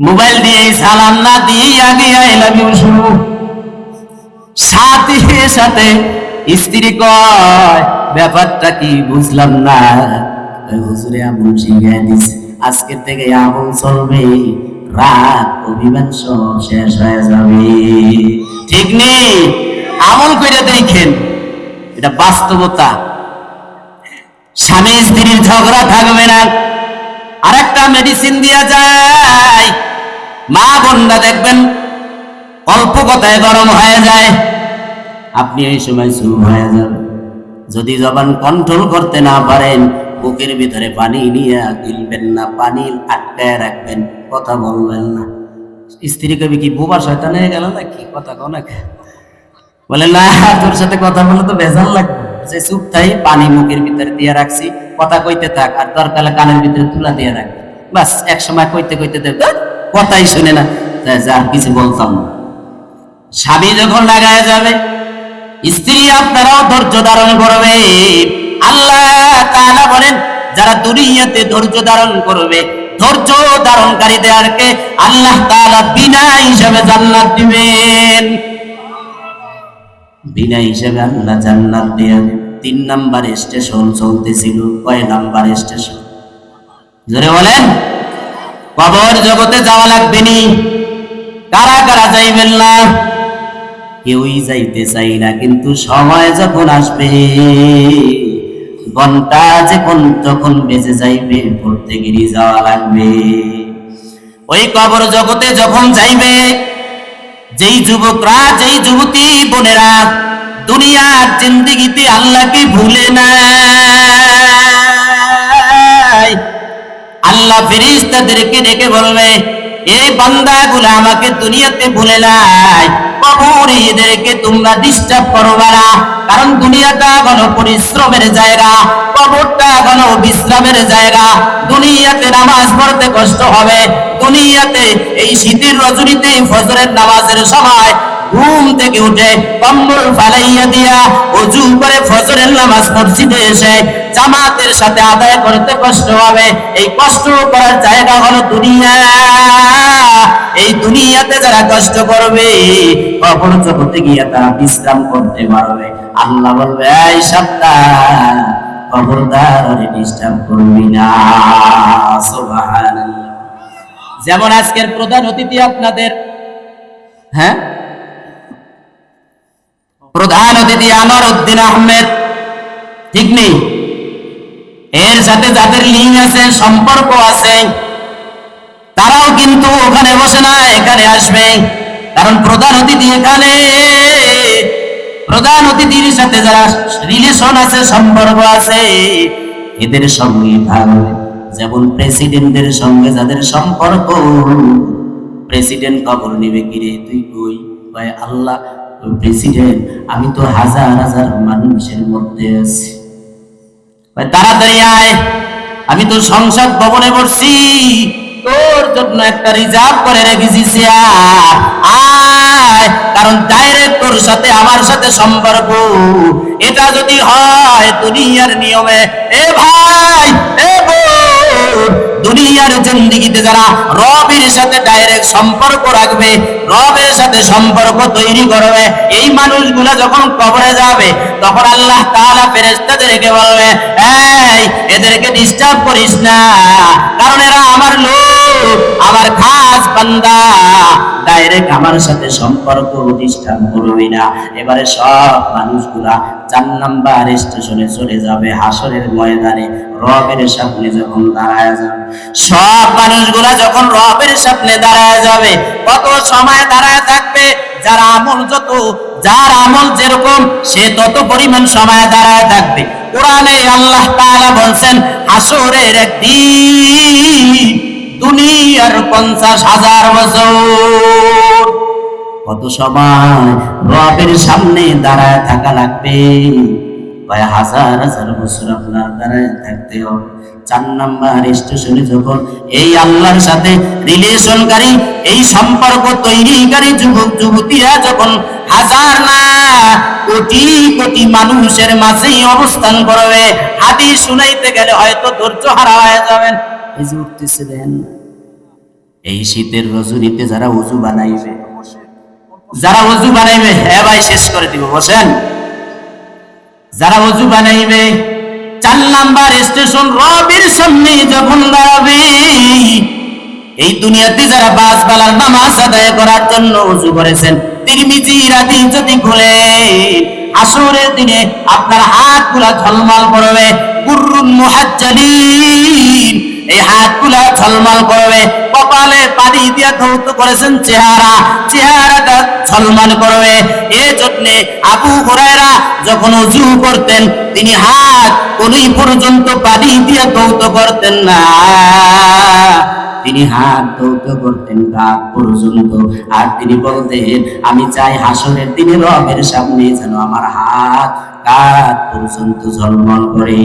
মোবাইল দিয়ে সালাম না দিয়ে আগে আই লাভ ইউ শুরু। সাথে সাথে স্ত্রী কয় ব্যাপারটা কি বুঝলাম না। হুজুরে আমল শিখিয়ে দিচ্ছে, আজকের থেকে আমল চলবে, রাত অভিমান সব শেষ হয়ে যাবে। ঠিক নেই? আমল করে দেখেন, এটা বাস্তবতা। স্বামী স্ত্রীর ঝগড়া থাকবে না। আর একটা মেডিসিন দিয়া যায়, মা বোনরা দেখবেন অল্প কথায় গরম হয়ে যায়, আপনি এই সময় চুপ হয়ে যাবেন। যদি জবান কন্ট্রোল করতে না পারেন, বুকের ভিতরে পানি নিয়ে গিলবেন না, পানি আটকায় রাখবেন, কথা বলবেন না। স্ত্রী কবি কি বোবা শয়তান হয়ে গেল নাকি? কথা কও না, বলে না তোর সাথে কথা বলে তো বেজাল লাগবে, যে চুপ থাই, পানি মুখের ভিতরে দিয়ে রাখছি, কথা কইতে থাক, আর দরকার কানের ভিতরে তুলা দিয়ে রাখ। বাস এক সময় কইতে কইতে কথাই শুনে না, যা কিছু বলতাম না। স্বামী যখন লাগায় যাবে, স্ত্রী আপনারাও ধৈর্য ধারণ করবে। আল্লাহ তাআলা বলেন যারা দুনিয়াতে ধৈর্য ধারণ করবে, ধৈর্য ধারণকারীদেরকে আল্লাহ তাআলা বিনা হিসাবে জান্নাত দিবেন। বিনা হিসাবে আল্লাহ জান্নাত দেন। 3 নাম্বার স্টেশন চলতেছিল। কয় নাম্বার স্টেশন? জোরে বলেন। কবর জগতে যাওয়া লাগবে নি। কারা কারা যাইবেন না? কেউই যাইতে চাই না, কিন্তু সময় যখন আসবে, ঘন্টা যখন বেঁচে যাইবে, প্রত্যেকেরই যাওয়া লাগবে। ওই কবর জগতে যখন যাইবে, যেই যুবকরা, যেই যুবতী বোনেরা দুনিয়ার জিন্দেগিতে আল্লাহকে ভুলে নাই, আল্লাহ ফেরেশতাদেরকে ডেকে বলবে, এই বান্দাগুলো আমাকে দুনিয়াতে ভুলে নাই, কবরে এদেরকে তোমরা ডিস্টার্ব করবে না। কারণ দুনিয়াটা হলো পরিশ্রমের জায়গা, কবরটা হলো বিশ্রামের জায়গা। দুনিয়াতে নামাজ পড়তে কষ্ট হবে, দুনিয়াতে এই শীতের রজনীতে ফজরের নামাজের সময় ঘুম থেকে উঠে কম্বল ফালাইয়া দিয়া ওযু করে ফজরের নামাজ মসজিদে এসে জামাতের সাথে আদায় করতে কষ্ট হবে। এই কষ্ট করার জায়গা হলো দুনিয়া। এই দুনিয়াতে যারা কষ্ট করবে, কবর জগতে গিয়ে তারা বিশ্রাম করতে পারবে। আল্লাহ বলবে, এই সাবধান, খবরদার আরে ডিস্টার্ব করবি না। সুবহানাল্লাহ। যেমন আজকের প্রধান অতিথি আপনাদের, হ্যাঁ, প্রধান অতিথি আনোয়ার উদ্দিন আহমেদ, ঠিক নেই? এর সাথে যাদের লিঙ্ক আছে, সম্পর্ক আছে, তারাও কিন্তু ওখানে বসে না, এখানে আসবে। কারণ প্রধান অতিথি এখানে, প্রধান অতিথির সাথে যারা রিলেশন আছে, সম্পর্ক আছে, এদের সঙ্গে থাকবে। যেমন প্রেসিডেন্টের সঙ্গে যাদের সম্পর্ক, প্রেসিডেন্ট খবর নিবে, কিরে তুই কই? ভাই আল্লাহ প্রেসিডেন্ট, আমি তো হাজার হাজার মানুষের মধ্যে আছি, তাড়াতাড়ি আয়। আমি তো সংসদ ভবনে বসছি, তোর জন্য একটা রিজার্ভ করে রেখেছি চেয়ার, আয়, কারণ ডাইরেক্ট তোর সাথে আমার সাথে সম্পর্ক। এটা যদি হয় দুনিয়ার নিয়মে, এ ভাই এ বোন, দুনিয়ার জিন্দেগিতে যারা রবের সাথে ডাইরেক্ট সম্পর্ক রাখবে, রবের সাথে সম্পর্ক তৈরি করবে, এই মানুষগুলো যখন কবরে যাবে তখন আল্লাহ তাআলা ফেরেশতাদেরকে বলবে, এই এদেরকে ডিস্টার্ব করিস না, কারণ এরা আমার লোক, আমার খাস বান্দা, ডাইরেক্ট আমার সাথে সম্পর্ক প্রতিষ্ঠান করবে না। এবারে সব মানুষগুলা 4 নাম্বার স্টেশনে চলে যাবে, হাসরের ময়দানে রবের সামনে যখন দাঁড়ায় যাবে। সব মানুষগুলা যখন রবের সামনে দাঁড়ায় যাবে, কত সময় দাঁড়ায় থাকবে? যার আমল যেরকম সে তত পরিমাণ সময় দাঁড়ায় থাকবে। কোরআনে আল্লাহ তাআলা বলছেন, হাসরের একদিন দুনিয়ার 50,000 বছর। কত সময় রবের সামনে দাঁড়ায় থাকা লাগবে? কয় হাজার হাজার বছর আপনার দাঁড়ায় থাকতে হবে। 4 নাম্বার স্টেশনে যখন এই আল্লাহর সাথে রিলেশনকারী, এই সম্পর্ক তৈরিকারী যুবক যুবতীরা যখন হাজার না কোটি কোটি মানুষের মাঝেই অবস্থান করবে, হাদিস শুনাইতে গেলে হয়তো ধৈর্য হারা হয়ে যাবেন। এই যে উঠতেছে দেন, এই শীতের রজনীতে যারা ওযু বানাইবে, হ্যাঁ ভাই শেষ করে দিব, বসেন। যারা ওযু বানাইবে 4 নাম্বার স্টেশন রবের সামনে যখন দাঁড়াবে, এই দুনিয়াতে যারা 5 বেলার নামাজ আদায় করার জন্য ওযু করেছেন, তিরমিজির হাদিস যদি খুলে, আসরের দিনে আপনার হাতগুলা ঝলমল করবে, কুররুন মুহাজ্জালিন, এই হাতগুলা ঝলমল করবে। কপালে পানি দিয়ে ধৌত করেছেন চেহারাটা ঝলমল করবে। এই জন্য আবু হুরায়রা যখন ওযু করতেন, তিনি হাত কোনই পর্যন্ত পানি দিয়ে ধৌত করতেন না, তিনি হাত ধৌত করতেন কাঁধ পর্যন্ত। আর তিনি বলতেন, আমি চাই হাসরের দিনে রবের সামনে যেন আমার হাত কাঁধ পর্যন্ত ঝলমল করে।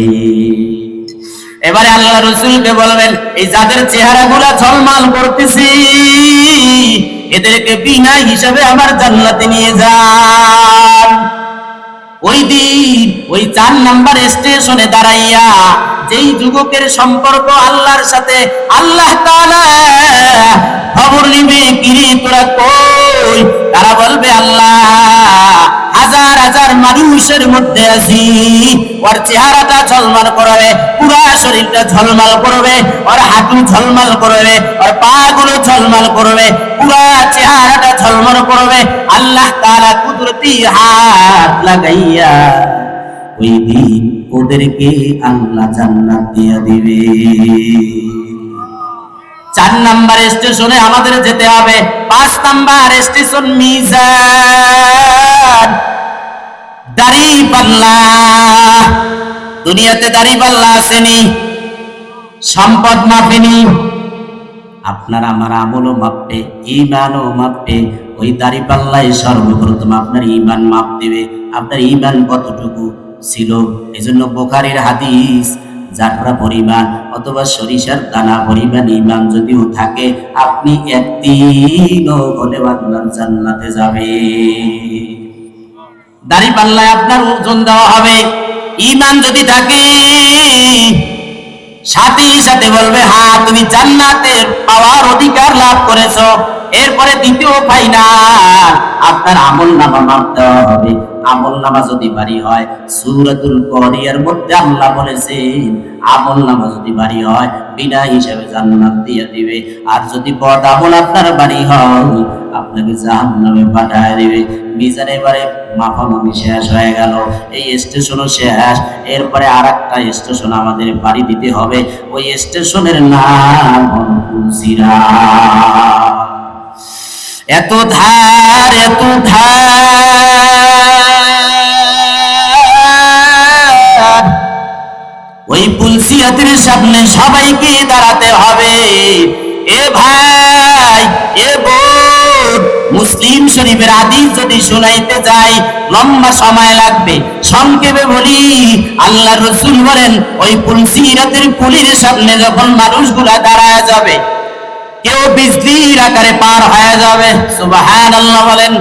এবারে আল্লাহ রাসূলকে বলবেন, এই যাদের চেহারাগুলো ঝলমল করতেছে এদেরকে বিনা হিসাবে আমার জান্নাতে নিয়ে যান। ওই দিন ওই 4 নাম্বার স্টেশনে দাঁড়াইয়া যেই যুবকের সম্পর্ক আল্লাহর সাথে, আল্লাহ তাআলা খবর নিবে, কিরে তোরা কই? তারা বলবে, আল্লাহ হাজার হাজার মানুষের মধ্যে আছি, ওর চেহারাটা ঝলমল করবে, পুরা শরীরটা ঝলমল করবে, ওর হাঁটু ঝলমল করবে, ওর পা গুলো ঝলমল করবে, পুরা চেহারাটা ঝলমল করবে। আল্লাহ তাআলা কুদরতি হাত লাগাইয়া ওই দিন ওদেরকে আল্লাহ জান্নাত দিয়ে দিবে। 4 নাম্বার স্টেশনে আমাদের যেতে হবে। 5 নাম্বার স্টেশন মিজান, দাড়িপাল্লা। দুনিয়াতে দাড়িপাল্লা আসেনি, সম্পদ মাপেনি, আপনার আমার আমলও মাপবে, ঈমানও মাপবে। ওই দাড়িপাল্লাই সর্বপ্রথম আপনার ঈমান মাপ দিবে, আপনার ঈমান কতটুকু ছিল। এজন্য বুখারীর হাদিস, জাররা পরিমাণ অথবা সরিষার দানা পরিমাণ ঈমান যদিও থাকে, আপনি একদিনও বলে আল্লাহর জান্নাতে যাবে। দাড়িপাল্লায় আপনার ওজন দেওয়া হবে। ঈমান যদি থাকে সাথে সাথে বলবে, হ্যাঁ তুমি জান্নাতের পাওয়ার অধিকার লাভ করেছো। এরপরে দ্বিতীয় ফাইনাল, আপনার আমলনামা মাপ দেওয়া হবে। আমলনামা যদি ভারী হয়, সূরাতুল কারিয়ার মধ্যে আল্লাহ বলেছেন, আমলনামা যদি ভারী হয় বিনা হিসাবে জান্নাত দিয়ে দিবে। আর যদি বদ আমল আপনার ভারী হয়, আপনাকে জাহান্নামে পাঠায় দিবে। মিজান এবারে মাপামাপি শেষ হয়ে গেল, এই স্টেশনও শেষ। এরপরে আরেকটা স্টেশন আমাদের পাড়ি দিতে হবে, ওই স্টেশনের নাম হলো পুলসিরাত। এত ধার এত ধার, ওই পুলসিরাতের সামনে সবাইকে দাঁড়াতে হবে। এ ভাই এ বোন, মুসলিম শরীফের হাদিস যদি শুনাইতে যাই লম্বা সময় লাগবে। সংক্ষেপে বলি, আল্লাহ রাসূল বলেন ওই পুলসিরাতের পুলির সামনে যখন মানুষগুলা দাঁড়ায় যাবে, কেউ বিজলির আকারে পার হয়ে যাবে। সুবহানাল্লাহ বলেন।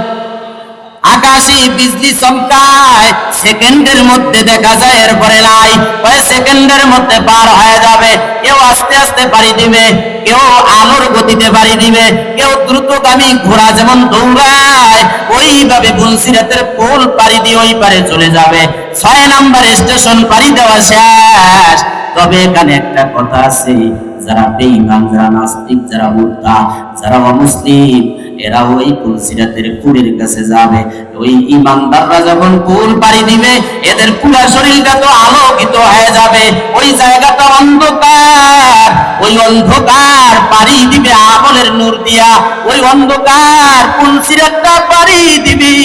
আকাশে বিজলি চমকায়, সেকেন্ডের মধ্যে দেখা যায়, এরপরে নাই, কয়েক সেকেন্ডের মধ্যে পার হয়ে যাবে। কেউ আস্তে আস্তে পাড়ি দিবে, কেউ আলোর গতিতে পাড়ি দিবে, কেউ দ্রুতগামী ঘোড়া যেমন দৌড়ায় ওইভাবে পুলসিরাতের পুল পাড়ি দিয়ে ওই পারে চলে যাবে। 6 নাম্বার স্টেশন পাড়ি দেওয়া শেষ। তবে এখানে একটা কথা আছে, যারা বেঈমান, যারা নাস্তিক, যারা মুরতাদ, যারা অমুসলিম, এরা ওই পুলসিরাতের পুলের কাছে যাবে। ওই ইমানদাররা যখন পুল পাড়ি দিবে, এদের পুরা শরীরটা তো আলোকিত হয়ে যাবে, ওই জায়গাটা অন্ধকার। ওই অন্ধকার পাড়ি দিবে আমলের নূর দিয়া, ওই অন্ধকার পুলসিরাতটা পাড়ি দিবি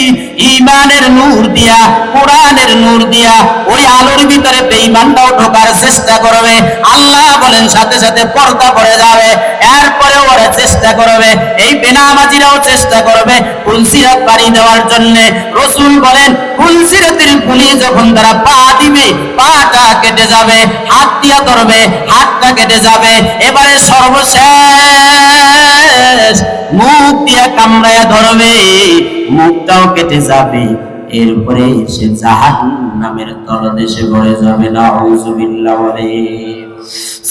ঈমানের নূর দিয়া, কোরআনের নূর দিয়া। ওই আলোর ভিতরে বেঈমানটাও ঢোকার চেষ্টা করবে। আল্লাহ বলেন সাথে সাথে পর্দা পড়ে যাবে। এরপরে ওরা চেষ্টা করবে, এই বেনামাজিরাও চেষ্টা করবে পুলসিরাত পাড়ি দেওয়ার জন্য। রাসূল বলেন পুলসিরাতের পুলি যখন তারা পা দিবে, পাটা কেটে যাবে, হাত দিয়া ধরবে, হাতটা কেটে যাবে। এবারে সর্বশেষ মুখ দিয়া কামড়ায়া ধরবে, মুখটাও কেটে যাবে। এরপরে সে জাহান্নামের তলদেশে পড়ে যাবে। নাউযুবিল্লাহ বলে।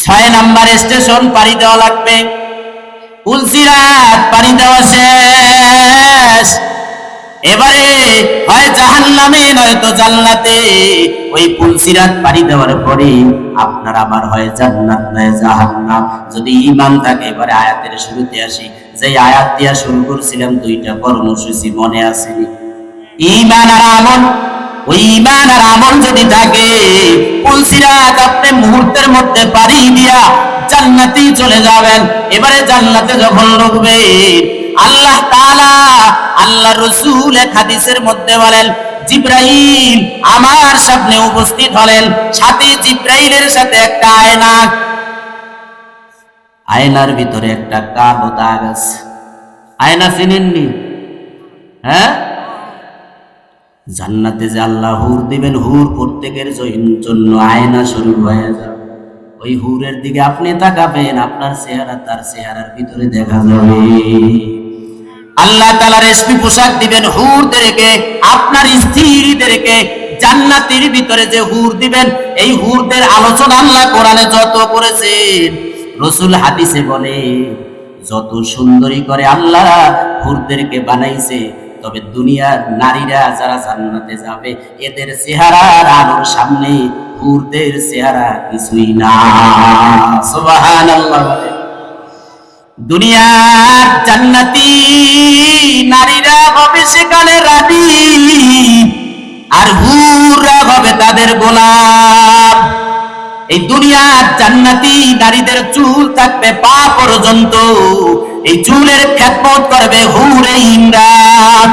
6 নাম্বার স্টেশন পাড়ি দেওয়া লাগবে। পুলসিরাত পাড়ি দেওয়া শেষ। এবারে হয় জাহান্নামে নয়তো জান্নাতে। ওই পুলসিরাত পাড়ি দেওয়ার পরে আপনার আমার হয় জান্নাত নয় জাহান্নাম, যদি ঈমান থাকে। এবারে আয়াতের শুরুতে আসি, যে আয়াত দিয়া শুরু করছিলাম, 2টা কর্মসূচি মনে আসেনি? ঈমান আর আমল। ওই ঈমান আর আমল যদি থাকে, পুলসিরাত আপনি মুহূর্তের মধ্যে পাড়ি দিয়া জান্নাতে চলে যাবেন। এবারে জান্নাতে যখন ঢুকবে, আল্লাহ তাআলা, আল্লাহ রাসূল এক হাদিসের মধ্যে বলেন, জিবরাইল আমার সামনে উপস্থিত হলেন, সাথে জিবরাইলের সাথে একটা আয়না, আয়নার ভিতরে একটা কালো দাগ আছে। আয়না চিনেননি? হ্যাঁ, জান্নাতে যে আল্লাহ হুর দিবেন, হুর প্রত্যেকের জন্য আয়না শুরু হয়ে যাবে। ওই হুরের দিকে আপনি তাকাবেন, আপনার চেহারা তার চেহারার ভিতরে দেখা যাবে। আল্লাহ তাআলা রেশমি পোশাক দিবেন হুরদেরকে, আপনার স্ত্রীদেরকে। জান্নাতের ভিতরে যে হুর দিবেন, এই হুরদের আলোচনা আল্লাহ কোরআনে যত করেছেন, রাসূল হাদিসে বলে যত সুন্দরী করে আল্লাহ হুরদেরকে বানাইছে, তবে দুনিয়ার নারীরা যারা জান্নাতে যাবে, এদের চেহারার আলোর সামনে হুরদের চেহারা কিছুই না। সুবহানাল্লাহ। দুনিয়ার জান্নাতি নারীরা হবে সেখানে রানী, আর হুররা হবে তাদের গোলাম। এই দুনিয়ার জান্নাতি নারীদের চুল থাকবে পা পর্যন্ত, এই চুলের খেদমত করবে হুরে ইমরান।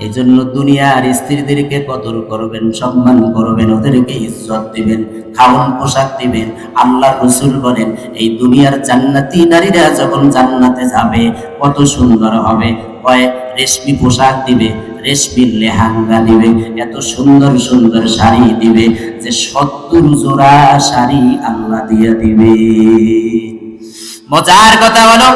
এই জন্য দুনিয়ার স্ত্রীদেরকে কদর করবেন, সম্মান করবেন, ওদেরকে ইজ্জত দিবেন, খাওন পোশাক দিবেন। আল্লাহ রাসূল বলেন, এই দুনিয়ার জান্নাতি নারীরা যখন জান্নাতে যাবে কত সুন্দর হবে। কয় রেশমি পোশাক দিবে, রেশমি লেহেঙ্গা দিবে, এত সুন্দর সুন্দর শাড়ি দিবে যে 70 জোড়া শাড়ি আল্লাহ দিয়ে দিবে। মজার কথা হলো,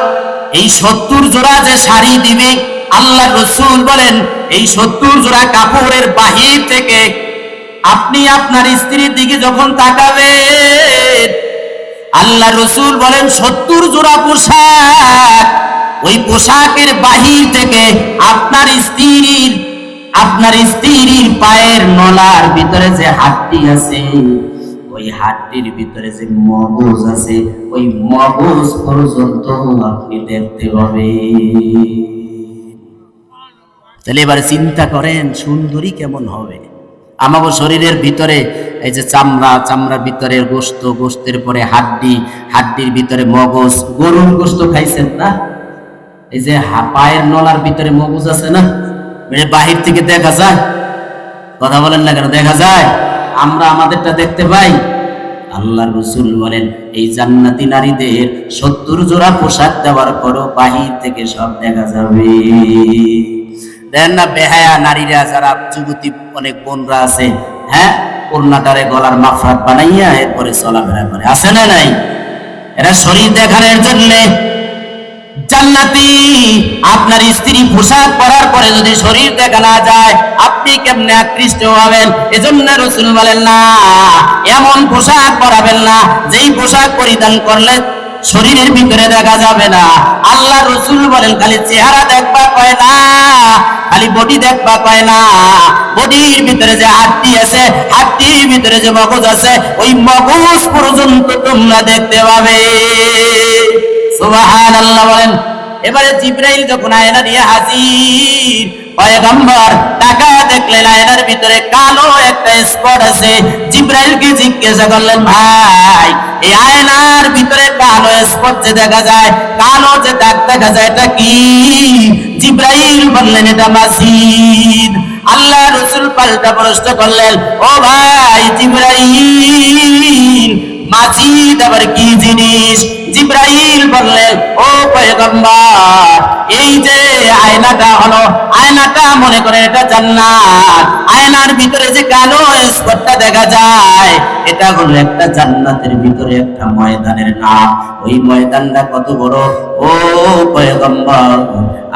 এই 70 জোড়া যে শাড়ি দিবে, আল্লাহ রাসূল বলেন এই 70 জোড়া কাপড়ের বাহির থেকে আপনি আপনার স্ত্রীর দিকে যখন তাকাবেন, আল্লাহ রাসূল বলেন 70 জোড়া পোশাক, ওই পোশাকের বাহির থেকে আপনার স্ত্রীর পায়ের নলার ভিতরে যে হাড্ডি আছে, ওই হাড্ডির ভিতরে যে মগজ আছে, ওই মগজ পর্যন্ত আপনি দেখতে পাবেন। তাহলে এবার চিন্তা করেন সুন্দরী কেমন হবে। আমাদের শরীরের ভিতরে এই যে চামড়া, চামড়ার ভিতরে গোশত, গোশতের পরে হাড্ডি, হাড্ডির ভিতরে মগজ। গরুর গোশত খাইছেন না? এই যে পায়ের নলার ভিতরে মগজ আছে না, বাহির থেকে দেখা যায়? কথা বলেন না কেন? দেখা যায়। আমরা আমাদেরটা দেখতে পাই, আল্লাহ রাসূল বলেন এই জান্নাতি নারীদের 70 জোড়া পোশাক দেওয়ার পরও বাহির থেকে সব দেখা যাবে। দেন না বেহায়া নারীরা যারা যুবতী অনেক বোনরা আছে, হ্যাঁ, ওড়নাটারে গলার মাফরাত বানাইয়া এরপরে চলাফেরা করে, আছে না নাই? এরা শরীর দেখানোর জন্য। জান্নাতি আপনার স্ত্রী পোশাক পরার পরে যদি শরীর দেখা না যায় আপনি কেমনে আকৃষ্ট হবেন? এজন্য রাসূল বলেন না, এমন পোশাক পরাবেন না যেই পোশাক পরিধান করলে শরীরের ভিতরে দেখা যাবে না। আল্লাহ রাসূল বলেন খালি চেহারা দেখবা কয় না, খালি বডি দেখবা কয় না, বডির ভিতরে যে হাড্ডি আছে, হাড্ডির ভিতরে যে মগজ আছে, ওই মগজ পর্যন্ত তোমরা দেখতে পাবে। সুবহানাল্লাহ বলেন। এবারে জিবরাইল যখন আয়না নিয়ে হাজির, পয়গম্বর টাকা দেখলেন আয়নার ভিতরে কালো একটা স্পট আছে। জিবরাইলকে জিজ্ঞাসা করলেন, ভাই এই আয়নার ভিতরে কালো স্পট যে দেখা যায়, কালো যে দাগ দেখা যায়, এটা কি? জিবরাইল বললেন এটা মাসিদ। আল্লাহ রাসূল পাল্টা প্রশ্ন করলেন, ও ভাই জিবরাইল, মাসিদ আবার কি জিনিস? জিবরাইল বললেন, ও পয়গম্বর, এই যে আয়নাটা হলো, আয়নাটা মনে করেন এটা জান্নাত। আয়নার ভিতরে যে কালো স্পটটা দেখা যায়, এটা হলো একটা জান্নাতের ভিতরে একটা ময়দানের নাম। ওই ময়দানটা কত বড় ও পয়গম্বর!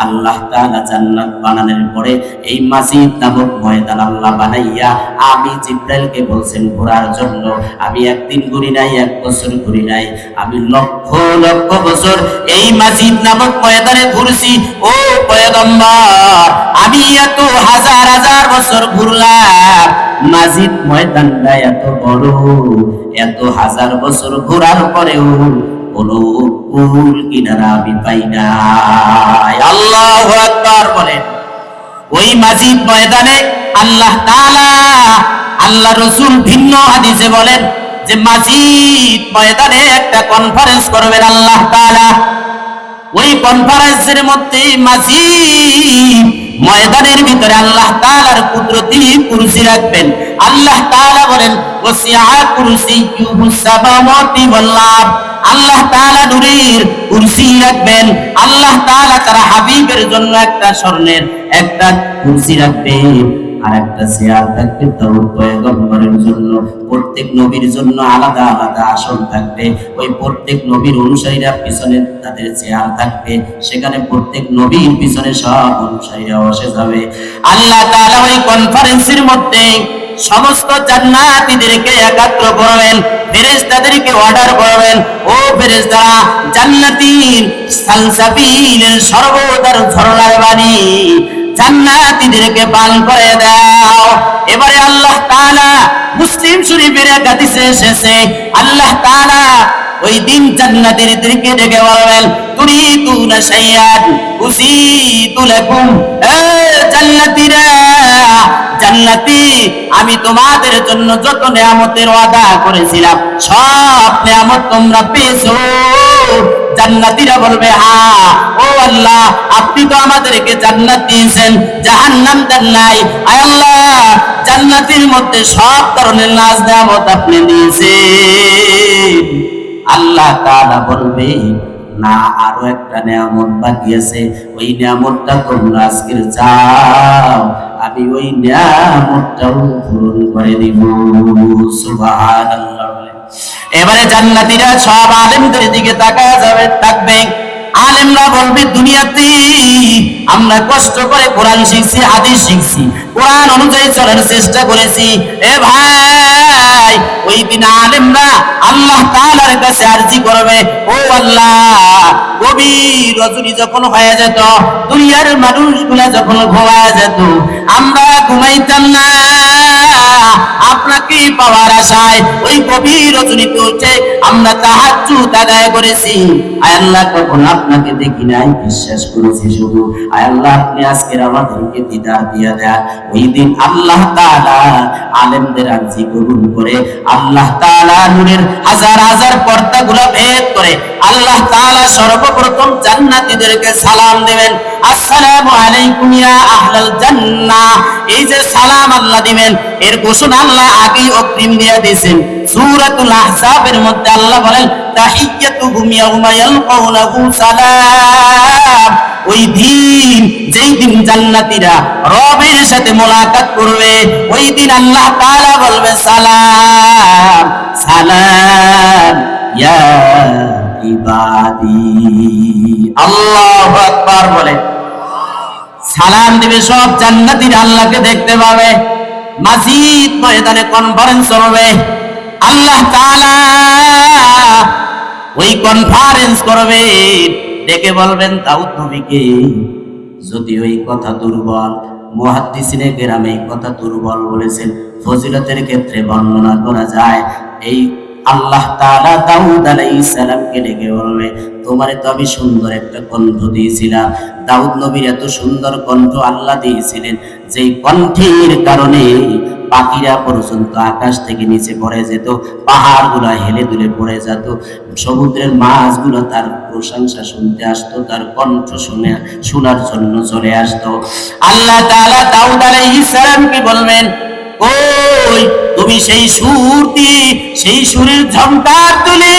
আল্লাহ তাআলা জান্নাত বানানোর পরে এই মাসজিদ নামক ময়দান আল্লাহ বানাইয়া আমি জিবরাইলকে বলছেন ঘোরার জন্য। আমি একদিন ঘুরি নাই, এক বছর ঘুরি নাই, আমি লক্ষ লক্ষ বছর এই মাসজিদ নামক ময়দানে ঘুরছি। ও পয়গম্বর, আমি এত হাজার হাজার বছর ঘুরলাম, মাসজিদ ময়দানটা এত বড়, এত হাজার বছর ঘোরার পরেও কোনো কুল কিনারা আমি পাই নাই। আল্লাহু আকবার বলেন। ওই মাসজিদ ময়দানে আল্লাহ তাআলা, আল্লাহ রাসূল ভিন্ন হাদিসে বলেন যে মাসজিদ ময়দানে একটা কনফারেন্স করবেন আল্লাহ তাআলা। ওই কনফারেন্সের মধ্যে মাসজিদ ময়দানের ভিতরে আল্লাহ তাআলার কুদরতি কুরসি রাখবেন। আল্লাহ তাআলা বলেন, ওয়াসিআ কুরসিয়্যুহুস সামাওয়াতি ওয়াল আরদ। আল্লাহ তাআলা নূরের কুরসি রাখবেন। আল্লাহ তাআলা তার হাবিবের জন্য একটা স্বর্ণের একটা কুরসি রাখবেন, আর একটা চেয়ার থাকবে তার পয়গম্বরের জন্য। প্রত্যেক নবীর জন্য আলাদা আলাদা আসন থাকবে। ওই প্রত্যেক নবীর অনুসারীরা পিছনে তাদের চেয়ার থাকবে, সেখানে প্রত্যেক নবীর পিছনে সব অনুসারীরা বসে যাবে। আল্লাহ তাআলা ওই কনফারেন্সের মধ্যে সমস্ত জান্নাতীদেরকে একত্র করবেন, ফেরেশতাদেরকে অর্ডার করবেন, ও ফেরেশতারা জান্নাতীর সালসাবিলের সর্বদার ঝরনার পানি জান্নাতীদেরকে পান করে দাও। এবারে আল্লাহ তাআলা মুসলিম শরীফের এক হাদিসে এসেছে, আল্লাহ তাআলা ওই দিন জান্নাতীদেরকে ডেকে বলবেন, তুরিদুনা শাইয়ান উসিতু লাকুম। এ জান্নাতীরা, জান্নাতি, আমি তোমাদের জন্য যত নিয়ামতের ওয়াদা করেছিলাম সব নিয়ামত তোমরা পেয়েছো। জান্নাতীরা বলবে, হ্যাঁ ও আল্লাহ, আপনি তো আমাদেরকে জান্নাত দিয়েছেন, জাহান্নাম দেন নাই। আয় আল্লাহ, জান্নাতের মধ্যে সব ধরনের নাজ নিয়ামত আপনি দিয়েছেন। আল্লাহ তাআলা বলবে, না, আরো একটা নিয়ামত বাকি আছে, ওই নিয়ামতটা তোমরা আজকে চাও, আমি ওই নিয়ামতটাও পূরণ করে দিব। সুবহানাল্লাহ। এবারে জান্নাতীরা সব আলেমদের দিকে তাকায় যাবে, থাকবে। আলেমরা বলবে, দুনিয়াতে আমরা কষ্ট করে কোরআন শিখছি, হাদিস শিখছি, কোরআন অনুযায়ী চলার চেষ্টা করেছি। এ ভাই, ওই দিন আলেমরা আল্লাহ তাআলার কাছে আরজি করবে, ও আল্লাহ, গভীর রজনী যখন হয়ে যেত, দুনিয়ার মানুষগুলা যখন ঘুমায় যেত, আমরা ঘুমাইতাম না, আপনাকে পাওয়ার আশায় ওই গভীর রজনীতে উঠে আমরা তাহাজ্জুদ আদায় করেছি। আয় আল্লাহ, কখন আপনাকে দেখি নাই, বিশ্বাস করেছি শুধু। আয় আল্লাহ, আপনি আজকে আমাদেরকে দিদার দিয়ে দেন। ওই দিন আল্লাহ তাআলা আলেমদের আরজি কবুল করে আল্লাহ তাআলা নূরের হাজার হাজার পর্দাগুলো ভেদ করে আল্লাহ তাআলা সর্বপ্রথম জান্নাতীদেরকে সালাম দেবেন, আসসালামু আলাইকুম ইয়া আহলাল জান্নাহ। এই যে সালাম আল্লাহ দিবেন, এর ঘোষণা আল্লাহ আগেই অগ্রিম দিয়ে দিয়েছেন। সূরাতুল আহজাবের মধ্যে আল্লাহ বলেন তাহিয়াতুহুম ইয়াউমা ইয়ালকাউনাহু সালাম। ওই দিন, যেই দিন জান্নাতীরা রবের সাথে মোলাকাত করবে, ওই দিন আল্লাহ তাআলা বলবে সালাম সালাম ইয়া ইবাদি। আল্লাহু আকবার বলে সালাম দিবে সব জান্নাতীরা, আল্লাহকে দেখতে পাবে। মাজিদ ময়দানে কনফারেন্স হবে, আল্লাহ তাআলা ওই কনফারেন্স করবে, ডেকে বলবেন দাউদ নবীকে, যদি ওই কথা দুর্বল, মুহাদ্দিসিনে কেরাম এই কথা দুর্বল বলেছেন, ফজিলতের ক্ষেত্রে বর্ণনা করা যায়। এই আল্লাহ তাআলা দাউদ আলাইহিস সালামকে ডেকে বলবে, তোমারে তো আমি সুন্দর একটা কণ্ঠ দিয়েছিলাম। দাউদ নবীর এত সুন্দর কণ্ঠ আল্লাহ দিয়েছিলেন, যেই কণ্ঠের কারণে পাখিরা পর্যন্ত আকাশ থেকে নিচে পড়ে যেত, পাহাড়গুলো হেলে দুলে পড়ে যেত, সমুদ্রের মাছগুলো তার প্রশংসা শুনতে আসতো, তার কণ্ঠ শোনার জন্য চলে আসতো। আল্লাহ তাআলা দাউদ আলাইহিস সালামকে বলবেন, ওই তুমি সেই সুর দিয়ে, সেই সুরের ঝংকার তুলি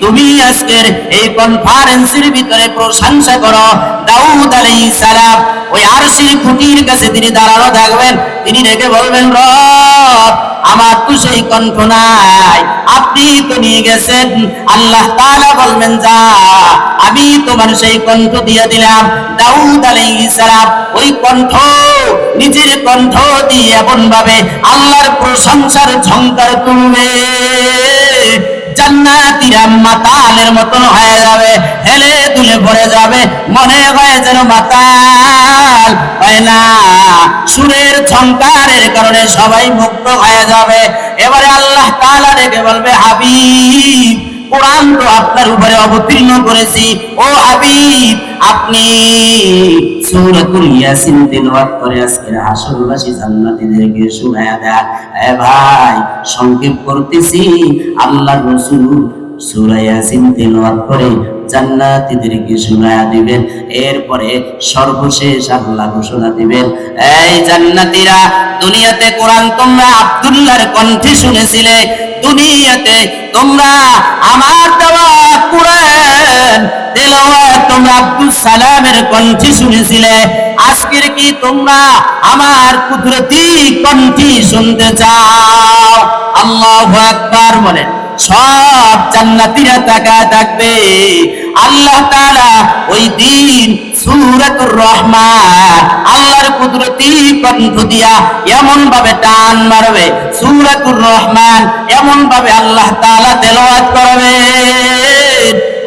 তুমি আজকের এই কনফারেন্সের ভিতরে প্রশংসা করো। দাউদ আলাইহিস সালাম ওই আরশের খুঁটির কাছে তিনি দাঁড়ানো থাকবেন, তিনি ডেকে বলবেন, রব আমার তো সেই কণ্ঠ নাই, আপনি তো নিয়ে গেছেন। আল্লাহ তাআলা বলবেন, যা আমি তোমার সেই কণ্ঠ দিয়ে দিলাম। দাউদ আলাইহিস সালাম ওই কণ্ঠ, নিজের কণ্ঠ দিয়ে এমন ভাবে আল্লাহর প্রশংসার ঝংকার তুলবে, জান্নাতীরা মাতালের মতন হয়ে যাবে, হেলে দুলে ভরে যাবে, মনে হয় যেন মাতাল হয় না, সুরের ঝংকারের কারণে সবাই মুক্ত হয়ে যাবে। এবারে আল্লাহ তাআলা ডেকে বলবে, হাবিব কোরআন তো আপনার উপরে অবতীর্ণ করেছি, ও হাবিব আপনি সূরাতুল ইয়াসিন তিলাওয়াত করে আজকের হাসরবাসী জান্নাতীদেরকে শোনায়া দেন। এ ভাই সংক্ষেপ করতেছি, আল্লাহর রাসূল সূরা ইয়াসিন তিলাওয়াত করে জান্নাতীদেরকে শোনায়া দিবেন। এরপরে সর্বশেষ আল্লাহ ঘোষণা দিবেন, এই জান্নাতীরা, দুনিয়াতে কোরআন তোমরা আব্দুল্লাহর কণ্ঠে শুনেছিলে, দুনিয়াতে তোমরা আমার দেওয়া কোরআন তেলাওয়াত তোমরা আব্দুল সালামের কণ্ঠে শুনেছিলে, আজকের কি তোমরা আমার কুদরতি কণ্ঠে শুনতে চাও? আল্লাহু আকবার বলেন। সব জান্নাতীরা তাকায় থাকবে, আল্লাহ তাআলা ওই দিন সূরাতুর রহমান আল্লাহর কুদরতি কণ্ঠ দিয়া এমন ভাবে টান মারবে, সূরাতুর রহমান এমন ভাবে আল্লাহ তাআলা তেলাওয়াত করবে।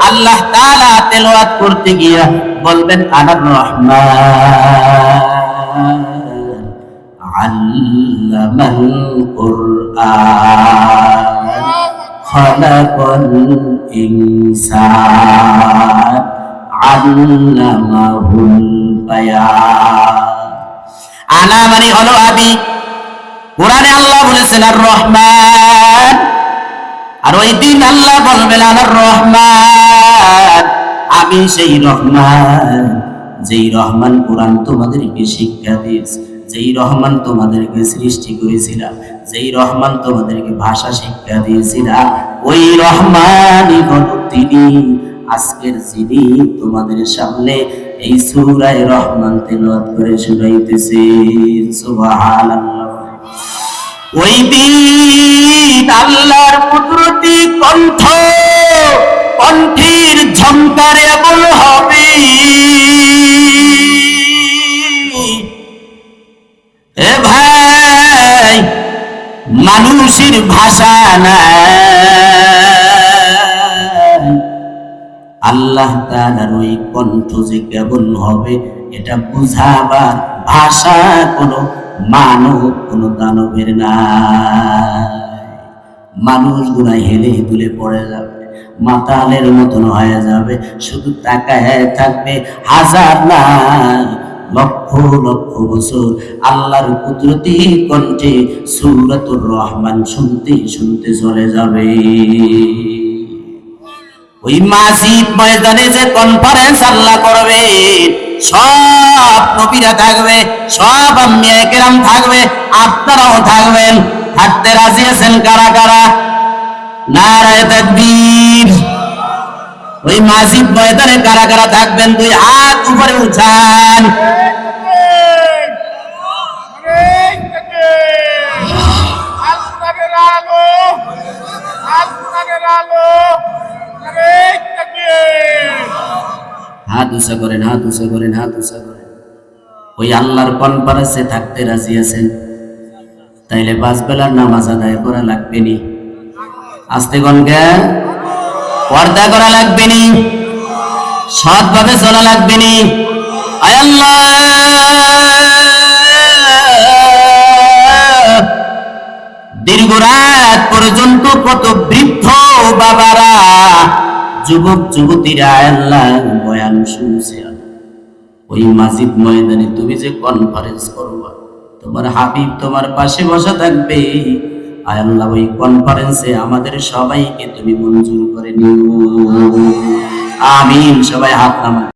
আল্লাহ তাআলা তেলাওয়াত করতে গিয়া বলবেন, আনার রহমান আল্লামাল কুরআন খালাকাল ইনসান আল্লামাহুল বায়ান। আনা মানে হলো আমি, কোরআনে আল্লাহ বলেছেন আর রহমান, আর ওই দিন আল্লাহ বলবেন আনার রহমান, আমি সেই রহমান, যেই রহমান কোরআন তোমাদেরকে শিক্ষা দিয়েছে, যেই রহমান তোমাদেরকে সৃষ্টি করেছিলাম, যেই রহমান তোমাদেরকে ভাষা শিক্ষা দিয়েছিলাম, ওই রহমানই হলো তিনি আজকের যিনি তোমাদের সামনে এই সূরা রহমান তেলাওয়াত করে শোনাইতেছে। সুবহানাল্লাহ। ওই দিন আল্লাহর কুদরতি কণ্ঠ, কণ্ঠের ঝংকারে এমন হবে, এ ভাই মানুষের ভাষা নাই, আল্লাহ তাআলার ওই কণ্ঠ যে কেমন হবে এটা বুঝাবার ভাষা কোনো মানব, কোনো দানবের নাই। মানুষগুলা হেলে দুলে পড়ে যাবে, মাতালের মতন হয়ে যাবে, শুধু তাকায় থাকবে, হাজার না লক্ষ লক্ষ বছর আল্লাহর কুদরতি কণ্ঠে সূরাতুর রহমান শুনতে শুনতে চলে যাবে। ওই মাসিদ ময়দানে যে কনফারেন্স আল্লাহ করবে, সব নবীরা থাকবে, সব আম্বিয়া কেরাম থাকবে, আপনারাও থাকবেন। থাকতে রাজি আছেন কারা কারা? নারায়ে তাকবীর। ওই মাসিদ ময়দানে কারা কারা থাকবেন? দুই হাত উপরে উঠান। হাত উঁচা করেন, হাত উঁচা করেন, হাত উঁচা করেন। ওই আল্লাহর কনফারেন্সে থাকতে রাজি আছেন? তাইলে 5 বেলার নামাজ আদায় করা লাগবে নি? আস্তে গনকে পর্দা করা লাগবে নি? সৎভাবে চলা লাগবে নি? আয় আল্লাহ, দীর্ঘ রাত পর্যন্ত কত বৃদ্ধ বাবারা, যুবক যুবতীরা আল্লাহ বয়ান শুনছে। ওই মাসজিদ ময়দানে তুমি যে কনফারেন্স করবা, তোমার হাবিব তোমার পাশে বসা থাকবে। আয় আল্লাহ, ওই কনফারেন্সে আমাদের সবাইকে তুমি মঞ্জুর করে নিও। আমিন। সবাই হাত নামান।